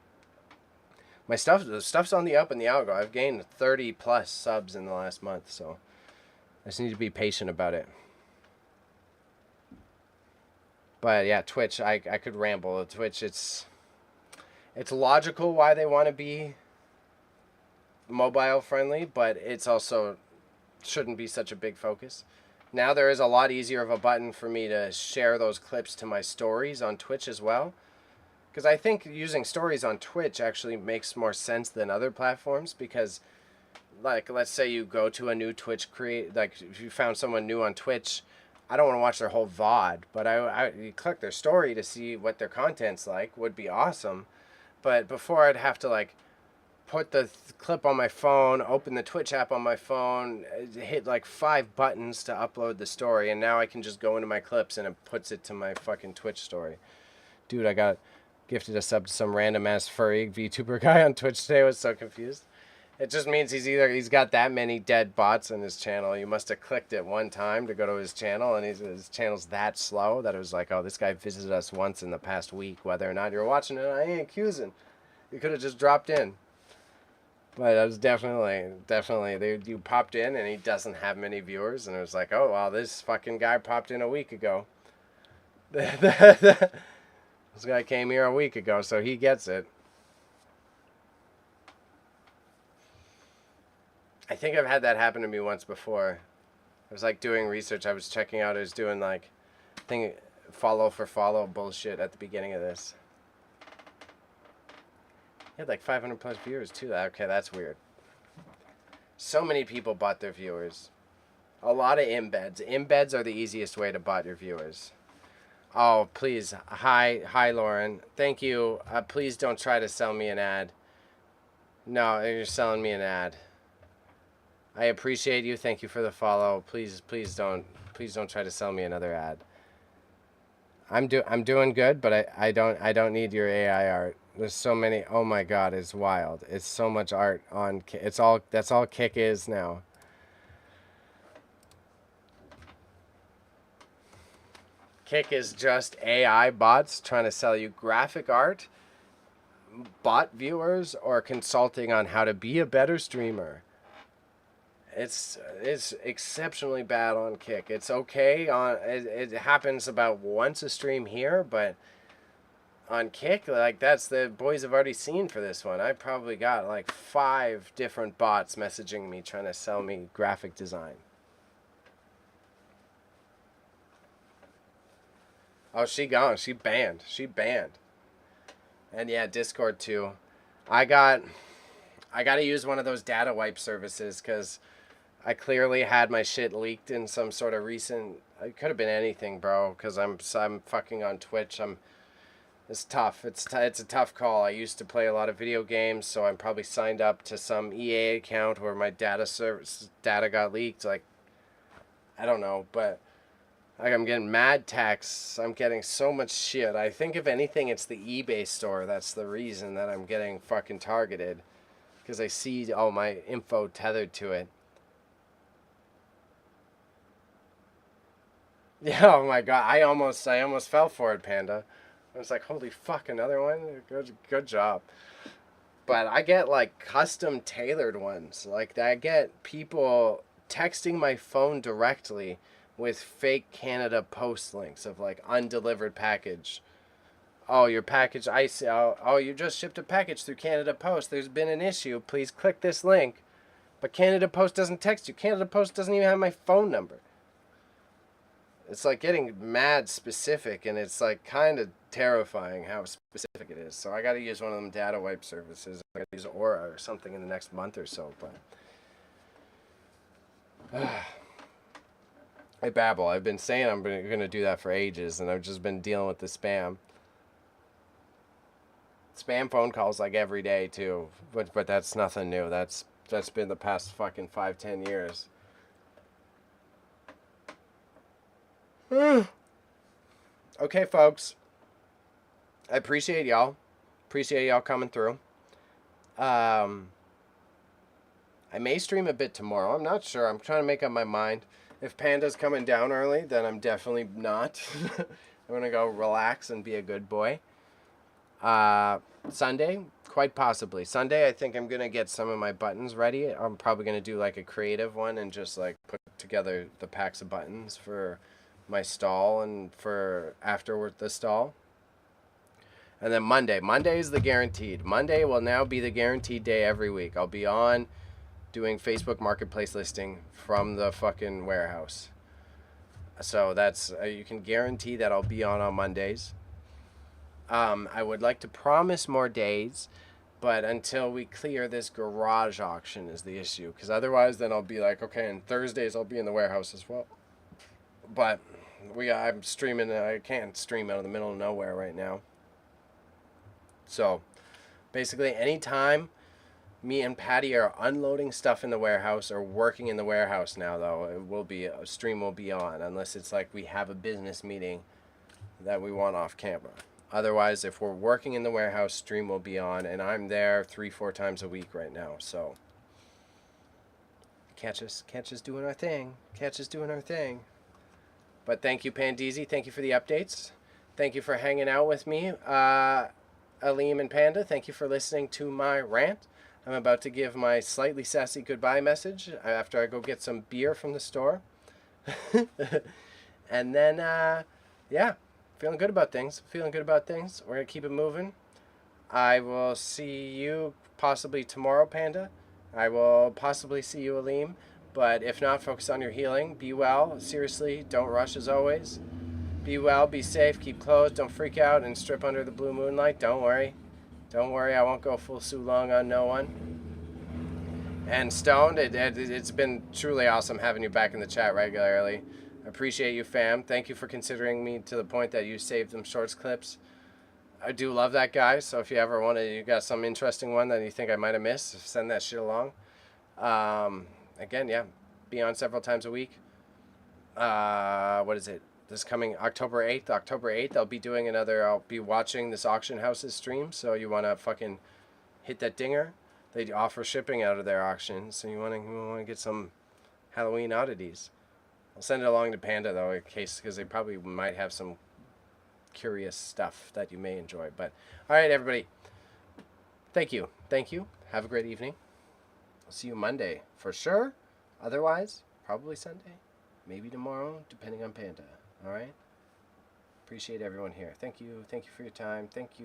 The stuff's on the up in the algo. I've gained 30 plus subs in the last month, so I just need to be patient about it. But yeah, Twitch, I could ramble. Twitch, it's logical why they want to be mobile friendly, but it's also shouldn't be such a big focus. Now there is a lot easier of a button for me to share those clips to my stories on Twitch as well. Because I think using stories on Twitch actually makes more sense than other platforms, because, like, let's say you go to a new Twitch like, if you found someone new on Twitch, I don't want to watch their whole VOD, but you click their story to see what their content's like would be awesome. But before, I'd have to, like, put the clip on my phone, open the Twitch app on my phone, hit like 5 buttons to upload the story, and now I can just go into my clips and it puts it to my fucking Twitch story. Dude, I got gifted a sub to some random ass furry VTuber guy on Twitch today. I was so confused. It just means he's got that many dead bots on his channel. You must have clicked it one time to go to his channel, and his channel's that slow that it was like, oh, this guy visited us once in the past week. Whether or not you're watching it, I ain't accusing. You could have just dropped in. But that was definitely, you popped in and he doesn't have many viewers, and it was like, oh, wow, this fucking guy popped in a week ago. This guy came here a week ago, so he gets it. I think I've had that happen to me once before. I was like doing research. I was checking out. I was doing like thing follow for follow bullshit at the beginning of this. He had like 500 plus viewers too. Okay, that's weird. So many people bought their viewers. A lot of embeds. Embeds are the easiest way to bot your viewers. Oh, please. Hi, Lauren. Thank you. Please don't try to sell me an ad. No, you're selling me an ad. I appreciate you. Thank you for the follow. Please don't try to sell me another ad. I'm doing good, but I don't need your AI art. There's so many. Oh my God, it's wild. It's so much art on. That's all Kick is now. Kick is just AI bots trying to sell you graphic art, bot viewers, or consulting on how to be a better streamer. It's exceptionally bad on Kick. It's okay on it happens about once a stream here, but on Kick, like that's the boys have already seen for this one. I probably got like 5 different bots messaging me trying to sell me graphic design. Oh, she gone. She banned. And yeah, Discord too. I got to use one of those data wipe services because I clearly had my shit leaked in some sort of recent. It could have been anything, bro. Because I'm fucking on Twitch. It's tough. It's a tough call. I used to play a lot of video games, so I'm probably signed up to some EA account where my data got leaked. Like, I don't know, but like I'm getting mad texts. I'm getting so much shit. I think if anything, it's the eBay store. That's the reason that I'm getting fucking targeted, because I see all my info tethered to it. Yeah, oh my God, I almost fell for it, Panda. I was like, holy fuck, another one? Good job. But I get like custom tailored ones. Like I get people texting my phone directly with fake Canada Post links of like undelivered package. Oh, your package, I see. Oh, you just shipped a package through Canada Post. There's been an issue. Please click this link. But Canada Post doesn't text you. Canada Post doesn't even have my phone number. It's like getting mad specific, and it's like kind of terrifying how specific it is. So I got to use one of them data wipe services. I got to use Aura or something in the next month or so. But I babble. I've been saying I'm going to do that for ages, and I've just been dealing with the spam. Spam phone calls like every day too, but that's nothing new. That's been the past fucking 5-10 years. Okay, folks. I appreciate y'all. Appreciate y'all coming through. I may stream a bit tomorrow. I'm not sure. I'm trying to make up my mind. If Panda's coming down early, then I'm definitely not. I'm gonna go relax and be a good boy. Sunday, quite possibly. Sunday, I think I'm gonna get some of my buttons ready. I'm probably gonna do like a creative one and just like put together the packs of buttons for my stall and for afterward the stall. And then Monday is the guaranteed. Monday will now be the guaranteed day every week. I'll be on doing Facebook Marketplace listing from the fucking warehouse. So that's you can guarantee that I'll be on Mondays. I would like to promise more days, but until we clear this garage auction is the issue. Because otherwise, then I'll be like, okay, and Thursdays I'll be in the warehouse as well. But I'm streaming. I can't stream out of the middle of nowhere right now. So basically, anytime me and Patty are unloading stuff in the warehouse or working in the warehouse now, though, a stream will be on unless it's like we have a business meeting that we want off camera. Otherwise, if we're working in the warehouse, stream will be on, and I'm there 3-4 times a week right now. So catch us doing our thing. But thank you, Pandeezy. Thank you for the updates. Thank you for hanging out with me, Aleem and Panda. Thank you for listening to my rant. I'm about to give my slightly sassy goodbye message after I go get some beer from the store. And then, yeah, feeling good about things. We're going to keep it moving. I will see you possibly tomorrow, Panda. I will possibly see you, Aleem. But if not, focus on your healing. Be well. Seriously, don't rush as always. Be well, be safe, keep close, don't freak out and strip under the blue moonlight. Don't worry. Don't worry, I won't go full Sue Long on no one. And Stoned, it's been truly awesome having you back in the chat regularly. I appreciate you, fam. Thank you for considering me to the point that you saved them shorts clips. I do love that guy, so if you ever want to, you got some interesting one that you think I might have missed, send that shit along. Again, yeah, be on several times a week. What is it? This coming October 8th. October 8th, I'll be doing another, I'll be watching this auction house's stream, so you want to fucking hit that dinger. They offer shipping out of their auctions, so you want to get some Halloween oddities. I'll send it along to Panda, though, in case, because they probably might have some curious stuff that you may enjoy. But, all right, everybody. Thank you. Thank you. Have a great evening. I'll see you Monday for sure. Otherwise, probably Sunday. Maybe tomorrow, depending on Panda. All right? Appreciate everyone here. Thank you. Thank you for your time. Thank you.